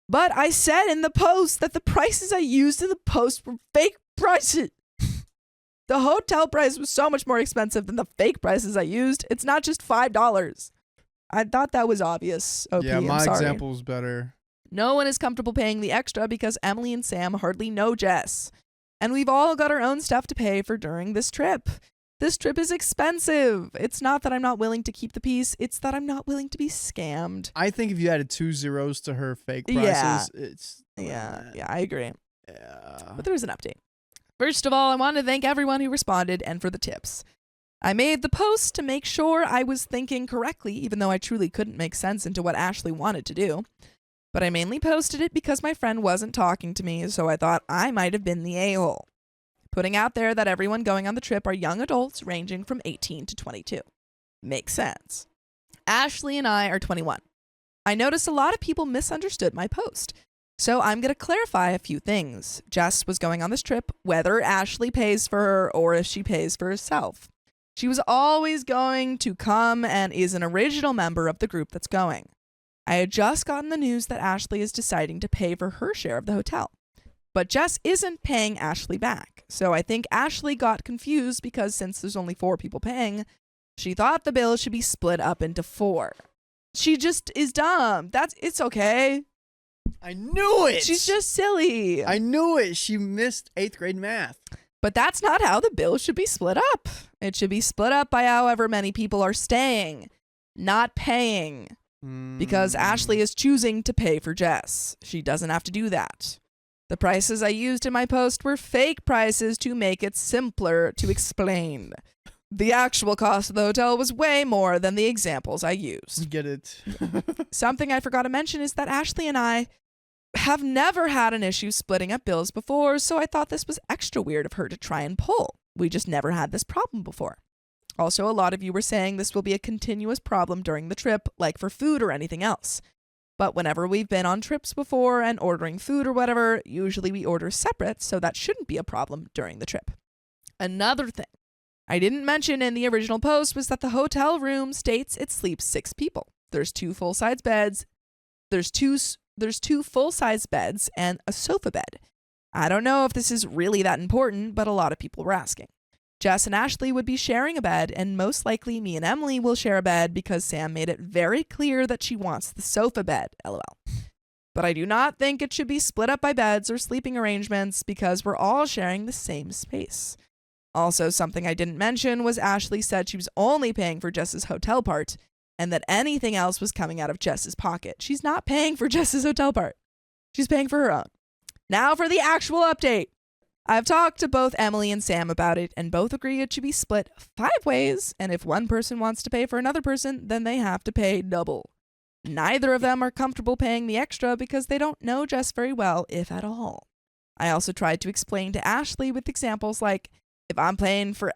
but I said in the post that the prices I used in the post were fake prices. The hotel price was so much more expensive than the fake prices I used. It's not just $5. I thought that was obvious, OP. Yeah, I'm my sorry. example's better. No one is comfortable paying the extra because Emily and Sam hardly know Jess. And we've all got our own stuff to pay for during this trip. This trip is expensive. It's not that I'm not willing to keep the peace. It's that I'm not willing to be scammed. I think if you added 2 zeros to her fake prices, Yeah. it's... Yeah, I agree. Yeah. But there's an update. First of all, I want to thank everyone who responded and for the tips. I made the post to make sure I was thinking correctly, even though I truly couldn't make sense into what Ashley wanted to do. But I mainly posted it because my friend wasn't talking to me, so I thought I might have been the a-hole. Putting out there that everyone going on the trip are young adults ranging from 18 to 22. Makes sense. Ashley and I are 21. I noticed a lot of people misunderstood my post. So I'm going to clarify a few things. Jess was going on this trip, whether Ashley pays for her or if she pays for herself. She was always going to come and is an original member of the group that's going. I had just gotten the news that Ashley is deciding to pay for her share of the hotel. But Jess isn't paying Ashley back. So I think Ashley got confused because since there's only 4 people paying, she thought the bill should be split up into 4. She just is dumb. It's okay. I knew it! She's just silly. I knew it! She missed 8th grade math. But that's not how the bill should be split up. It should be split up by however many people are staying, not paying. Because Ashley is choosing to pay for Jess. She doesn't have to do that. The prices I used in my post were fake prices to make it simpler to explain. The actual cost of the hotel was way more than the examples I used. Get it. Something I forgot to mention is that Ashley and I have never had an issue splitting up bills before, so I thought this was extra weird of her to try and pull. We just never had this problem before. Also, a lot of you were saying this will be a continuous problem during the trip, like for food or anything else. But whenever we've been on trips before and ordering food or whatever, usually we order separate, so that shouldn't be a problem during the trip. Another thing I didn't mention in the original post was that the hotel room states it sleeps 6 people. There's 2 full-size beds. There's two full-size beds and a sofa bed. I don't know if this is really that important, but a lot of people were asking. Jess and Ashley would be sharing a bed, and most likely me and Emily will share a bed because Sam made it very clear that she wants the sofa bed, lol. But I do not think it should be split up by beds or sleeping arrangements because we're all sharing the same space. Also, something I didn't mention was Ashley said she was only paying for Jess's hotel part and that anything else was coming out of Jess's pocket. She's not paying for Jess's hotel part. She's paying for her own. Now for the actual update. I've talked to both Emily and Sam about it, and both agree it should be split 5 ways, and if one person wants to pay for another person, then they have to pay double. Neither of them are comfortable paying the extra because they don't know Jess very well, if at all. I also tried to explain to Ashley with examples like, if I'm paying for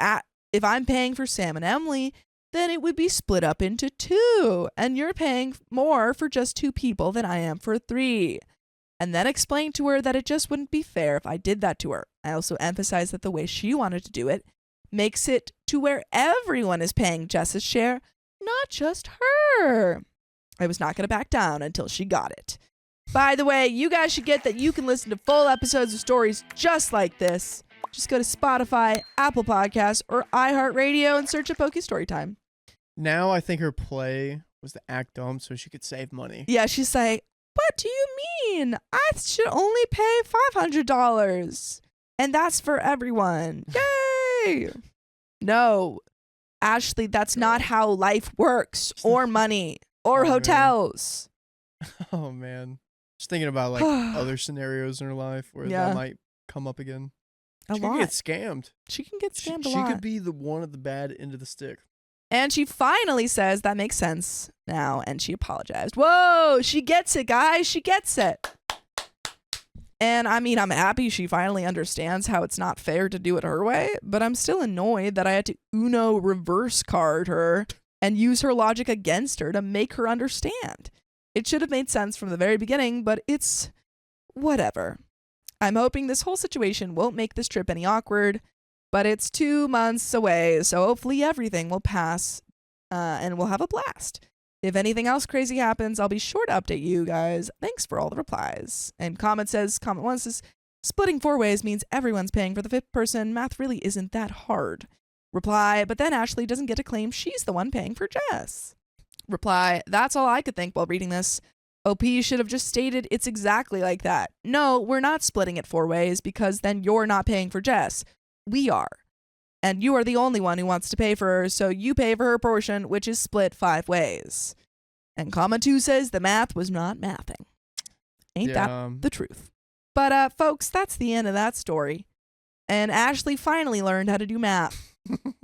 Sam and Emily, then it would be split up into 2, and you're paying more for just 2 people than I am for 3. And then explained to her that it just wouldn't be fair if I did that to her. I also emphasized that the way she wanted to do it makes it to where everyone is paying Jess's share, not just her. I was not going to back down until she got it. By the way, you guys should get that you can listen to full episodes of stories just like this. Just go to Spotify, Apple Podcasts, or iHeartRadio and search up OK Storytime. Now I think her play was to act dumb so she could save money. Yeah, she's like, what do you mean? I should only pay $500. And that's for everyone. Yay! No, Ashley, that's not how life works, or money, or hotels. Oh, man. Just thinking about like other scenarios in her life where that might come up again. She could get scammed. She can get scammed a She lot. could be the one of the bad end of the stick. And she finally says that makes sense now, and she apologized. Whoa, she gets it, guys. She gets it. And I mean, I'm happy she finally understands how it's not fair to do it her way, but I'm still annoyed that I had to Uno reverse card her and use her logic against her to make her understand. It should have made sense from the very beginning, but it's whatever. I'm hoping this whole situation won't make this trip any awkward, but it's 2 months away, so hopefully everything will pass and we'll have a blast. If anything else crazy happens, I'll be sure to update you guys. Thanks for all the replies. And comment 1 says, splitting 4 ways means everyone's paying for the 5th person. Math really isn't that hard. Reply, but then Ashley doesn't get to claim she's the one paying for Jess. Reply, that's all I could think while reading this. OP should have just stated it's exactly like that. No, we're not splitting it 4 ways because then you're not paying for Jess. We are. And you are the only one who wants to pay for her, so you pay for her portion, which is split 5 ways. And comment 2 says the math was not mathing. Ain't that the truth? But folks, that's the end of that story. And Ashley finally learned how to do math.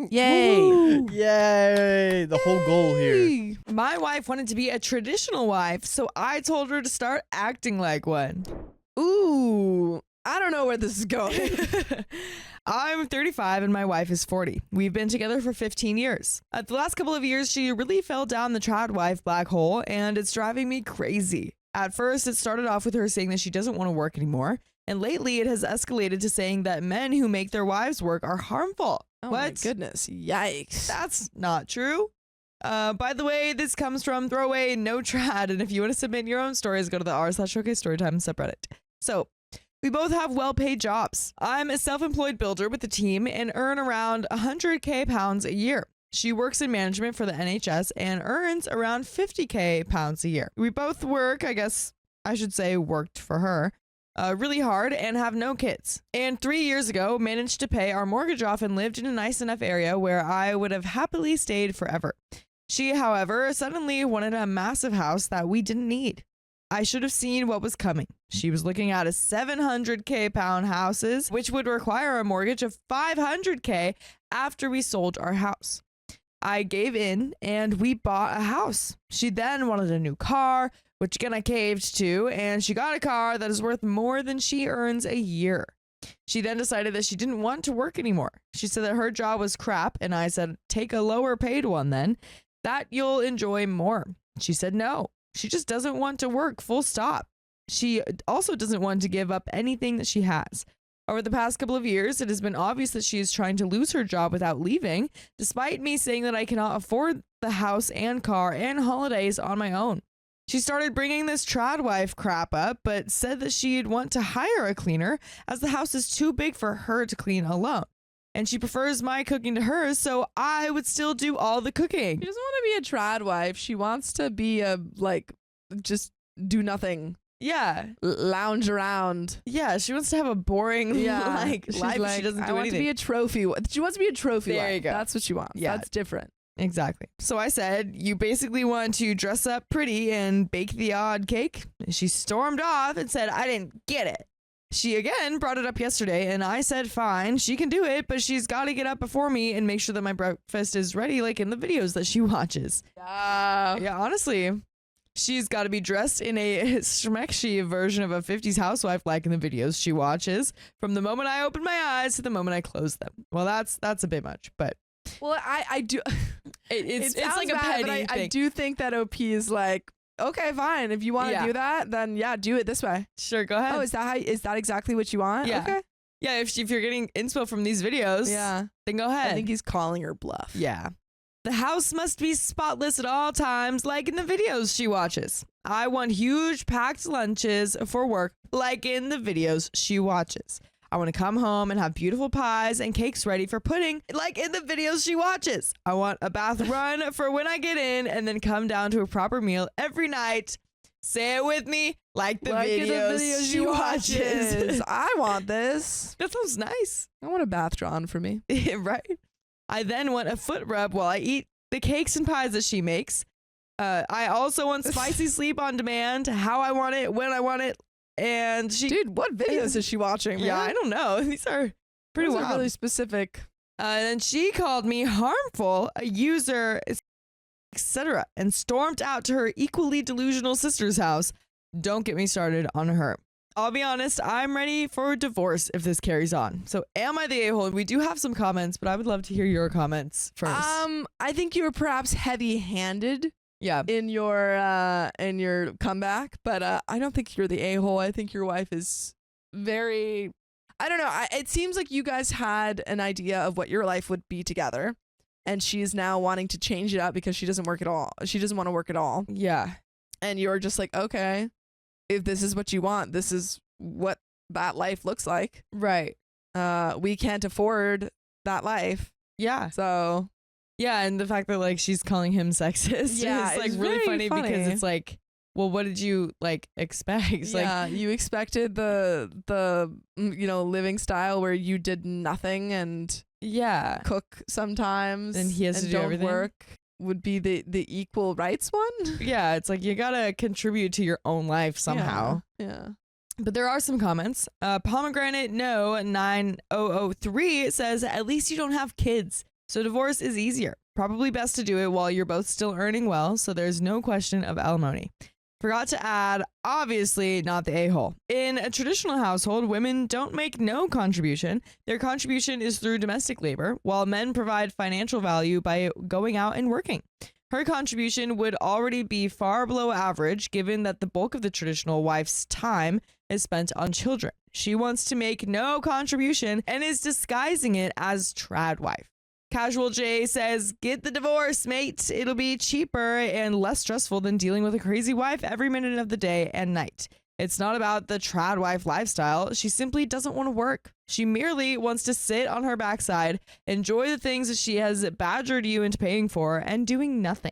Yay. Woo! Yay. The whole goal here. My wife wanted to be a traditional wife, so I told her to start acting like one. Ooh, I don't know where this is going. I'm 35 and my wife is 40. We've been together for 15 years. The last couple of years, she really fell down the trad wife black hole, and it's driving me crazy. At first, it started off with her saying that she doesn't want to work anymore, and lately it has escalated to saying that men who make their wives work are harmful. Oh what? my goodness. Yikes. That's not true. By the way, this comes from Throwaway No Trad, and if you want to submit your own stories, go to the r/showcase_storytime subreddit. So, we both have well-paid jobs. I'm a self-employed builder with a team and earn around 100k pounds a year. She works in management for the NHS and earns around 50k pounds a year. We both work, I guess I should say worked for her, really hard and have no kids. And 3 years ago, managed to pay our mortgage off and lived in a nice enough area where I would have happily stayed forever. She, however, suddenly wanted a massive house that we didn't need. I should have seen what was coming. She was looking at a 700k pound houses, which would require a mortgage of 500k after we sold our house. I gave in and we bought a house. She then wanted a new car, which again I caved to, and she got a car that is worth more than she earns a year. She then decided that she didn't want to work anymore. She said that her job was crap, and I said, take a lower paid one then, that you'll enjoy more. She said no. She just doesn't want to work, full stop. She also doesn't want to give up anything that she has. Over the past couple of years, it has been obvious that she is trying to lose her job without leaving, despite me saying that I cannot afford the house and car and holidays on my own. She started bringing this trad wife crap up, but said that she'd want to hire a cleaner as the house is too big for her to clean alone. And she prefers my cooking to hers, so I would still do all the cooking. She doesn't want to be a trad wife. She wants to be just do nothing. Yeah. Lounge around. Yeah, she wants to have a boring She's life. She doesn't I do want anything. to be a trophy. She wants to be a trophy There wife. you go. That's what she wants. Yeah. That's different. Exactly. So I said, you basically want to dress up pretty and bake the odd cake? And she stormed off and said, I didn't get it. She again brought it up yesterday, and I said, fine, she can do it, but she's got to get up before me and make sure that my breakfast is ready, like in the videos that she watches. Yeah, honestly, she's got to be dressed in a schmexy version of a 50s housewife, like in the videos she watches, from the moment I open my eyes to the moment I close them. Well, that's a bit much, but Well, I do. it's sounds like a bad, petty but thing. I do think that OP is like, okay, fine. If you want to Yeah. do that, then yeah, do it this way. Sure, go ahead. Oh, is that exactly what you want? Yeah. Okay. Yeah, if you're getting inspo from these videos, Yeah. then go ahead. I think he's calling her bluff. Yeah. The house must be spotless at all times, like in the videos she watches. I want huge packed lunches for work, like in the videos she watches. I want to come home and have beautiful pies and cakes ready for pudding, like in the videos she watches. I want a bath run for when I get in and then come down to a proper meal every night. Say it with me, like the videos she watches. I want this. That sounds nice. I want a bath drawn for me. Right? I then want a foot rub while I eat the cakes and pies that she makes. I also want spicy sleep on demand, how I want it, when I want it. And she, Dude, what videos is she watching? yeah, man? I don't know. These are pretty Those are wild. really specific. And she called me harmful, a user, etc., and stormed out to her equally delusional sister's house. Don't get me started on her. I'll be honest, I'm ready for a divorce if this carries on. So am I the a-hole? We do have some comments, but I would love to hear your comments first. I think you were perhaps heavy-handed yeah. in your comeback, but I don't think you're the a-hole. I think your wife is very, I don't know. It seems like you guys had an idea of what your life would be together, and she's now wanting to change it up because she doesn't work at all. She doesn't want to work at all. Yeah. And you're just like, okay, if this is what you want, this is what that life looks like. Right. We can't afford that life. Yeah. So Yeah, and the fact that like she's calling him sexist Yeah, is like it's really very funny because funny. it's like, well, what did you like expect? yeah, you expected the living style where you did nothing and yeah. cook sometimes And he has to do don't everything? work would be the equal rights one. Yeah, it's like you gotta contribute to your own life somehow. Yeah. But there are some comments. Pomegranate No 9003 says, at least you don't have kids, so divorce is easier. Probably best to do it while you're both still earning well, so there's no question of alimony. Forgot to add, obviously not the a-hole. In a traditional household, women don't make no contribution. Their contribution is through domestic labor, while men provide financial value by going out and working. Her contribution would already be far below average, given that the bulk of the traditional wife's time is spent on children. She wants to make no contribution and is disguising it as trad wife. Casual J says, get the divorce, mate. It'll be cheaper and less stressful than dealing with a crazy wife every minute of the day and night. It's not about the trad wife lifestyle. She simply doesn't want to work. She merely wants to sit on her backside, enjoy the things that she has badgered you into paying for, and doing nothing.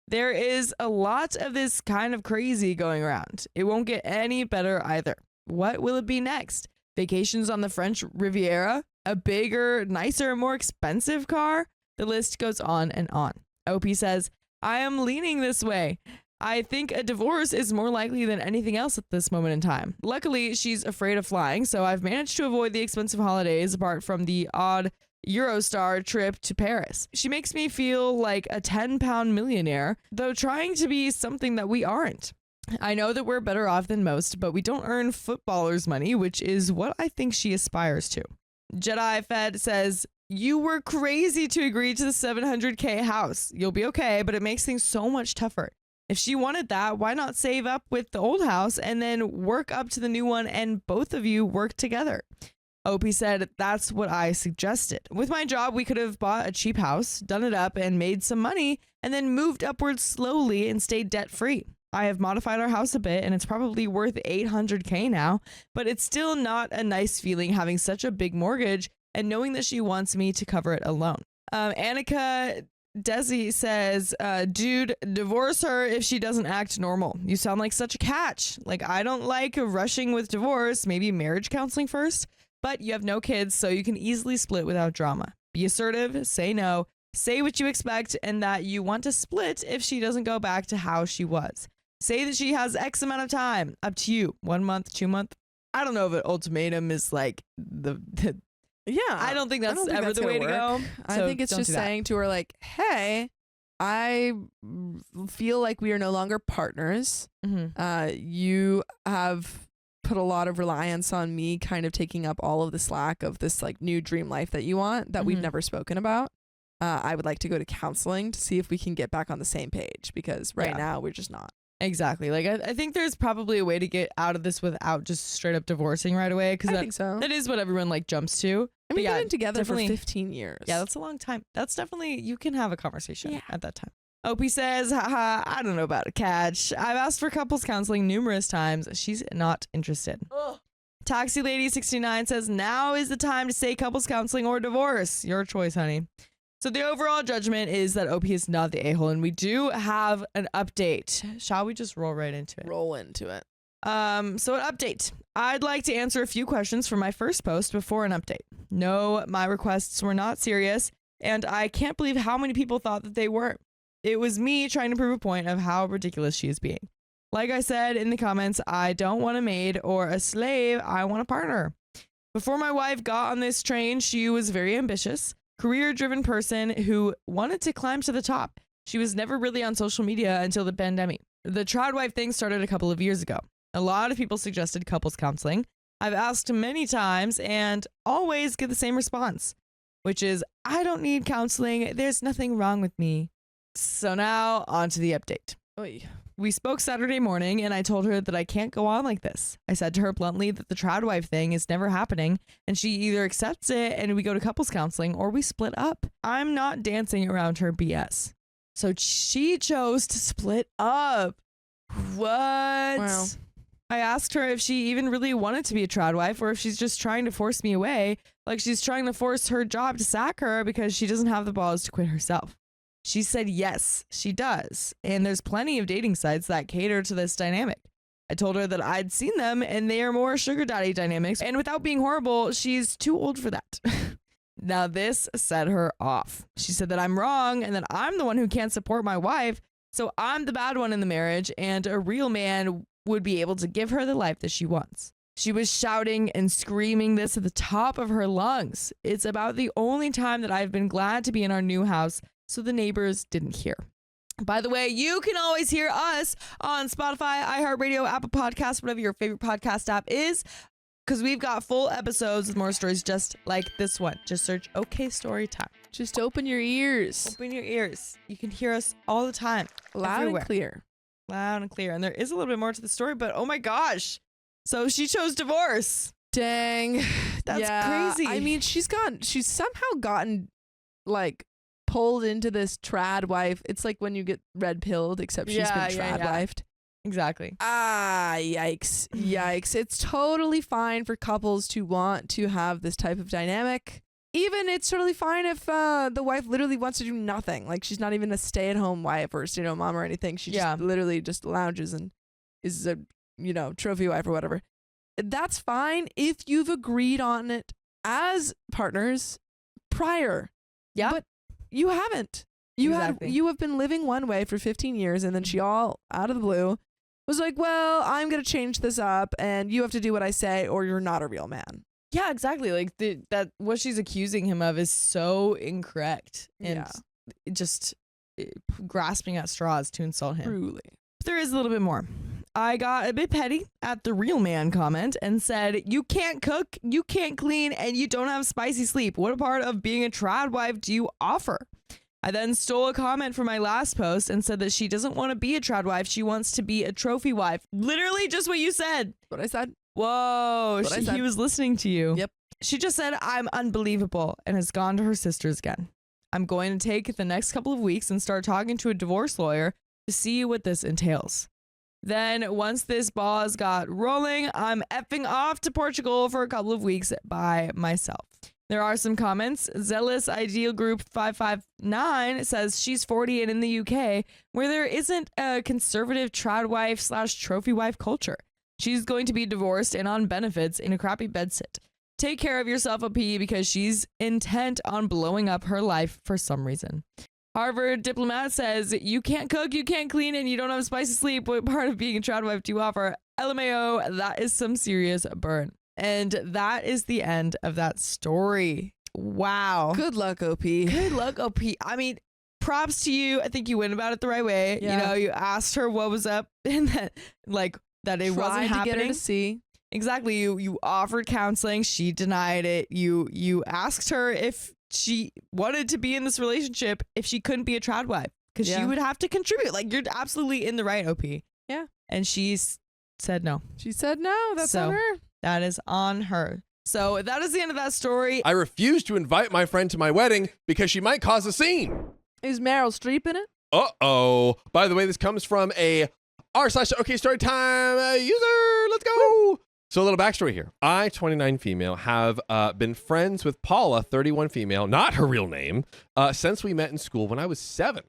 There is a lot of this kind of crazy going around. It won't get any better either. What will it be next? Vacations on the French Riviera? A bigger, nicer, more expensive car? The list goes on and on. OP says, I am leaning this way. I think a divorce is more likely than anything else at this moment in time. Luckily, she's afraid of flying, so I've managed to avoid the expensive holidays apart from the odd Eurostar trip to Paris. She makes me feel like a 10-pound millionaire, though trying to be something that we aren't. I know that we're better off than most, but we don't earn footballers' money, which is what I think she aspires to. Jedi Fed says, you were crazy to agree to the $700K house. You'll be okay, but it makes things so much tougher. If she wanted that, why not save up with the old house and then work up to the new one and both of you work together? OP said, that's what I suggested. With my job, we could have bought a cheap house, done it up and made some money, and then moved upwards slowly and stayed debt free. I have modified our house a bit and it's probably worth $800K now, but it's still not a nice feeling having such a big mortgage and knowing that she wants me to cover it alone. Annika Desi says, dude, divorce her if she doesn't act normal. You sound like such a catch. Like, I don't like rushing with divorce, maybe marriage counseling first, but you have no kids, so you can easily split without drama. Be assertive, say no, say what you expect, and that you want to split if she doesn't go back to how she was. Say that she has X amount of time. Up to you. 1 month, 2 month. I don't know if an ultimatum is like the Yeah. I don't think that's ever the way to go. I So think it's don't just do that. saying to her, like, hey, I feel like we are no longer partners. You have put a lot of reliance on me kind of taking up all of the slack of this like new dream life that you want that we've never spoken about. I would like to go to counseling to see if we can get back on the same page because right now we're just not. Exactly. Like, I think there's probably a way to get out of this without just straight up divorcing right away. Because I think so. That is what everyone like jumps to. I mean, But we've been together for definitely- 15 years. Yeah, that's a long time. That's definitely, you can have a conversation at that time. Opie says, haha, I don't know about a catch. I've asked for couples counseling numerous times. She's not interested. Taxi Lady 69 says, now is the time to say couples counseling or divorce. Your choice, honey. So the overall judgment is that OP is not the a-hole, and we do have an update. Shall we just roll right into it? Roll into it. So an update. I'd like to answer a few questions from my first post before an update. No, my requests were not serious, and I can't believe how many people thought that they were. It was me trying to prove a point of how ridiculous she is being. Like I said in the comments, I don't want a maid or a slave, I want a partner. Before my wife got on this train, she was very ambitious, career-driven person who wanted to climb to the top. She was never really on social media until the pandemic. The trad wife thing started a couple of years ago. A lot of people suggested couples counseling. I've asked many times and always get the same response, which is, I don't need counseling. There's nothing wrong with me. So now on to the update. Oy. We spoke Saturday morning and I told her that I can't go on like this. I said to her bluntly that the trad wife thing is never happening and she either accepts it and we go to couples counseling or we split up. I'm not dancing around her BS. So she chose to split up. What? Wow. I asked her if she even really wanted to be a trad wife or if she's just trying to force me away, like she's trying to force her job to sack her because she doesn't have the balls to quit herself. She said yes, she does. And there's plenty of dating sites that cater to this dynamic. I told her that I'd seen them and they are more sugar daddy dynamics. And without being horrible, she's too old for that. Now this set her off. She said that I'm wrong and that I'm the one who can't support my wife. So I'm the bad one in the marriage and a real man would be able to give her the life that she wants. She was shouting and screaming this at the top of her lungs. It's about the only time that I've been glad to be in our new house so the neighbors didn't hear. By the way, you can always hear us on Spotify, iHeartRadio, Apple Podcasts, whatever your favorite podcast app is, because we've got full episodes with more stories just like this one. Just search OK Storytime. Just open your ears. Open your ears. You can hear us all the time. Loud everywhere. and clear. Loud and clear. And there is a little bit more to the story, but oh my gosh. So she chose divorce. Dang. That's crazy. I mean, she's somehow gotten like pulled into this trad wife. It's like when you get red pilled, except she's been trad wifed. Exactly. Ah, yikes. Yikes. It's totally fine for couples to want to have this type of dynamic. Even it's totally fine if the wife literally wants to do nothing. Like she's not even a stay-at-home wife or a stay-at-home mom or anything. She just literally just lounges and is a, trophy wife or whatever. That's fine if you've agreed on it as partners prior. Yeah. But you haven't. You have been living one way for 15 years and then she all out of the blue was like, well, I'm going to change this up and you have to do what I say or you're not a real man. Yeah, exactly. Like that what she's accusing him of is so incorrect and just grasping at straws to insult him. Truly. But there is a little bit more. I got a bit petty at the real man comment and said, you can't cook, you can't clean, and you don't have spicy sleep. What part of being a trad wife do you offer? I then stole a comment from my last post and said that she doesn't want to be a trad wife. She wants to be a trophy wife. Literally just what you said. What I said. Whoa. He was listening to you. Yep. She just said, I'm unbelievable and has gone to her sisters again. I'm going to take the next couple of weeks and start talking to a divorce lawyer to see what this entails. Then once this ball got rolling, I'm effing off to Portugal for a couple of weeks by myself. There are some comments. Zealous Ideal Group 559 says she's 40 and in the UK, where there isn't a conservative trad wife / trophy wife culture. She's going to be divorced and on benefits in a crappy bedsit. Take care of yourself, OP, because she's intent on blowing up her life for some reason. Harvard diplomat says, you can't cook, you can't clean, and you don't have spice to sleep. What part of being a trad wife do you offer? LMAO, that is some serious burn. And that is the end of that story. Wow. Good luck, OP. Good luck, OP. I mean, props to you. I think you went about it the right way. Yeah. You know, you asked her what was up and that it wasn't Tried to happening. get her to see. Exactly. You offered counseling. She denied it. You asked her if she wanted to be in this relationship if she couldn't be a trad wife because she would have to contribute. Like, you're absolutely in the right, OP. Yeah. And she's said no. She said no. That's on her. That is on her. So that is the end of that story. I refuse to invite my friend to my wedding because she might cause a scene. Is Meryl Streep in it? Uh-oh. By the way, this comes from a r/OK Storytime user. Let's go. So a little backstory here. I, 29 female, have been friends with Paula, 31 female, not her real name, since we met in school when I was 7.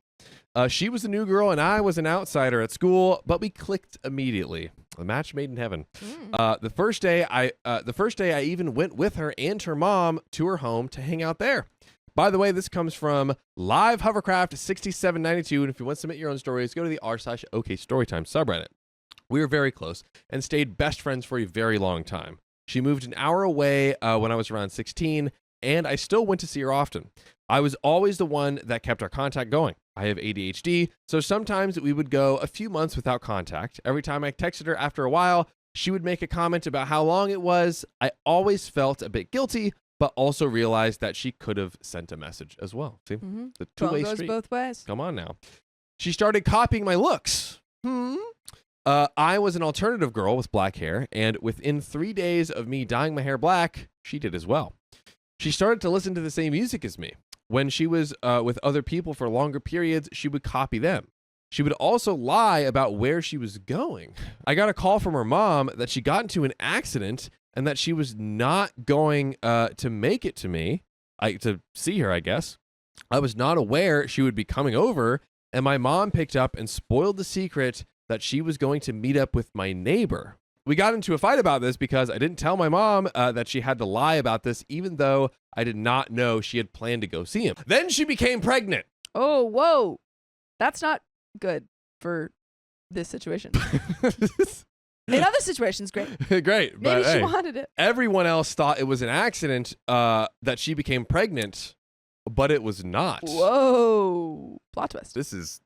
She was a new girl and I was an outsider at school, but we clicked immediately. A match made in heaven. The first day I even went with her and her mom to her home to hang out there. By the way, this comes from Live Hovercraft 6792, and if you want to submit your own stories, go to the r/OK Storytime subreddit. We were very close and stayed best friends for a very long time. She moved an hour away when I was around 16, and I still went to see her often. I was always the one that kept our contact going. I have ADHD, so sometimes we would go a few months without contact. Every time I texted her after a while, she would make a comment about how long it was. I always felt a bit guilty, but also realized that she could have sent a message as well. See, the two-way Goes street. both ways. Come on now. She started copying my looks. I was an alternative girl with black hair, and within 3 days of me dyeing my hair black, she did as well. She started to listen to the same music as me. When she was with other people for longer periods, she would copy them. She would also lie about where she was going. I got a call from her mom that she got into an accident and that she was not going to make it to me, to see her, I guess. I was not aware she would be coming over, and my mom picked up and spoiled the secret that she was going to meet up with my neighbor. We got into a fight about this because I didn't tell my mom that she had to lie about this, even though I did not know she had planned to go see him. Then she became pregnant. Oh, whoa. That's not good for this situation. In other situations, great. Great. Maybe But she hey, wanted it. everyone else thought it was an accident that she became pregnant, but it was not. Whoa. Plot twist. This is,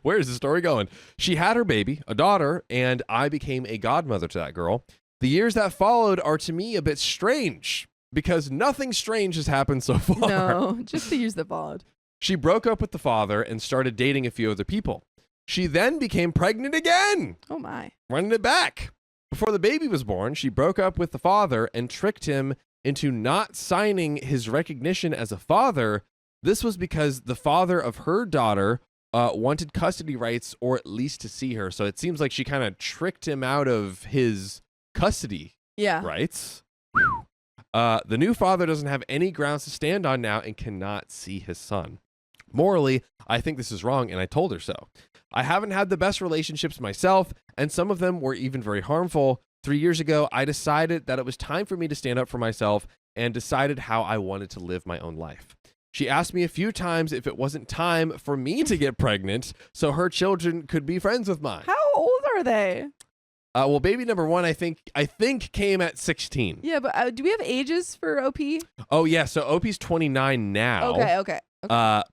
where is the story going? She had her baby, a daughter, and I became a godmother to that girl. The years that followed are to me a bit strange because nothing strange has happened so far. No, just the years that followed. She broke up with the father and started dating a few other people. She then became pregnant again, Oh, my. running it back. Before the baby was born, she broke up with the father and tricked him into not signing his recognition as a father. This was because the father of her daughter wanted custody rights, or at least to see her. So it seems like she kind of tricked him out of his custody rights. The new father doesn't have any grounds to stand on now and cannot see his son. Morally, I think this is wrong, and I told her so. I haven't had the best relationships myself, and some of them were even very harmful. 3 years ago, I decided that it was time for me to stand up for myself and decided how I wanted to live my own life. She asked me a few times if it wasn't time for me to get pregnant so her children could be friends with mine. How old are they? Well, baby number one, I think came at 16. Yeah, but do we have ages for OP? Oh, yeah. So OP's 29 now. Okay.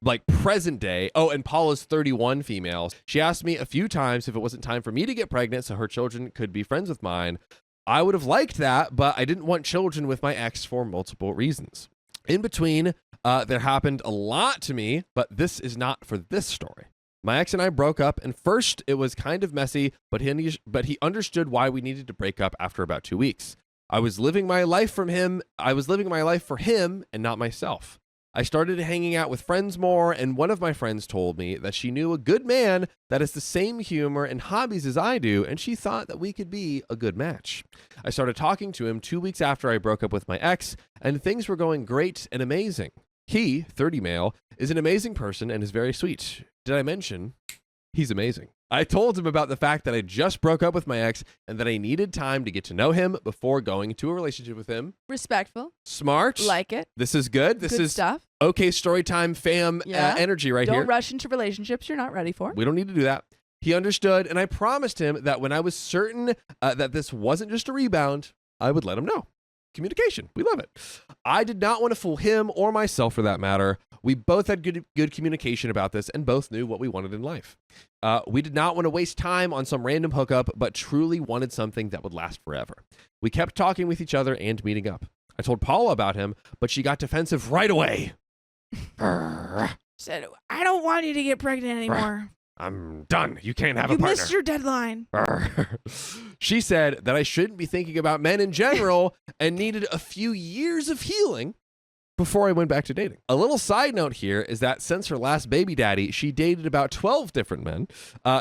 Like present day. Oh, and Paula's 31 female. She asked me a few times if it wasn't time for me to get pregnant so her children could be friends with mine. I would have liked that, but I didn't want children with my ex for multiple reasons. In between, there happened a lot to me, but this is not for this story. My ex and I broke up, and first it was kind of messy, but he understood why we needed to break up after about 2 weeks. I was living my life for him and not myself. I started hanging out with friends more, and one of my friends told me that she knew a good man that has the same humor and hobbies as I do, and she thought that we could be a good match. I started talking to him 2 weeks after I broke up with my ex, and things were going great and amazing. He, 30 male, is an amazing person and is very sweet. Did I mention he's amazing? I told him about the fact that I just broke up with my ex and that I needed time to get to know him before going into a relationship with him. Respectful. Smart. Like it. This is good. This Good is stuff. okay storytime fam Yeah. energy right Don't here. rush into relationships you're not ready for. We don't need to do that. He understood, and I promised him that when I was certain that this wasn't just a rebound, I would let him know. Communication. We love it. I did not want to fool him or myself for that matter. We both had good communication about this and both knew what we wanted in life. We did not want to waste time on some random hookup, but truly wanted something that would last forever. We kept talking with each other and meeting up. I told Paula about him, but she got defensive right away. Said, I don't want you to get pregnant anymore. I'm done. You can't have a You partner. missed your deadline. She said that I shouldn't be thinking about men in general and needed a few years of healing before I went back to dating. A little side note here is that since her last baby daddy, she dated about 12 different men,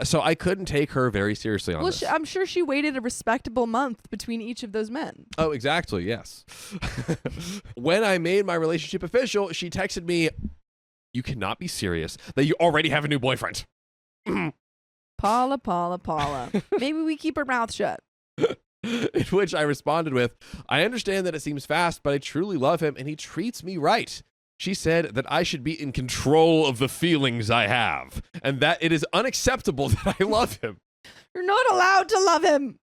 so I couldn't take her very seriously on this. I'm sure she waited a respectable month between each of those men. Oh, exactly, yes. When I made my relationship official, she texted me, "You cannot be serious that you already have a new boyfriend." Paula. Maybe we keep our mouth shut. In which I responded with, "I understand that it seems fast, but I truly love him and he treats me right." She said that I should be in control of the feelings I have and that it is unacceptable that I love him. You're not allowed to love him.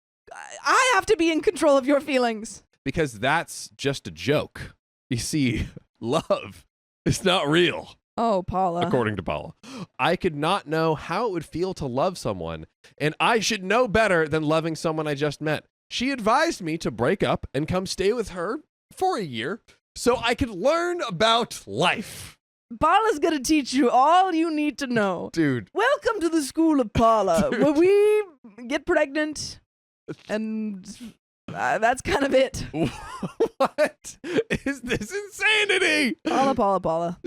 I have to be in control of your feelings. Because that's just a joke. You see, love is not real. Oh, Paula. According to Paula. I could not know how it would feel to love someone, and I should know better than loving someone I just met. She advised me to break up and come stay with her for a year so I could learn about life. Paula's going to teach you all you need to know. Dude. Welcome to the school of Paula, where we get pregnant, and that's kind of it. What is this insanity? Paula.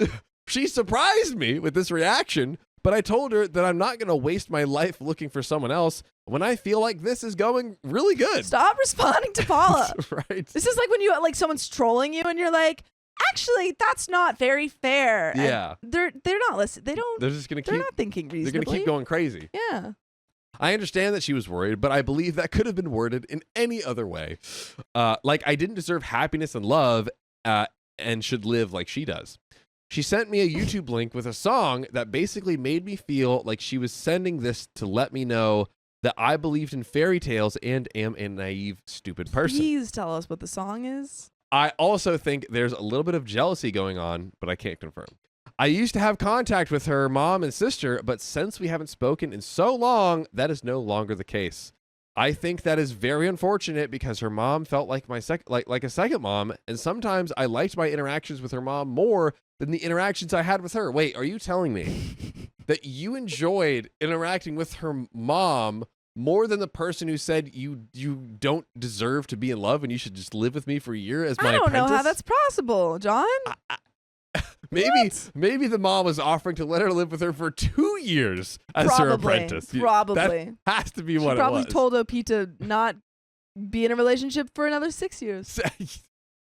She surprised me with this reaction, but I told her that I'm not going to waste my life looking for someone else when I feel like this is going really good. Stop responding to Paula. Right. This is like when you someone's trolling you and you're like, actually, that's not very fair. Yeah. And they're not listening. They're just going to They're keep not thinking reasonably. They're going to keep going crazy. Yeah. I understand that she was worried, but I believe that could have been worded in any other way. Like I didn't deserve happiness and love and should live like she does. She sent me a YouTube link with a song that basically made me feel like she was sending this to let me know that I believed in fairy tales and am a naive, stupid person. Please tell us what the song is. I also think there's a little bit of jealousy going on, but I can't confirm. I used to have contact with her mom and sister, but since we haven't spoken in so long, that is no longer the case. I think that is very unfortunate because her mom felt like my like a second mom, and sometimes I liked my interactions with her mom more than the interactions I had with her. Wait, are you telling me that you enjoyed interacting with her mom more than the person who said you don't deserve to be in love and you should just live with me for a year as my apprentice? I don't know how that's possible, John. Maybe the mom was offering to let her live with her for 2 years as her apprentice. Probably. That has to be what it was. She probably told OP to not be in a relationship for another 6 years.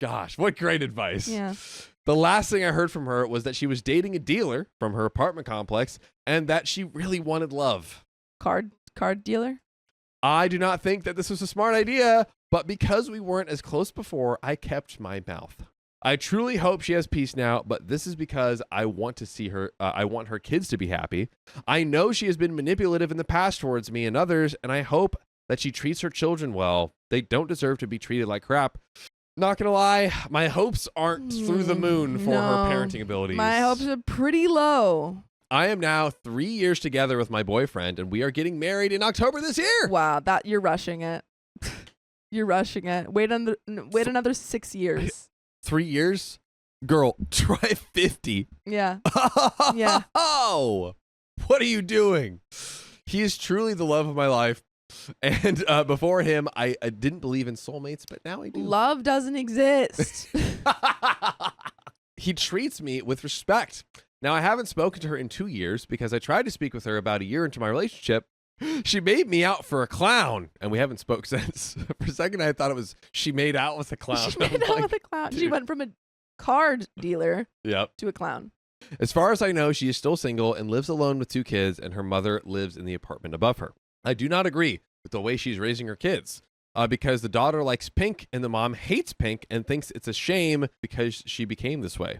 Gosh, what great advice. Yeah. The last thing I heard from her was that she was dating a dealer from her apartment complex and that she really wanted love. Card dealer? I do not think that this was a smart idea, but because we weren't as close before, I kept my mouth. I truly hope she has peace now, but this is because I want to see her. I want her kids to be happy. I know she has been manipulative in the past towards me and others, and I hope that she treats her children well. They don't deserve to be treated like crap. Not gonna lie, my hopes aren't through the moon for her parenting abilities. My hopes are pretty low. I am now 3 years together with my boyfriend, and we are getting married in October this year. Wow, you're rushing it. You're rushing it. Wait another 6 years. 3 years? Girl, try 50. Yeah. Yeah. Oh, what are you doing? He is truly the love of my life. And before him, I didn't believe in soulmates, but now I do. Love doesn't exist. he treats me with respect. Now, I haven't spoken to her in 2 years because I tried to speak with her about a year into my relationship. She made me out for a clown, and we haven't spoke since. For a second, I thought it was she made out with a clown. She made out with a clown. She dude. went from a card dealer Yep. to a clown. As far as I know, she is still single and lives alone with 2 kids, and her mother lives in the apartment above her. I do not agree with the way she's raising her kids because the daughter likes pink and the mom hates pink and thinks it's a shame because she became this way.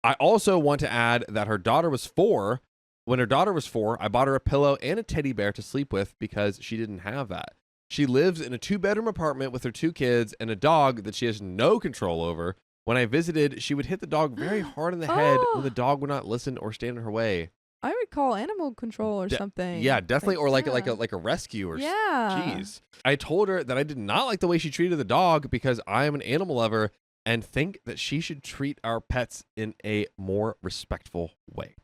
I also want to add that her daughter was 4. When her daughter was 4, I bought her a pillow and a teddy bear to sleep with because she didn't have that. She lives in a 2-bedroom apartment with her 2 kids and a dog that she has no control over. When I visited, she would hit the dog very hard in the head when the dog would not listen or stand in her way. I would call animal control or something. Yeah, definitely, or like yeah. a rescue or Yeah. Jeez. I told her that I did not like the way she treated the dog because I am an animal lover and think that she should treat our pets in a more respectful way.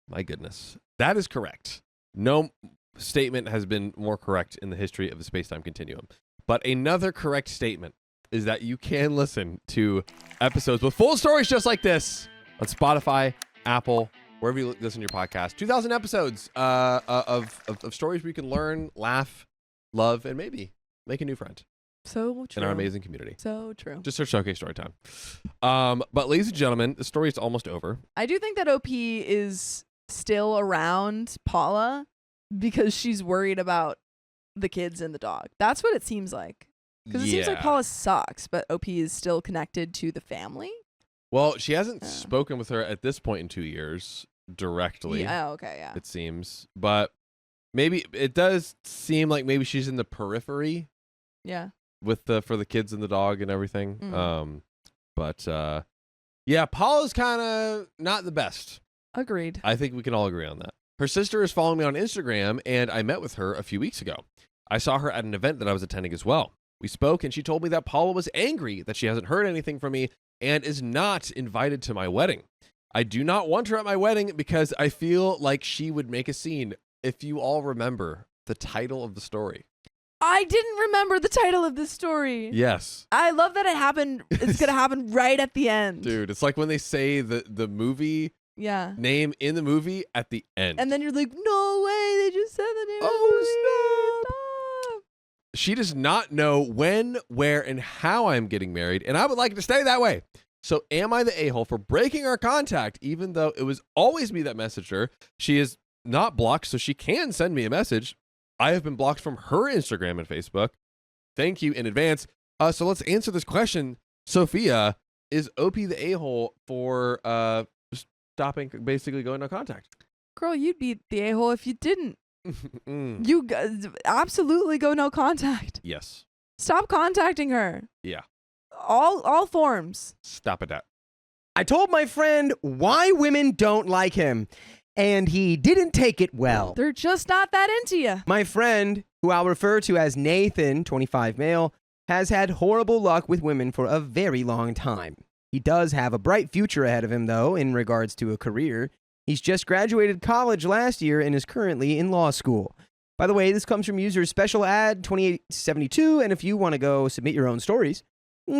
My goodness. That is correct. No statement has been more correct in the history of the space-time continuum. But another correct statement is that you can listen to episodes with full stories just like this on Spotify, Apple, wherever you listen to your podcast. 2,000 episodes of stories where you can learn, laugh, love, and maybe make a new friend So true. in our amazing community. So true. Just search Showcase Storytime. But ladies and gentlemen, the story is almost over. I do think that OP is still around Paula because she's worried about the kids and the dog. That's what it seems like. Because it seems like Paula sucks, but OP is still connected to the family. Well, she hasn't spoken with her at this point in 2 years directly. Yeah, okay, yeah. It seems. But maybe it does seem like maybe she's in the periphery. Yeah. With for the kids and the dog and everything. Mm. But yeah, Paula's kind of not the best. Agreed. I think we can all agree on that. Her sister is following me on Instagram, and I met with her a few weeks ago. I saw her at an event that I was attending as well. We spoke, and she told me that Paula was angry that she hasn't heard anything from me and is not invited to my wedding. I do not want her at my wedding because I feel like she would make a scene. If you all remember the title of the story. I didn't remember the title of this story. Yes. I love that it happened. It's going to happen right at the end. Dude, it's like when they say the movie name in the movie at the end. And then you're like, no way, they just said the name of the movie. Stop. She does not know when, where, and how I'm getting married, and I would like it to stay that way. So am I the a-hole for breaking our contact, even though it was always me that messaged her? She is not blocked, so she can send me a message. I have been blocked from her Instagram and Facebook. Thank you in advance. So let's answer this question. Sophia, is OP the a-hole for stopping, basically going no contact? Girl, you'd be the a-hole if you didn't. You absolutely go no contact. Yes. Stop contacting her. Yeah. All forms. Stop it out. I told my friend why women don't like him, and he didn't take it well. They're just not that into you. My friend, who I'll refer to as Nathan, 25 male, has had horrible luck with women for a very long time. He does have a bright future ahead of him, though, in regards to a career. He's just graduated college last year and is currently in law school. By the way, this comes from user special ad 2872, and if you want to go submit your own stories,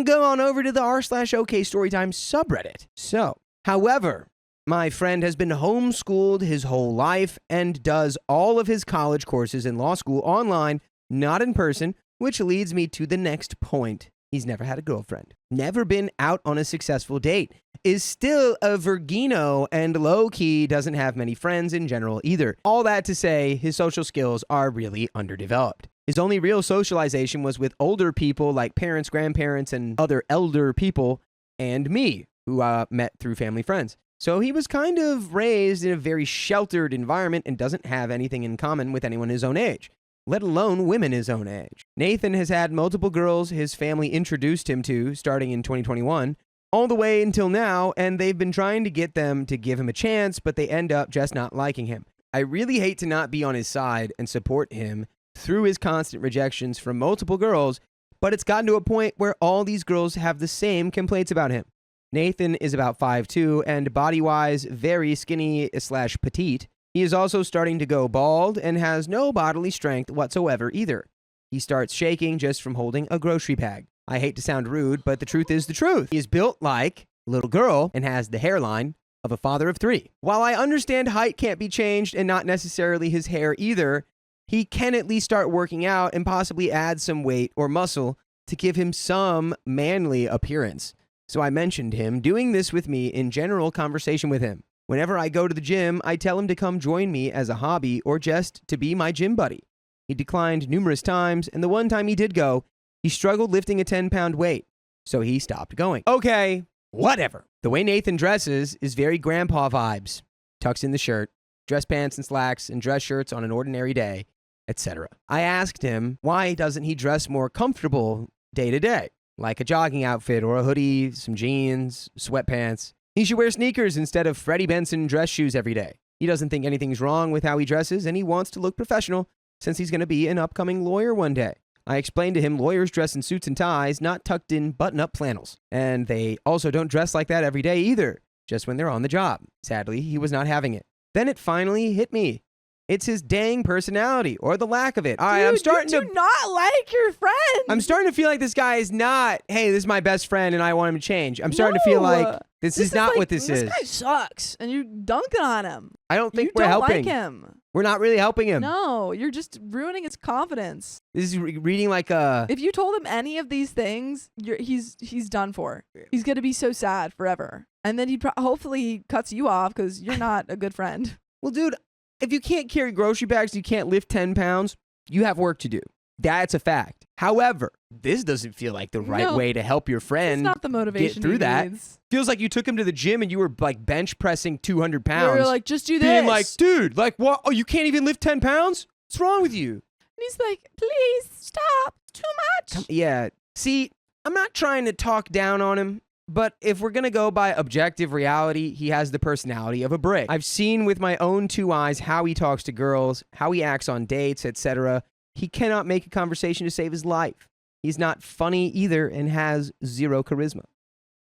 go on over to the r/OK Storytime subreddit. So, however, my friend has been homeschooled his whole life and does all of his college courses in law school online, not in person, which leads me to the next point. He's never had a girlfriend, never been out on a successful date, is still a Virgino, and low-key doesn't have many friends in general either. All that to say, his social skills are really underdeveloped. His only real socialization was with older people like parents, grandparents, and other elder people, and me, who met through family friends. So he was kind of raised in a very sheltered environment and doesn't have anything in common with anyone his own age, let alone women his own age. Nathan has had multiple girls his family introduced him to starting in 2021, all the way until now, and they've been trying to get them to give him a chance, but they end up just not liking him. I really hate to not be on his side and support him through his constant rejections from multiple girls, but it's gotten to a point where all these girls have the same complaints about him. Nathan is about 5'2", and body-wise, very skinny/petite. He is also starting to go bald and has no bodily strength whatsoever either. He starts shaking just from holding a grocery bag. I hate to sound rude, but the truth is the truth. He is built like a little girl, and has the hairline of a father of 3. While I understand height can't be changed and not necessarily his hair either, he can at least start working out and possibly add some weight or muscle to give him some manly appearance. So I mentioned him doing this with me in general conversation with him. Whenever I go to the gym, I tell him to come join me as a hobby or just to be my gym buddy. He declined numerous times, and the one time he did go, he struggled lifting a 10-pound weight, so he stopped going. Okay, whatever. The way Nathan dresses is very grandpa vibes. Tucks in the shirt, dress pants and slacks, and dress shirts on an ordinary day, etc. I asked him, why doesn't he dress more comfortable day to day? Like a jogging outfit or a hoodie, some jeans, sweatpants. He should wear sneakers instead of Freddie Benson dress shoes every day. He doesn't think anything's wrong with how he dresses, and he wants to look professional since he's going to be an upcoming lawyer one day. I explained to him lawyers dress in suits and ties, not tucked in button-up flannels. And they also don't dress like that every day either, just when they're on the job. Sadly, he was not having it. Then it finally hit me. It's his dang personality, or the lack of it. All right, I'm starting you do not like your friend. I'm starting to feel like this guy is not, hey, this is my best friend and I want him to change. I'm starting to feel like this is not like, what this is. This guy sucks, and you're dunking on him. I don't think you we're don't helping. like him. We're not really helping him. No, you're just ruining his confidence. This is reading like a... If you told him any of these things, he's done for. He's going to be so sad forever. And then hopefully he cuts you off because you're not a good friend. Well, dude, if you can't carry grocery bags, you can't lift 10 pounds, you have work to do. That's a fact. However, this doesn't feel like the right way to help your friend it's not the motivation get through that. Needs. Feels like you took him to the gym and you were like bench pressing 200 pounds. You're like, just do this. Being like, dude, like what? Oh, you can't even lift 10 pounds? What's wrong with you? And he's like, please stop. It's too much. Yeah. See, I'm not trying to talk down on him, but if we're going to go by objective reality, he has the personality of a brick. I've seen with my own 2 eyes how he talks to girls, how he acts on dates, etc. He cannot make a conversation to save his life. He's not funny either and has 0 charisma.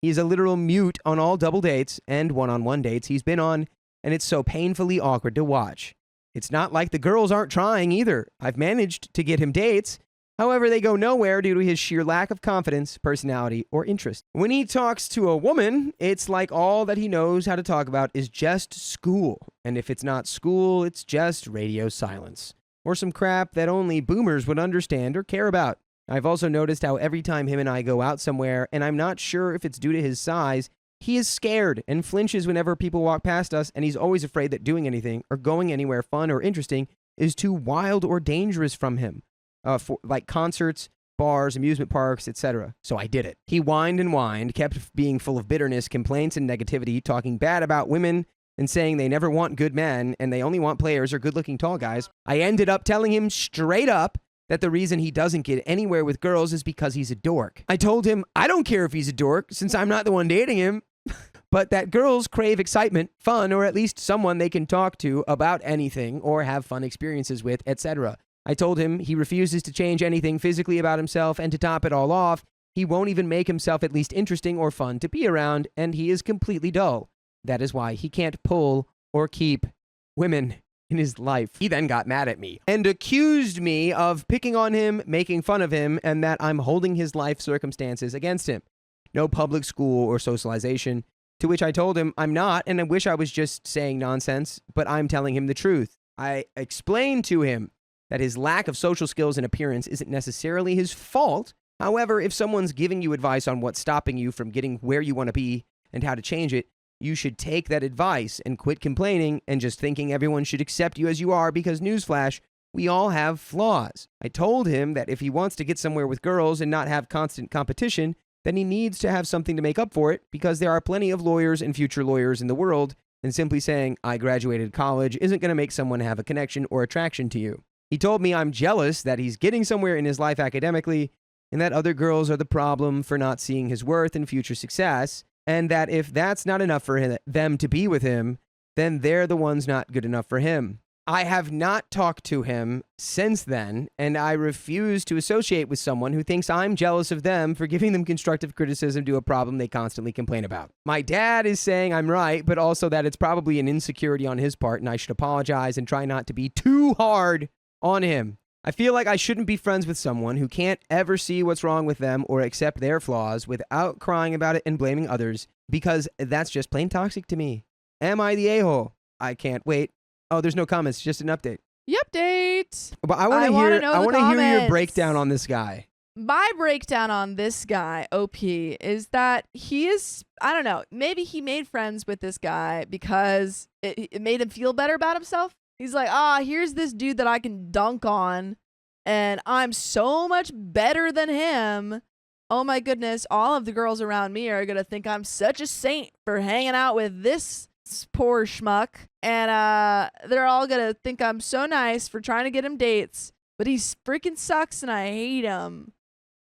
He is a literal mute on all double dates and one-on-one dates he's been on, and it's so painfully awkward to watch. It's not like the girls aren't trying either. I've managed to get him dates. However, they go nowhere due to his sheer lack of confidence, personality, or interest. When he talks to a woman, it's like all that he knows how to talk about is just school. And if it's not school, it's just radio silence. Or some crap that only boomers would understand or care about. I've also noticed how every time him and I go out somewhere, and I'm not sure if it's due to his size, he is scared and flinches whenever people walk past us, and he's always afraid that doing anything or going anywhere fun or interesting is too wild or dangerous from him. For like concerts, bars, amusement parks, etc. So I did it. He whined and whined, kept being full of bitterness, complaints, and negativity, talking bad about women and saying they never want good men and they only want players or good-looking tall guys. I ended up telling him straight up that the reason he doesn't get anywhere with girls is because he's a dork. I told him I don't care if he's a dork since I'm not the one dating him, but that girls crave excitement, fun, or at least someone they can talk to about anything or have fun experiences with, etc. I told him he refuses to change anything physically about himself, and to top it all off, he won't even make himself at least interesting or fun to be around, and he is completely dull. That is why he can't pull or keep women in his life. He then got mad at me and accused me of picking on him, making fun of him, and that I'm holding his life circumstances against him. No public school or socialization, to which I told him I'm not, and I wish I was just saying nonsense, but I'm telling him the truth. I explained to him that his lack of social skills and appearance isn't necessarily his fault. However, if someone's giving you advice on what's stopping you from getting where you want to be and how to change it, you should take that advice and quit complaining and just thinking everyone should accept you as you are because, newsflash, we all have flaws. I told him that if he wants to get somewhere with girls and not have constant competition, then he needs to have something to make up for it because there are plenty of lawyers and future lawyers in the world, and simply saying, I graduated college isn't going to make someone have a connection or attraction to you. He told me I'm jealous that he's getting somewhere in his life academically and that other girls are the problem for not seeing his worth and future success, and that if that's not enough for them to be with him, then they're the ones not good enough for him. I have not talked to him since then, and I refuse to associate with someone who thinks I'm jealous of them for giving them constructive criticism to a problem they constantly complain about. My dad is saying I'm right, but also that it's probably an insecurity on his part and I should apologize and try not to be too hard on him. I feel like I shouldn't be friends with someone who can't ever see what's wrong with them or accept their flaws without crying about it and blaming others because that's just plain toxic to me. Am I the a-hole? I can't wait. Oh, there's no comments, just an update. Update. But I wanna want to know hear. the I want to hear your comments. breakdown on this guy. My breakdown on this guy, OP, is that he is, I don't know, maybe he made friends with this guy because it made him feel better about himself. He's like, here's this dude that I can dunk on, and I'm so much better than him. Oh my goodness, all of the girls around me are going to think I'm such a saint for hanging out with this poor schmuck. And they're all going to think I'm so nice for trying to get him dates. But he freaking sucks and I hate him.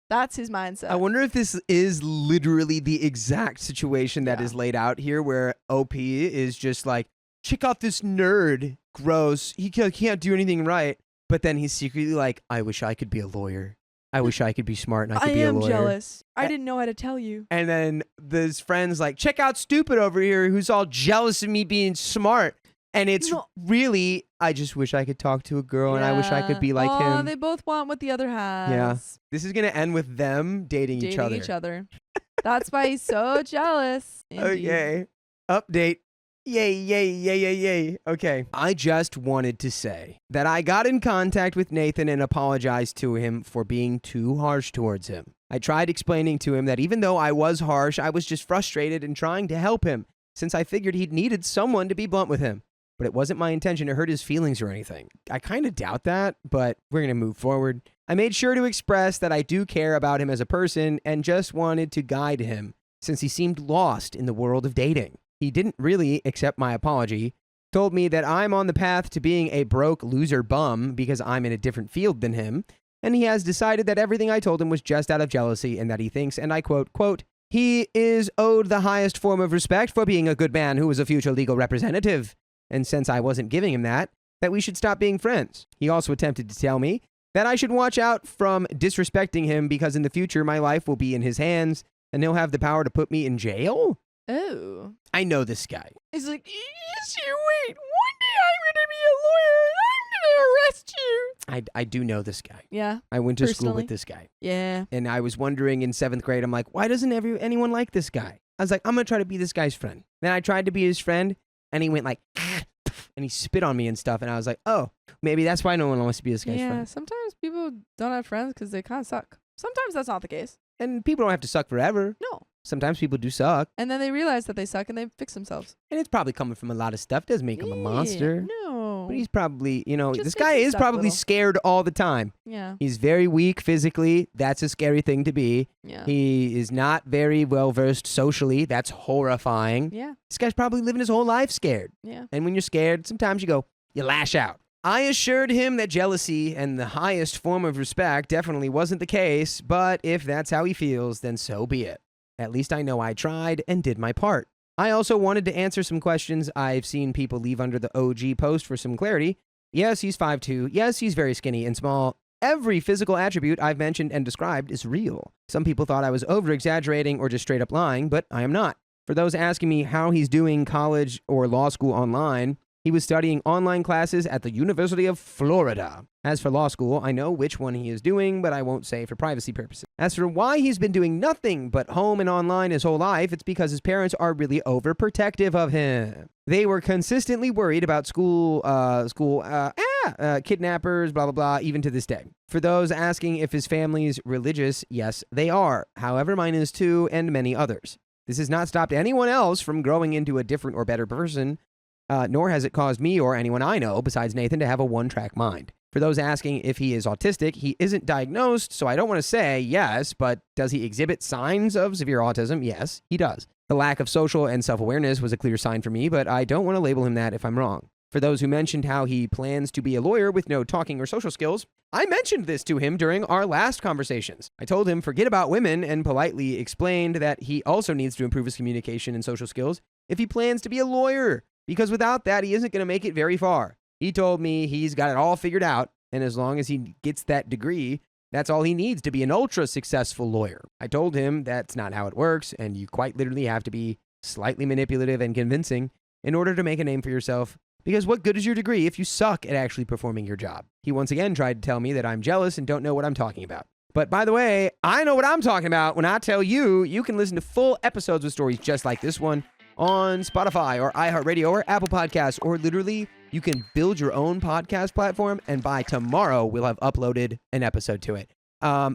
That's his mindset. I wonder if this is literally the exact situation that is laid out here, where OP is just like, check out this nerd. Gross. He can't do anything right. But then he's secretly like, I wish I could be a lawyer. I wish I could be smart and I could be a lawyer. I am jealous. I didn't know how to tell you. And then his friend's like, check out stupid over here who's all jealous of me being smart. And it's really, I just wish I could talk to a girl and I wish I could be like him. They both want what the other has. Yeah. This is going to end with them dating each other. That's why he's so jealous. Indeed. Okay. Update. Yay, yay, yay, yay, yay. Okay. I just wanted to say that I got in contact with Nathan and apologized to him for being too harsh towards him. I tried explaining to him that even though I was harsh, I was just frustrated and trying to help him, since I figured he'd needed someone to be blunt with him. But it wasn't my intention to hurt his feelings or anything. I kind of doubt that, but we're going to move forward. I made sure to express that I do care about him as a person and just wanted to guide him, since he seemed lost in the world of dating. He didn't really accept my apology, told me that I'm on the path to being a broke loser bum because I'm in a different field than him, and he has decided that everything I told him was just out of jealousy and that he thinks, and I quote, he is owed the highest form of respect for being a good man who is a future legal representative. And since I wasn't giving him that we should stop being friends. He also attempted to tell me that I should watch out from disrespecting him because in the future my life will be in his hands and he'll have the power to put me in jail. Oh. I know this guy. He's like, yes, you wait. One day I'm going to be a lawyer and I'm going to arrest you. I do know this guy. Yeah. I went to school Personally? with this guy. Yeah. And I was wondering in 7th grade, I'm like, why doesn't anyone like this guy? I was like, I'm going to try to be this guy's friend. Then I tried to be his friend and he went like, and he spit on me and stuff. And I was like, oh, maybe that's why no one wants to be this guy's Yeah, friend. sometimes people don't have friends because they kind of suck. Sometimes that's not the case. And people don't have to suck forever. No. Sometimes people do suck. And then they realize that they suck and they fix themselves. And it's probably coming from a lot of stuff. Doesn't make him a monster. No. But he's probably, Just this guy fixes is stuff probably little. scared all the time. Yeah. He's very weak physically. That's a scary thing to be. Yeah. He is not very well versed socially. That's horrifying. Yeah. This guy's probably living his whole life scared. Yeah. And when you're scared, sometimes you lash out. I assured him that jealousy and the highest form of respect definitely wasn't the case, but if that's how he feels, then so be it. At least I know I tried and did my part. I also wanted to answer some questions I've seen people leave under the OG post for some clarity. Yes, he's 5'2". Yes, he's very skinny and small. Every physical attribute I've mentioned and described is real. Some people thought I was over-exaggerating or just straight up lying, but I am not. For those asking me how he's doing college or law school online, he was studying online classes at the University of Florida. As for law school, I know which one he is doing, but I won't say for privacy purposes. As for why he's been doing nothing but home and online his whole life, it's because his parents are really overprotective of him. They were consistently worried about kidnappers, blah, blah, blah, even to this day. For those asking if his family's religious, yes, they are. However, mine is too, and many others. This has not stopped anyone else from growing into a different or better person, nor has it caused me or anyone I know besides Nathan to have a one-track mind. For those asking if he is autistic, he isn't diagnosed, so I don't want to say yes, but does he exhibit signs of severe autism? Yes, he does. The lack of social and self-awareness was a clear sign for me, but I don't want to label him that if I'm wrong. For those who mentioned how he plans to be a lawyer with no talking or social skills, I mentioned this to him during our last conversations. I told him forget about women and politely explained that he also needs to improve his communication and social skills if he plans to be a lawyer, because without that, he isn't going to make it very far. He told me he's got it all figured out, and as long as he gets that degree, that's all he needs to be an ultra-successful lawyer. I told him that's not how it works, and you quite literally have to be slightly manipulative and convincing in order to make a name for yourself, because what good is your degree if you suck at actually performing your job? He once again tried to tell me that I'm jealous and don't know what I'm talking about. But by the way, I know what I'm talking about when I tell you you can listen to full episodes with stories just like this one on Spotify or iHeartRadio or Apple Podcasts, or literally you can build your own podcast platform, and by tomorrow we'll have uploaded an episode to it.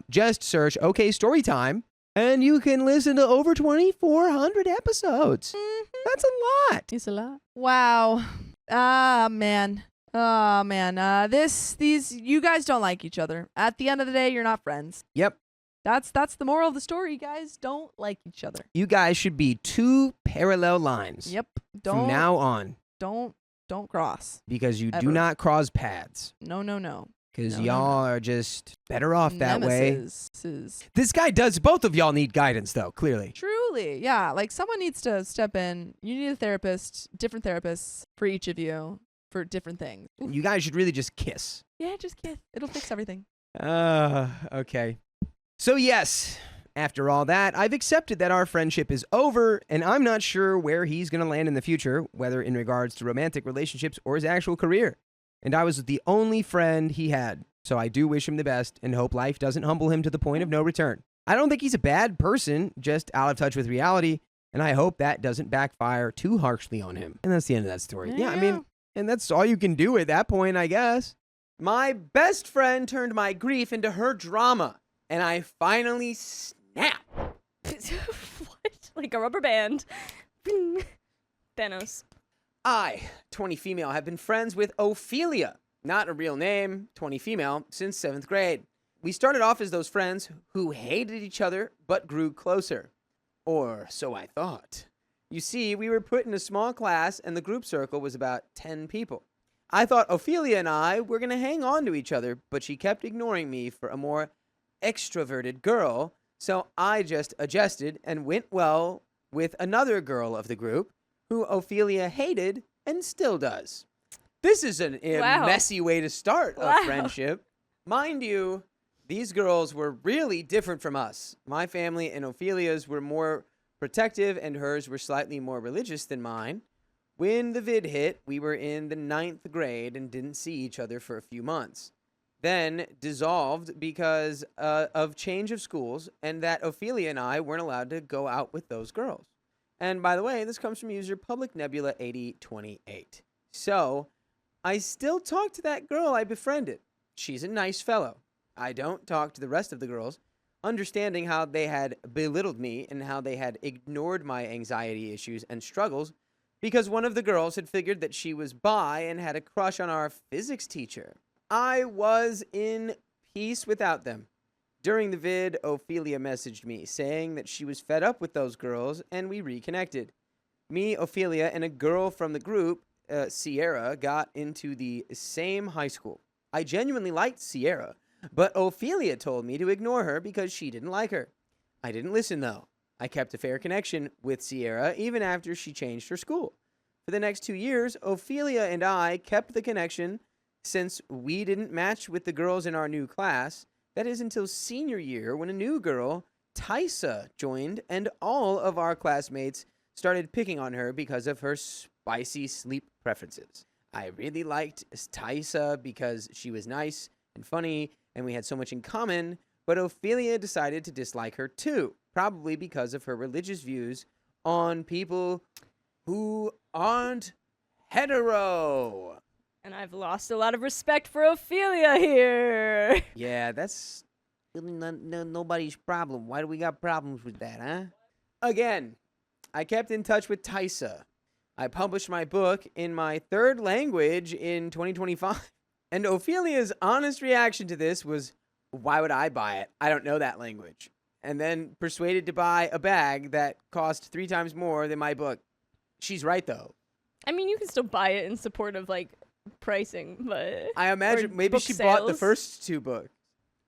Just search OK Storytime, and you can listen to over 2,400 episodes. That's a lot. It's a lot. Wow. Man. Oh man. These you guys don't like each other. At the end of the day, you're not friends. Yep. That's the moral of the story. You guys don't like each other. You guys should be two parallel lines. Yep. From now on. Don't cross. Because you Ever. do not cross paths. No. Because No, y'all are just better off that way. Nemesis. This guy does. Both of y'all need guidance, though, clearly. Truly, yeah. Like someone needs to step in. You need a therapist, different therapists for each of you for different things. You guys should really just kiss. Yeah, just kiss. It'll fix everything. Okay. So, yes, after all that, I've accepted that our friendship is over, and I'm not sure where he's going to land in the future, whether in regards to romantic relationships or his actual career. And I was the only friend he had, so I do wish him the best and hope life doesn't humble him to the point of no return. I don't think he's a bad person, just out of touch with reality, and I hope that doesn't backfire too harshly on him. And that's the end of that story. There Yeah, I you mean, go. and that's all you can do at that point, I guess. My best friend turned my grief into her drama, and I finally snapped. What? Like a rubber band. Thanos. I, 20 female, have been friends with Ophelia, not a real name, 20 female, since 7th grade. We started off as those friends who hated each other but grew closer. Or so I thought. You see, we were put in a small class and the group circle was about 10 people. I thought Ophelia and I were going to hang on to each other, but she kept ignoring me for a more extroverted girl, so I just adjusted and went well with another girl of the group who Ophelia hated and still does. This is a Wow. messy way to start Wow. a friendship. Mind you, these girls were really different from us. My family and Ophelia's were more protective and hers were slightly more religious than mine. When the vid hit, we were in the 9th grade and didn't see each other for a few months. Then dissolved because of change of schools and that Ophelia and I weren't allowed to go out with those girls. And by the way, this comes from user Public Nebula 8028. So, I still talk to that girl I befriended. She's a nice fellow. I don't talk to the rest of the girls, understanding how they had belittled me and how they had ignored my anxiety issues and struggles because one of the girls had figured that she was bi and had a crush on our physics teacher. I was in peace without them. During the vid, Ophelia messaged me saying that she was fed up with those girls and we reconnected. Me, Ophelia, and a girl from the group, Sierra, got into the same high school. I genuinely liked Sierra, but Ophelia told me to ignore her because she didn't like her. I didn't listen, though. I kept a fair connection with Sierra even after she changed her school. For the next 2 years, Ophelia and I kept the connection since we didn't match with the girls in our new class. That is until senior year when a new girl, Tysa, joined and all of our classmates started picking on her because of her spicy sleep preferences. I really liked Tysa because she was nice and funny and we had so much in common, but Ophelia decided to dislike her too, probably because of her religious views on people who aren't hetero. And I've lost a lot of respect for Ophelia here. Yeah, that's really nobody's problem. Why do we got problems with that, huh? Again, I kept in touch with Tysa. I published my book in my third language in 2025. And Ophelia's honest reaction to this was, why would I buy it? I don't know that language. And then persuaded to buy a bag that cost 3 times more than my book. She's right, though. I mean, you can still buy it in support of, like, pricing, but... I imagine or maybe book she bought the sales. first 2 books.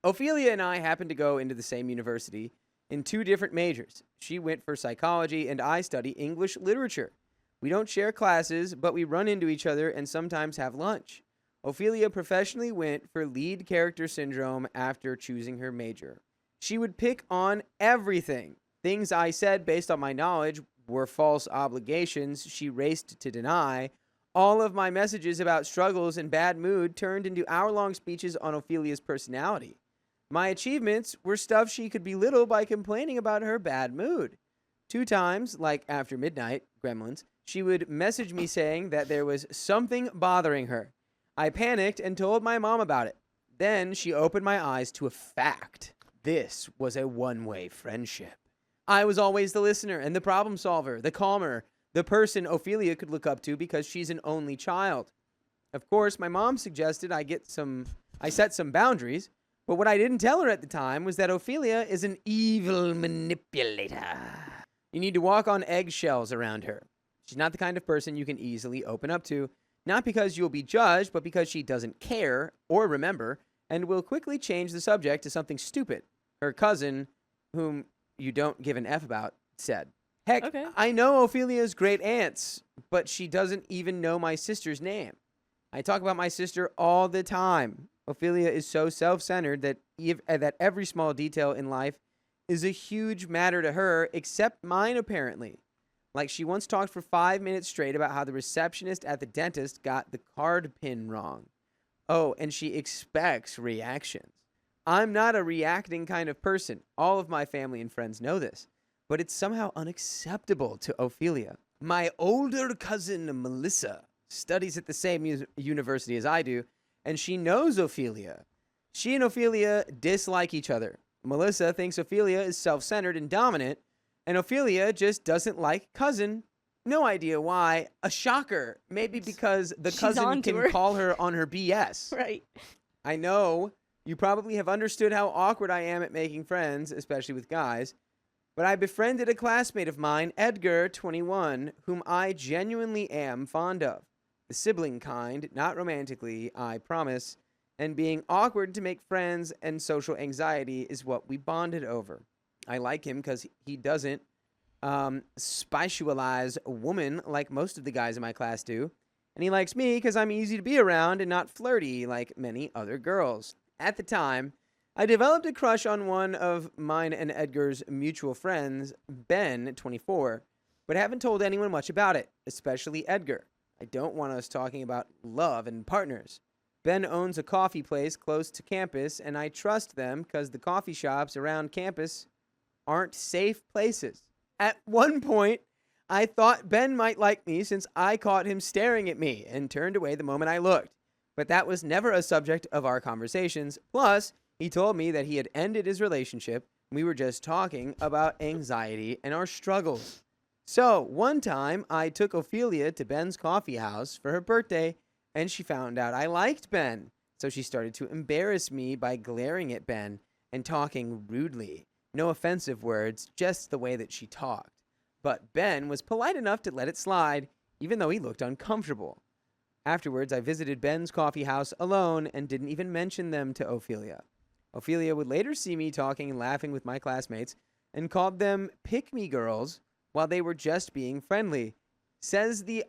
Ophelia and I happened to go into the same university in 2 different majors. She went for psychology, and I study English literature. We don't share classes, but we run into each other and sometimes have lunch. Ophelia professionally went for lead character syndrome after choosing her major. She would pick on everything. Things I said based on my knowledge were false obligations she raced to deny. All of my messages about struggles and bad mood turned into hour-long speeches on Ophelia's personality. My achievements were stuff she could belittle by complaining about her bad mood. 2 times, like after midnight, gremlins, she would message me saying that there was something bothering her. I panicked and told my mom about it. Then she opened my eyes to a fact. This was a one-way friendship. I was always the listener and the problem solver, the calmer, the person Ophelia could look up to because she's an only child. Of course, my mom suggested I set some boundaries, but what I didn't tell her at the time was that Ophelia is an evil manipulator. You need to walk on eggshells around her. She's not the kind of person you can easily open up to, not because you'll be judged, but because she doesn't care or remember and will quickly change the subject to something stupid. Her cousin, whom you don't give an F about, said. Heck, Okay. I know Ophelia's great aunts, but she doesn't even know my sister's name. I talk about my sister all the time. Ophelia is so self-centered that every small detail in life is a huge matter to her, except mine apparently. Like she once talked for 5 minutes straight about how the receptionist at the dentist got the card pin wrong. Oh, and she expects reactions. I'm not a reacting kind of person. All of my family and friends know this. But it's somehow unacceptable to Ophelia. My older cousin, Melissa, studies at the same university as I do, and she knows Ophelia. She and Ophelia dislike each other. Melissa thinks Ophelia is self-centered and dominant, and Ophelia just doesn't like cousin. No idea why. A shocker. Maybe because the She's cousin onto can her. call her on her BS. Right. I know you probably have understood how awkward I am at making friends, especially with guys, but I befriended a classmate of mine, Edgar, 21, whom I genuinely am fond of. The sibling kind, not romantically, I promise, and being awkward to make friends and social anxiety is what we bonded over. I like him because he doesn't spiritualize a woman like most of the guys in my class do, and he likes me because I'm easy to be around and not flirty like many other girls. At the time, I developed a crush on one of mine and Edgar's mutual friends, Ben, 24, but haven't told anyone much about it, especially Edgar. I don't want us talking about love and partners. Ben owns a coffee place close to campus, and I trust them because the coffee shops around campus aren't safe places. At one point, I thought Ben might like me since I caught him staring at me and turned away the moment I looked. But that was never a subject of our conversations. Plus, he told me that he had ended his relationship. We were just talking about anxiety and our struggles. So, one time, I took Ophelia to Ben's coffee house for her birthday, and she found out I liked Ben. So she started to embarrass me by glaring at Ben and talking rudely. No offensive words, just the way that she talked. But Ben was polite enough to let it slide, even though he looked uncomfortable. Afterwards, I visited Ben's coffee house alone and didn't even mention them to Ophelia. Ophelia would later see me talking and laughing with my classmates and called them pick-me girls while they were just being friendly. Says the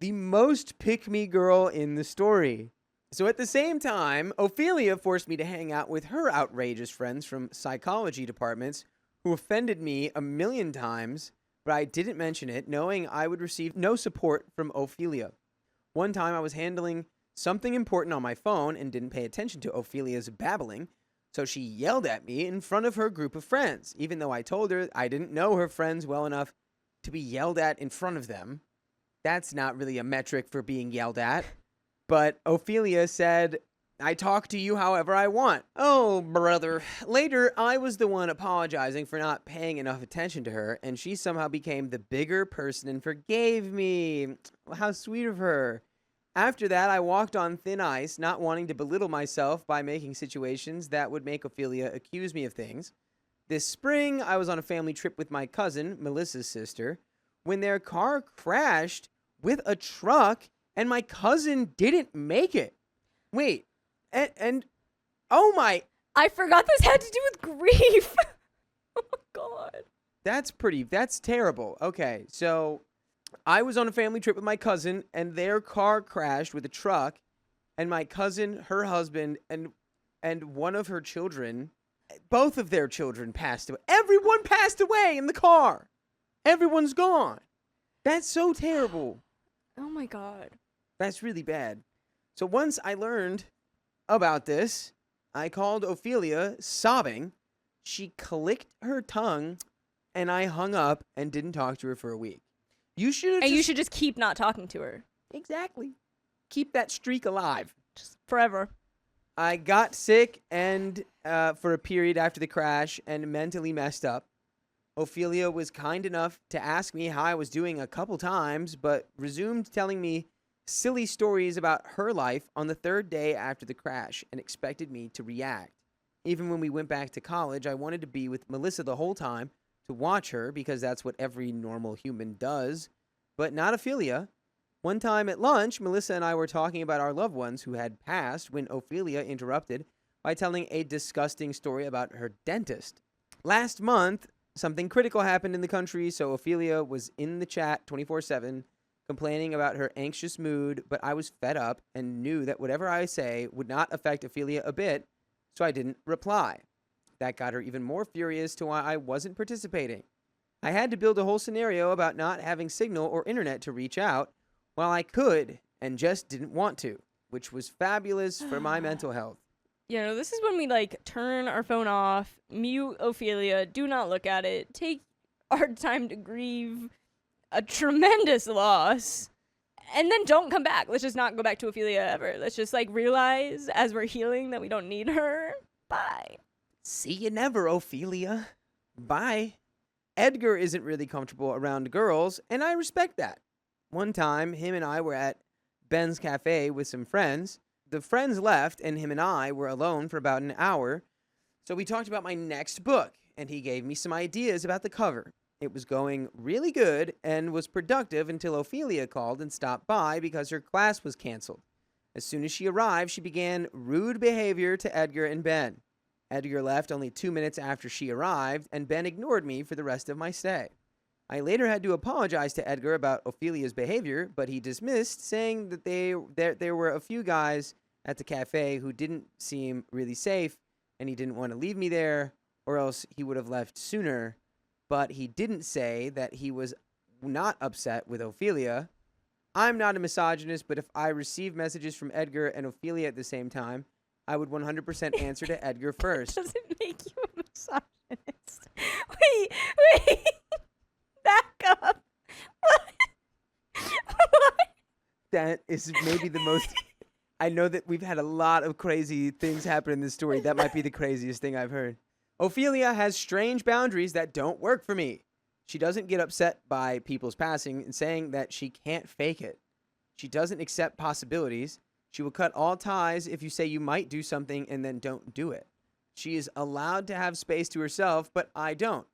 most pick-me girl in the story. So at the same time, Ophelia forced me to hang out with her outrageous friends from psychology departments who offended me 1,000,000 times, but I didn't mention it, knowing I would receive no support from Ophelia. One time I was handling something important on my phone and didn't pay attention to Ophelia's babbling, so she yelled at me in front of her group of friends, even though I told her I didn't know her friends well enough to be yelled at in front of them. That's not really a metric for being yelled at. But Ophelia said, I talk to you however I want. Oh, brother. Later, I was the one apologizing for not paying enough attention to her, and she somehow became the bigger person and forgave me. How sweet of her. After that, I walked on thin ice, not wanting to belittle myself by making situations that would make Ophelia accuse me of things. This spring, I was on a family trip with my cousin, Melissa's sister, when their car crashed with a truck, and my cousin didn't make it. Wait, and oh my. I forgot this had to do with grief. Oh my god. That's terrible. Okay, so I was on a family trip with my cousin, and their car crashed with a truck, and my cousin, her husband, and one of her children, both of their children passed away. Everyone passed away in the car. Everyone's gone. That's so terrible. Oh my god. That's really bad. So once I learned about this, I called Ophelia, sobbing. She clicked her tongue, and I hung up and didn't talk to her for a week. You should just keep not talking to her. Exactly. Keep that streak alive. Just forever. I got sick and for a period after the crash and mentally messed up. Ophelia was kind enough to ask me how I was doing a couple times, but resumed telling me silly stories about her life on the third day after the crash and expected me to react. Even when we went back to college, I wanted to be with Melissa the whole time to watch her because that's what every normal human does, but not Ophelia. One time at lunch, Melissa and I were talking about our loved ones who had passed when Ophelia interrupted by telling a disgusting story about her dentist. Last month, something critical happened in the country, so Ophelia was in the chat 24/7, complaining about her anxious mood, but I was fed up and knew that whatever I say would not affect Ophelia a bit, so I didn't reply. That got her even more furious to why I wasn't participating. I had to build a whole scenario about not having signal or internet to reach out, while I could and just didn't want to, which was fabulous for my mental health. This is when we turn our phone off, mute Ophelia, do not look at it, take our time to grieve a tremendous loss, and then don't come back. Let's just not go back to Ophelia ever. Let's just realize as we're healing that we don't need her. Bye. See you never, Ophelia. Bye. Edgar isn't really comfortable around girls, and I respect that. One time, him and I were at Ben's Cafe with some friends. The friends left, and him and I were alone for about an hour. So we talked about my next book, and he gave me some ideas about the cover. It was going really good and was productive until Ophelia called and stopped by because her class was canceled. As soon as she arrived, she began rude behavior to Edgar and Ben. Edgar left only 2 minutes after she arrived, and Ben ignored me for the rest of my stay. I later had to apologize to Edgar about Ophelia's behavior, but he dismissed, saying that there were a few guys at the cafe who didn't seem really safe, and he didn't want to leave me there, or else he would have left sooner. But he didn't say that he was not upset with Ophelia. I'm not a misogynist, but if I received messages from Edgar and Ophelia at the same time, I would 100% answer to Edgar first. Does it make you a misogynist? Wait. Back up. What? That is maybe the most... I know that we've had a lot of crazy things happen in this story. That might be the craziest thing I've heard. Ophelia has strange boundaries that don't work for me. She doesn't get upset by people's passing and saying that she can't fake it. She doesn't accept possibilities. She will cut all ties if you say you might do something and then don't do it. She is allowed to have space to herself, but I don't.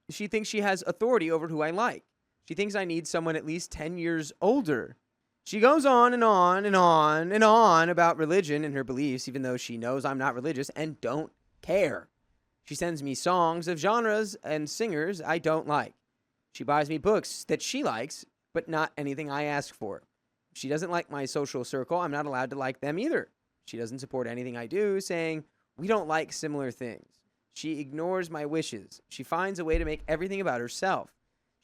She thinks she has authority over who I like. She thinks I need someone at least 10 years older. She goes on and on and on and on about religion and her beliefs, even though she knows I'm not religious and don't care. She sends me songs of genres and singers I don't like. She buys me books that she likes, but not anything I ask for. If she doesn't like my social circle, I'm not allowed to like them either. She doesn't support anything I do, saying we don't like similar things. She ignores my wishes. She finds a way to make everything about herself.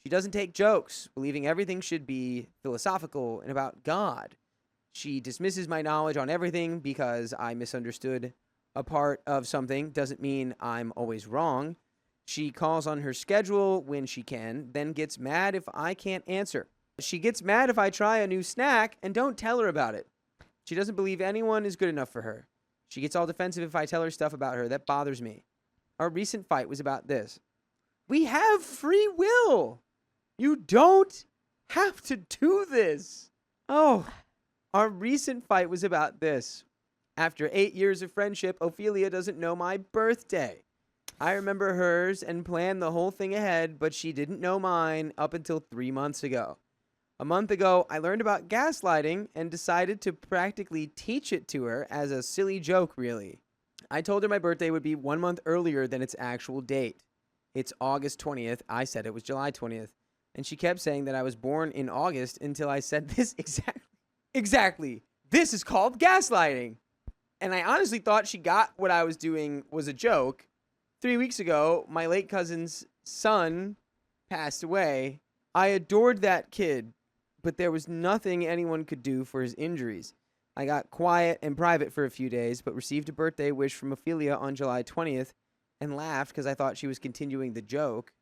She doesn't take jokes, believing everything should be philosophical and about God. She dismisses my knowledge on everything because I misunderstood a part of something doesn't mean I'm always wrong. She calls on her schedule when she can, then gets mad if I can't answer. She gets mad if I try a new snack and don't tell her about it. She doesn't believe anyone is good enough for her. She gets all defensive if I tell her stuff about her. That bothers me. Our recent fight was about this. We have free will. You don't have to do this. Oh, our recent fight was about this. After 8 years of friendship, Ophelia doesn't know my birthday. I remember hers and planned the whole thing ahead, but she didn't know mine up until 3 months ago. A month ago, I learned about gaslighting and decided to practically teach it to her as a silly joke, really. I told her my birthday would be 1 month earlier than its actual date. It's August 20th. I said it was July 20th. And she kept saying that I was born in August until I said this exactly. This is called gaslighting. And I honestly thought she got what I was doing was a joke. 3 weeks ago, my late cousin's son passed away. I adored that kid, but there was nothing anyone could do for his injuries. I got quiet and private for a few days, but received a birthday wish from Ophelia on July 20th and laughed because I thought she was continuing the joke.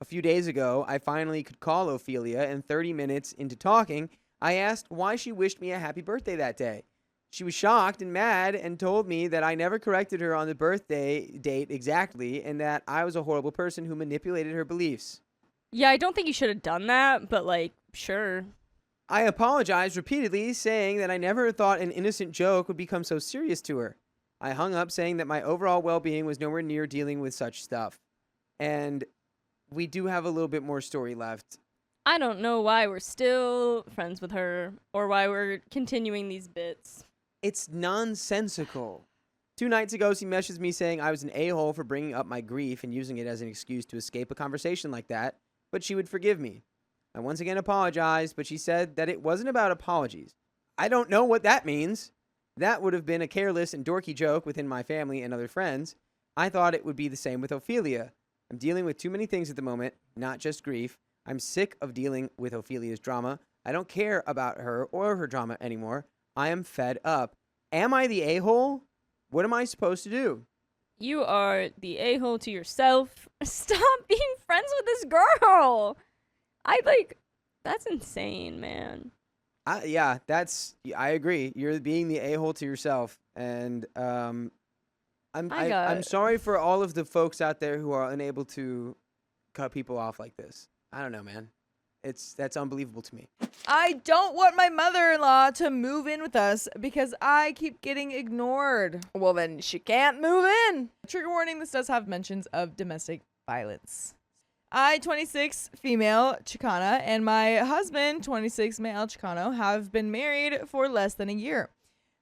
A few days ago, I finally could call Ophelia, and 30 minutes into talking, I asked why she wished me a happy birthday that day. She was shocked and mad and told me that I never corrected her on the birthday date exactly and that I was a horrible person who manipulated her beliefs. Yeah, I don't think you should have done that, but like, sure. I apologized repeatedly, saying that I never thought an innocent joke would become so serious to her. I hung up saying that my overall well-being was nowhere near dealing with such stuff. And we do have a little bit more story left. I don't know why we're still friends with her or why we're continuing these bits. It's nonsensical. 2 nights ago, she messaged me saying I was an a-hole for bringing up my grief and using it as an excuse to escape a conversation like that, but she would forgive me. I once again apologized, but she said that it wasn't about apologies. I don't know what that means. That would have been a careless and dorky joke within my family and other friends. I thought it would be the same with Ophelia. I'm dealing with too many things at the moment, not just grief. I'm sick of dealing with Ophelia's drama. I don't care about her or her drama anymore. I am fed up. Am I the a-hole? What am I supposed to do? You are the a-hole to yourself. Stop being friends with this girl. That's insane, man. I agree. You're being the a-hole to yourself. And I'm sorry for all of the folks out there who are unable to cut people off like this. I don't know, man. That's unbelievable to me. I don't want my mother-in-law to move in with us because I keep getting ignored. Well, then she can't move in. Trigger warning, this does have mentions of domestic violence. I, 26, female Chicana, and my husband, 26, male Chicano, have been married for less than a year.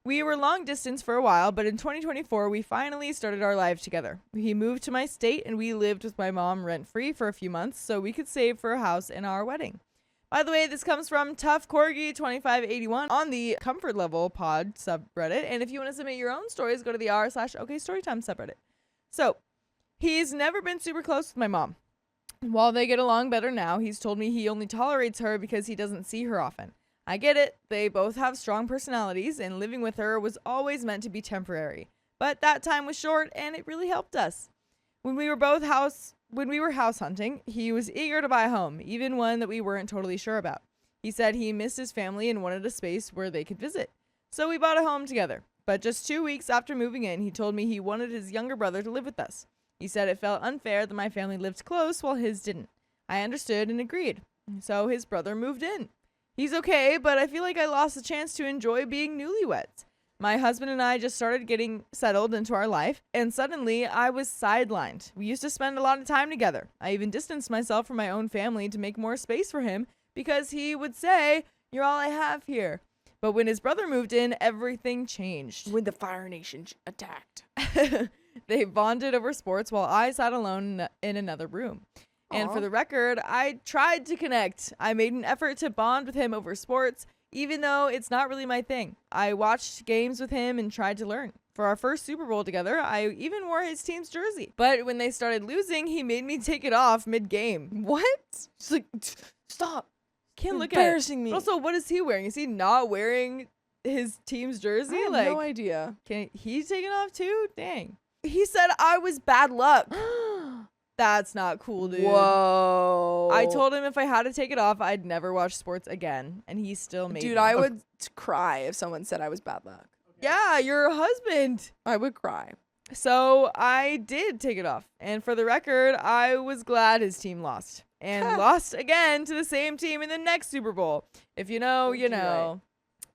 We were long distance for a while, but in 2024, we finally started our life together. He moved to my state, and we lived with my mom rent-free for a few months so we could save for a house and our wedding. By the way, this comes from Tough Corgi 2581 on the Comfort Level Pod subreddit. And if you want to submit your own stories, go to the r/OKStorytime subreddit. So, he's never been super close with my mom. While they get along better now, he's told me he only tolerates her because he doesn't see her often. I get it. They both have strong personalities, and living with her was always meant to be temporary. But that time was short, and it really helped us. When we were house hunting, he was eager to buy a home, even one that we weren't totally sure about. He said he missed his family and wanted a space where they could visit. So we bought a home together. But just 2 weeks after moving in, he told me he wanted his younger brother to live with us. He said it felt unfair that my family lived close while his didn't. I understood and agreed. So his brother moved in. He's okay, but I feel like I lost the chance to enjoy being newlyweds. My husband and I just started getting settled into our life, and suddenly I was sidelined. We used to spend a lot of time together. I even distanced myself from my own family to make more space for him because he would say, "You're all I have here." But when his brother moved in, everything changed. When the Fire Nation attacked. They bonded over sports while I sat alone in another room. And for the record, I tried to connect. I made an effort to bond with him over sports, even though it's not really my thing. I watched games with him and tried to learn. For our first Super Bowl together, I even wore his team's jersey. But when they started losing, he made me take it off mid-game. What? It's like, stop. Can't look at Embarrassing me. But also, what is he wearing? Is he not wearing his team's jersey? I have no idea. Can he take it off too? Dang. He said I was bad luck. That's not cool, dude. Whoa. I told him if I had to take it off, I'd never watch sports again. And he still made Dude, me. I would cry if someone said I was bad luck. Yeah, your husband. I would cry. So I did take it off. And for the record, I was glad his team lost. And lost again to the same team in the next Super Bowl. If you know, you know.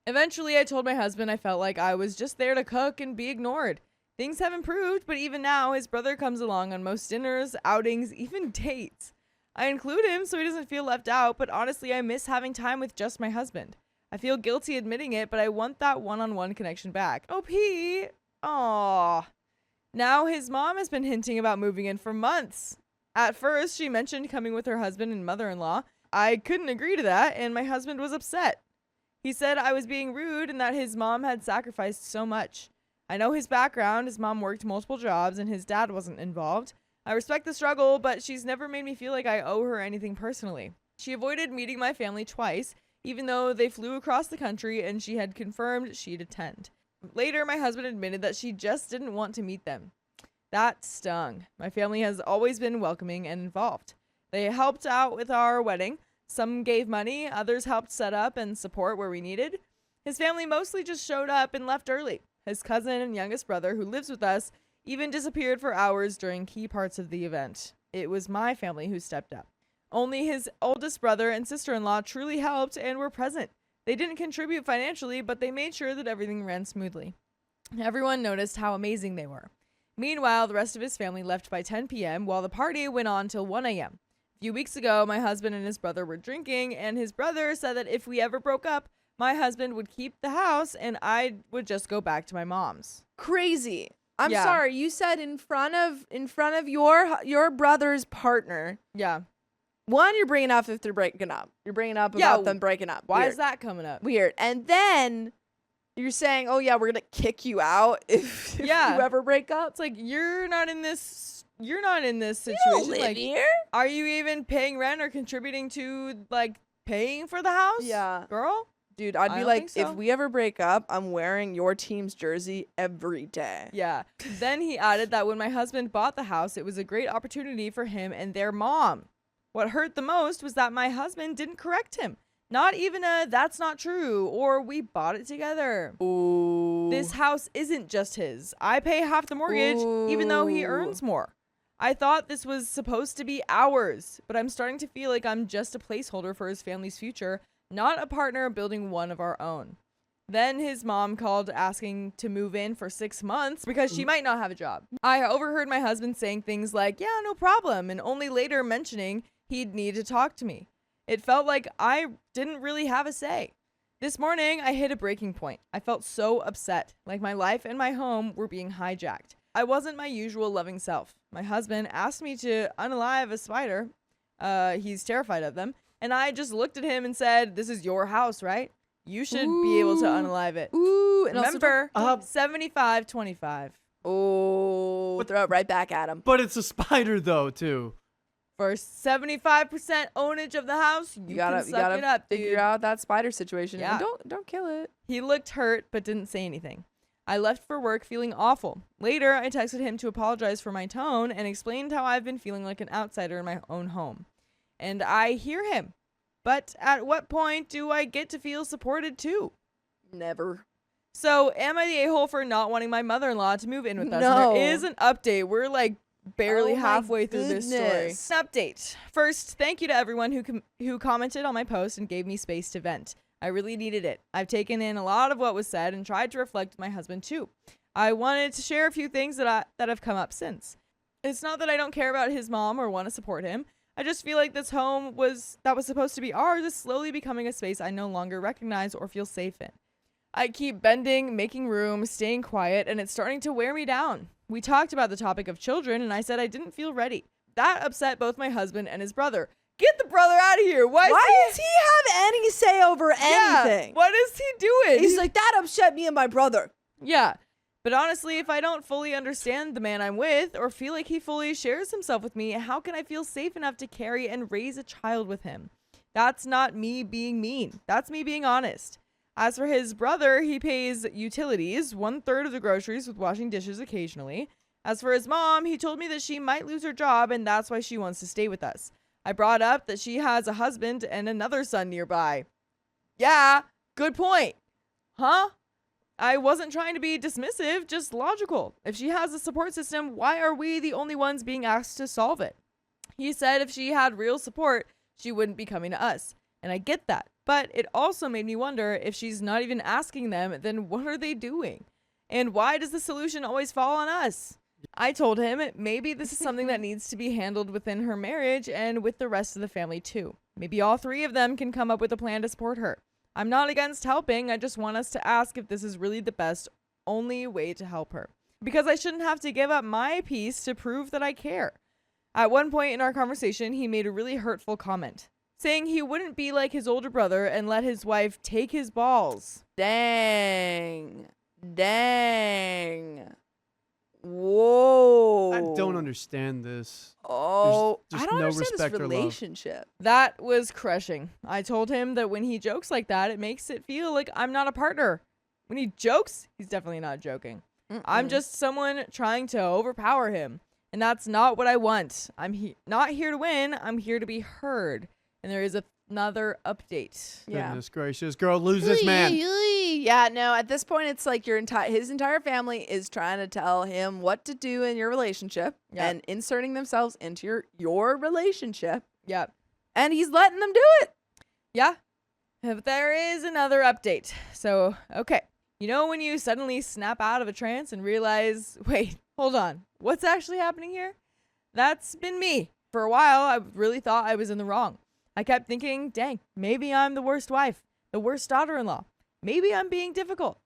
Eventually, I told my husband I felt like I was just there to cook and be ignored. Things have improved, but even now, his brother comes along on most dinners, outings, even dates. I include him so he doesn't feel left out, but honestly, I miss having time with just my husband. I feel guilty admitting it, but I want that one-on-one connection back. OP! Aww. Now, his mom has been hinting about moving in for months. At first, she mentioned coming with her husband and mother-in-law. I couldn't agree to that, and my husband was upset. He said I was being rude and that his mom had sacrificed so much. I know his background. His mom worked multiple jobs and his dad wasn't involved. I respect the struggle, but she's never made me feel like I owe her anything personally. She avoided meeting my family twice, even though they flew across the country and she had confirmed she'd attend. Later, my husband admitted that she just didn't want to meet them. That stung. My family has always been welcoming and involved. They helped out with our wedding. Some gave money, others helped set up and support where we needed. His family mostly just showed up and left early. His cousin and youngest brother, who lives with us, even disappeared for hours during key parts of the event. It was my family who stepped up. Only his oldest brother and sister-in-law truly helped and were present. They didn't contribute financially, but they made sure that everything ran smoothly. Everyone noticed how amazing they were. Meanwhile, the rest of his family left by 10 p.m. while the party went on till 1 a.m. A few weeks ago, my husband and his brother were drinking, and his brother said that if we ever broke up, my husband would keep the house and I would just go back to my mom's. Crazy. I'm Yeah. sorry. You said in front of your brother's partner. Yeah. One, you're bringing up if they're breaking up. You're bringing up Yeah, about them breaking up. Why Weird. is that coming up? Weird. And then you're saying, oh yeah, we're gonna kick you out if Yeah. you ever break up. It's like you're not in this situation. You don't live Like, here. are you even paying rent or contributing to like paying for the house? Yeah. Girl? Dude, I'd I be don't like, think so. if we ever break up, I'm wearing your team's jersey every day. Yeah. Then he added that when my husband bought the house, it was a great opportunity for him and their mom. What hurt the most was that my husband didn't correct him. Not even a that's not true or we bought it together. Ooh. This house isn't just his. I pay half the mortgage even though he Ooh. earns more. I thought this was supposed to be ours, but I'm starting to feel like I'm just a placeholder for his family's future, not a partner building one of our own. Then his mom called asking to move in for 6 months because she might not have a job. I overheard my husband saying things like, yeah, no problem, and only later mentioning he'd need to talk to me. It felt like I didn't really have a say. This morning, I hit a breaking point. I felt so upset, like my life and my home were being hijacked. I wasn't my usual loving self. My husband asked me to unalive a spider. He's terrified of them. And I just looked at him and said, this is your house, right? You should be able to unalive it. Ooh. And Remember, 75-25. Oh, throw it right back at him. But it's a spider though, too. For 75% ownage of the house, you gotta can suck it up, dude. figure out that spider situation. Yeah. And don't kill it. He looked hurt but didn't say anything. I left for work feeling awful. Later, I texted him to apologize for my tone and explained how I've been feeling like an outsider in my own home. And I hear him. But at what point do I get to feel supported too? Never. So, am I the a-hole for not wanting my mother-in-law to move in with us? No. And there is an update. We're like barely Oh my halfway through this story. goodness. Update. First, thank you to everyone who commented on my post and gave me space to vent. I really needed it. I've taken in a lot of what was said and tried to reflect with my husband too. I wanted to share a few things that have come up since. It's not that I don't care about his mom or want to support him. I just feel like this home that was supposed to be ours is slowly becoming a space I no longer recognize or feel safe in. I keep bending, making room, staying quiet, and it's starting to wear me down. We talked about the topic of children, and I said I didn't feel ready. That upset both my husband and his brother. Get the brother out of here. Why does he have any say over anything? Yeah, what is he doing? He's like, that upset me and my brother. Yeah. But honestly, if I don't fully understand the man I'm with or feel like he fully shares himself with me, how can I feel safe enough to carry and raise a child with him? That's not me being mean. That's me being honest. As for his brother, he pays utilities, 1/3 of the groceries with washing dishes occasionally. As for his mom, he told me that she might lose her job and that's why she wants to stay with us. I brought up that she has a husband and another son nearby. Yeah, good point. Huh? I wasn't trying to be dismissive, just logical. If she has a support system, why are we the only ones being asked to solve it? He said if she had real support, she wouldn't be coming to us. And I get that. But it also made me wonder if she's not even asking them, then what are they doing? And why does the solution always fall on us? I told him maybe this is something that needs to be handled within her marriage and with the rest of the family too. Maybe all three of them can come up with a plan to support her. I'm not against helping. I just want us to ask if this is really the best, only way to help her. Because I shouldn't have to give up my piece to prove that I care. At one point in our conversation, he made a really hurtful comment, saying he wouldn't be like his older brother and let his wife take his balls. Dang. Whoa. I don't understand this. Oh, There's I don't no understand respect this or love. relationship. That was crushing. I told him that when he jokes like that, it makes it feel like I'm not a partner. When he jokes, he's definitely not joking. I'm just someone trying to overpower him. And that's not what I want. I'm not here to win. I'm here to be heard. And there is another update. Yeah. Goodness gracious, girl, lose this man. Yeah, no, at this point it's like his entire family is trying to tell him what to do in your relationship and inserting themselves into your relationship. Yep. And he's letting them do it. Yeah. But there is another update. So, okay. You know when you suddenly snap out of a trance and realize, wait, hold on. What's actually happening here? That's been me. For a while, I really thought I was in the wrong. I kept thinking, dang, maybe I'm the worst wife, the worst daughter-in-law. Maybe I'm being difficult.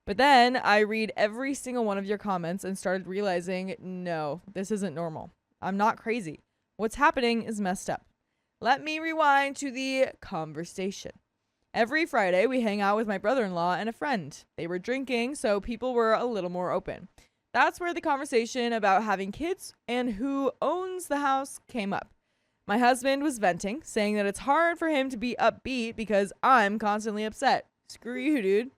But then I read every single one of your comments and started realizing, no, this isn't normal. I'm not crazy. What's happening is messed up. Let me rewind to the conversation. Every Friday, we hang out with my brother-in-law and a friend. They were drinking, so people were a little more open. That's where the conversation about having kids and who owns the house came up. My husband was venting, saying that it's hard for him to be upbeat because I'm constantly upset. Screw you, dude.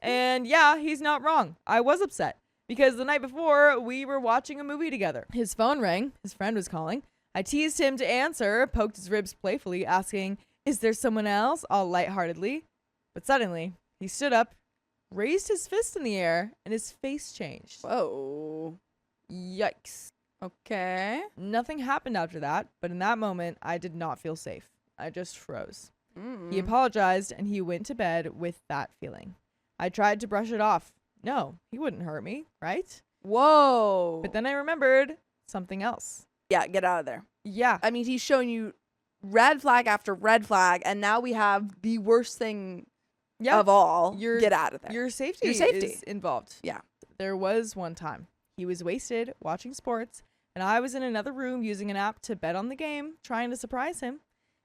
And yeah, he's not wrong. I was upset because the night before we were watching a movie together. His phone rang. His friend was calling. I teased him to answer, poked his ribs playfully, asking, "Is there someone else?" all lightheartedly. But suddenly, he stood up, raised his fist in the air, and his face changed. Whoa. Yikes. Okay. Nothing happened after that, but in that moment, I did not feel safe. I just froze. He apologized, and he went to bed with that feeling. I tried to brush it off. No, he wouldn't hurt me, right? Whoa. But then I remembered something else. Yeah, get out of there. Yeah. I mean, he's showing you red flag after red flag, and now we have the worst thing of all. Get out of there. Your safety is involved. Yeah. There was one time. He was wasted watching sports, and I was in another room using an app to bet on the game, trying to surprise him.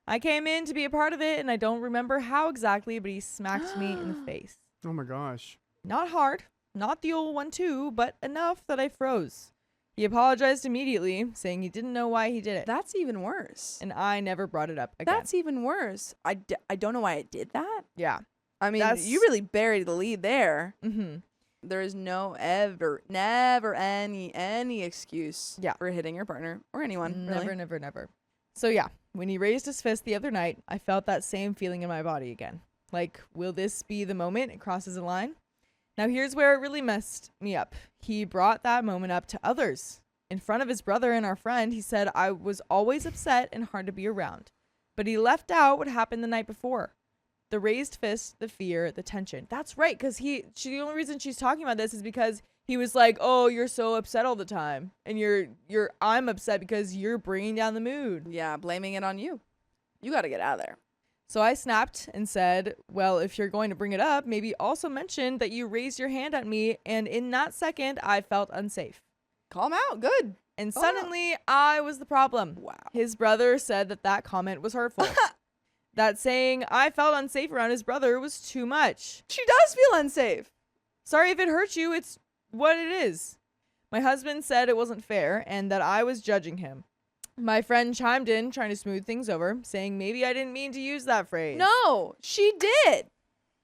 I came in to be a part of it, and I don't remember how exactly, but he smacked me in the face. Oh my gosh. Not hard, not the old 1-2, but enough that I froze. He apologized immediately, saying he didn't know why he did it. That's even worse. And I never brought it up again. That's even worse. I don't know why I did that. Yeah. I mean, you really buried the lead there. Mm-hmm. There is never any excuse for hitting your partner or anyone. Never, really. never. So yeah, when he raised his fist the other night, I felt that same feeling in my body again. Like, will this be the moment it crosses a line? Now here's where it really messed me up. He brought that moment up to others. In front of his brother and our friend, he said I was always upset and hard to be around. But he left out what happened the night before. The raised fist, the fear, the tension. That's right, because the only reason she's talking about this is because he was like, "Oh, you're so upset all the time." And I'm upset because you're bringing down the mood. Yeah, blaming it on you. You got to get out of there. So I snapped and said, "Well, if you're going to bring it up, maybe also mention that you raised your hand at me." And in that second, I felt unsafe. Call him out. Good. And suddenly, I was the problem. Wow. His brother said that comment was hurtful. That saying I felt unsafe around his brother was too much. She does feel unsafe. Sorry if it hurts you. It's what it is. My husband said it wasn't fair and that I was judging him. My friend chimed in, trying to smooth things over, saying maybe I didn't mean to use that phrase. No, she did.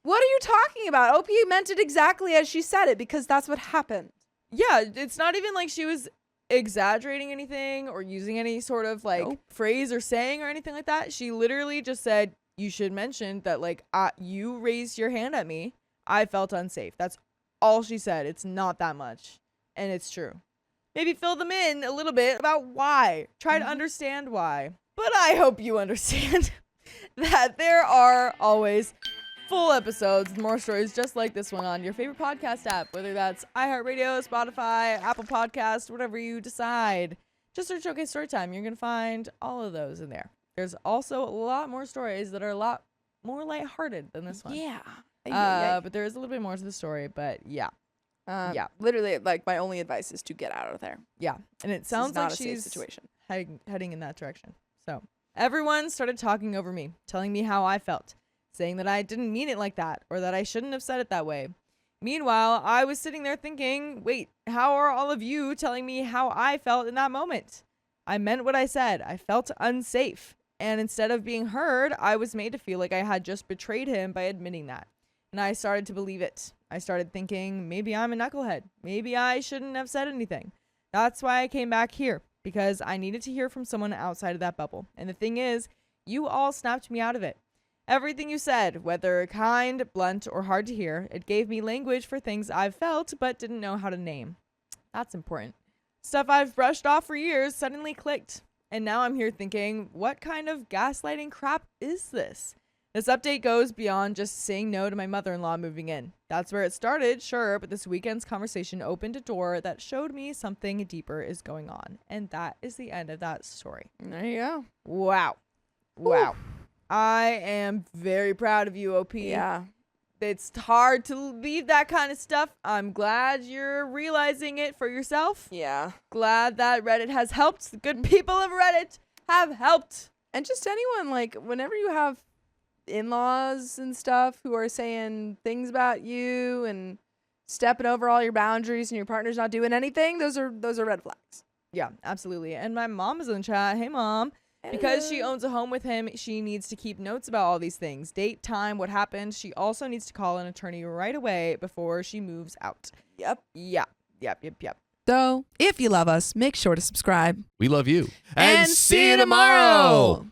What are you talking about? OP meant it exactly as she said it because that's what happened. Yeah, it's not even like she was exaggerating anything or using any sort of phrase or saying or anything like that. She literally just said, you should mention that you raised your hand at me. I felt unsafe. That's all she said. It's not that much. And it's true. Maybe fill them in a little bit about why. Try to understand why. But I hope you understand that there are always full episodes with more stories just like this one on your favorite podcast app, whether that's iHeartRadio, Spotify, Apple Podcast, whatever you decide. Just search OK Storytime. You're going to find all of those in there. There's also a lot more stories that are a lot more lighthearted than this one. Yeah. But there is a little bit more to the story, but yeah. Literally, my only advice is to get out of there. Yeah. And it sounds like she's situation. heading in that direction. So everyone started talking over me, telling me how I felt, saying that I didn't mean it like that or that I shouldn't have said it that way. Meanwhile, I was sitting there thinking, wait, how are all of you telling me how I felt in that moment? I meant what I said. I felt unsafe. And instead of being heard, I was made to feel like I had just betrayed him by admitting that. And I started to believe it. I started thinking, maybe I'm a knucklehead. Maybe I shouldn't have said anything. That's why I came back here, because I needed to hear from someone outside of that bubble. And the thing is, you all snapped me out of it. Everything you said, whether kind, blunt, or hard to hear, it gave me language for things I've felt but didn't know how to name. That's important. Stuff I've brushed off for years suddenly clicked. And now I'm here thinking, what kind of gaslighting crap is this? This update goes beyond just saying no to my mother-in-law moving in. That's where it started, sure, but this weekend's conversation opened a door that showed me something deeper is going on. And that is the end of that story. There you go. Wow. Wow. I am very proud of you, OP. Yeah. It's hard to leave that kind of stuff. I'm glad you're realizing it for yourself. Yeah. Glad that Reddit has helped. The good people of Reddit have helped. And just anyone, like, whenever you have in-laws and stuff who are saying things about you and stepping over all your boundaries and your partner's not doing anything, those are red flags. Yeah, absolutely. And my mom is in the chat. Hey, Mom. Because she owns a home with him, she needs to keep notes about all these things. Date, time, what happened. She also needs to call an attorney right away before she moves out. Yep. Yep. So, if you love us, make sure to subscribe. We love you. And see you tomorrow.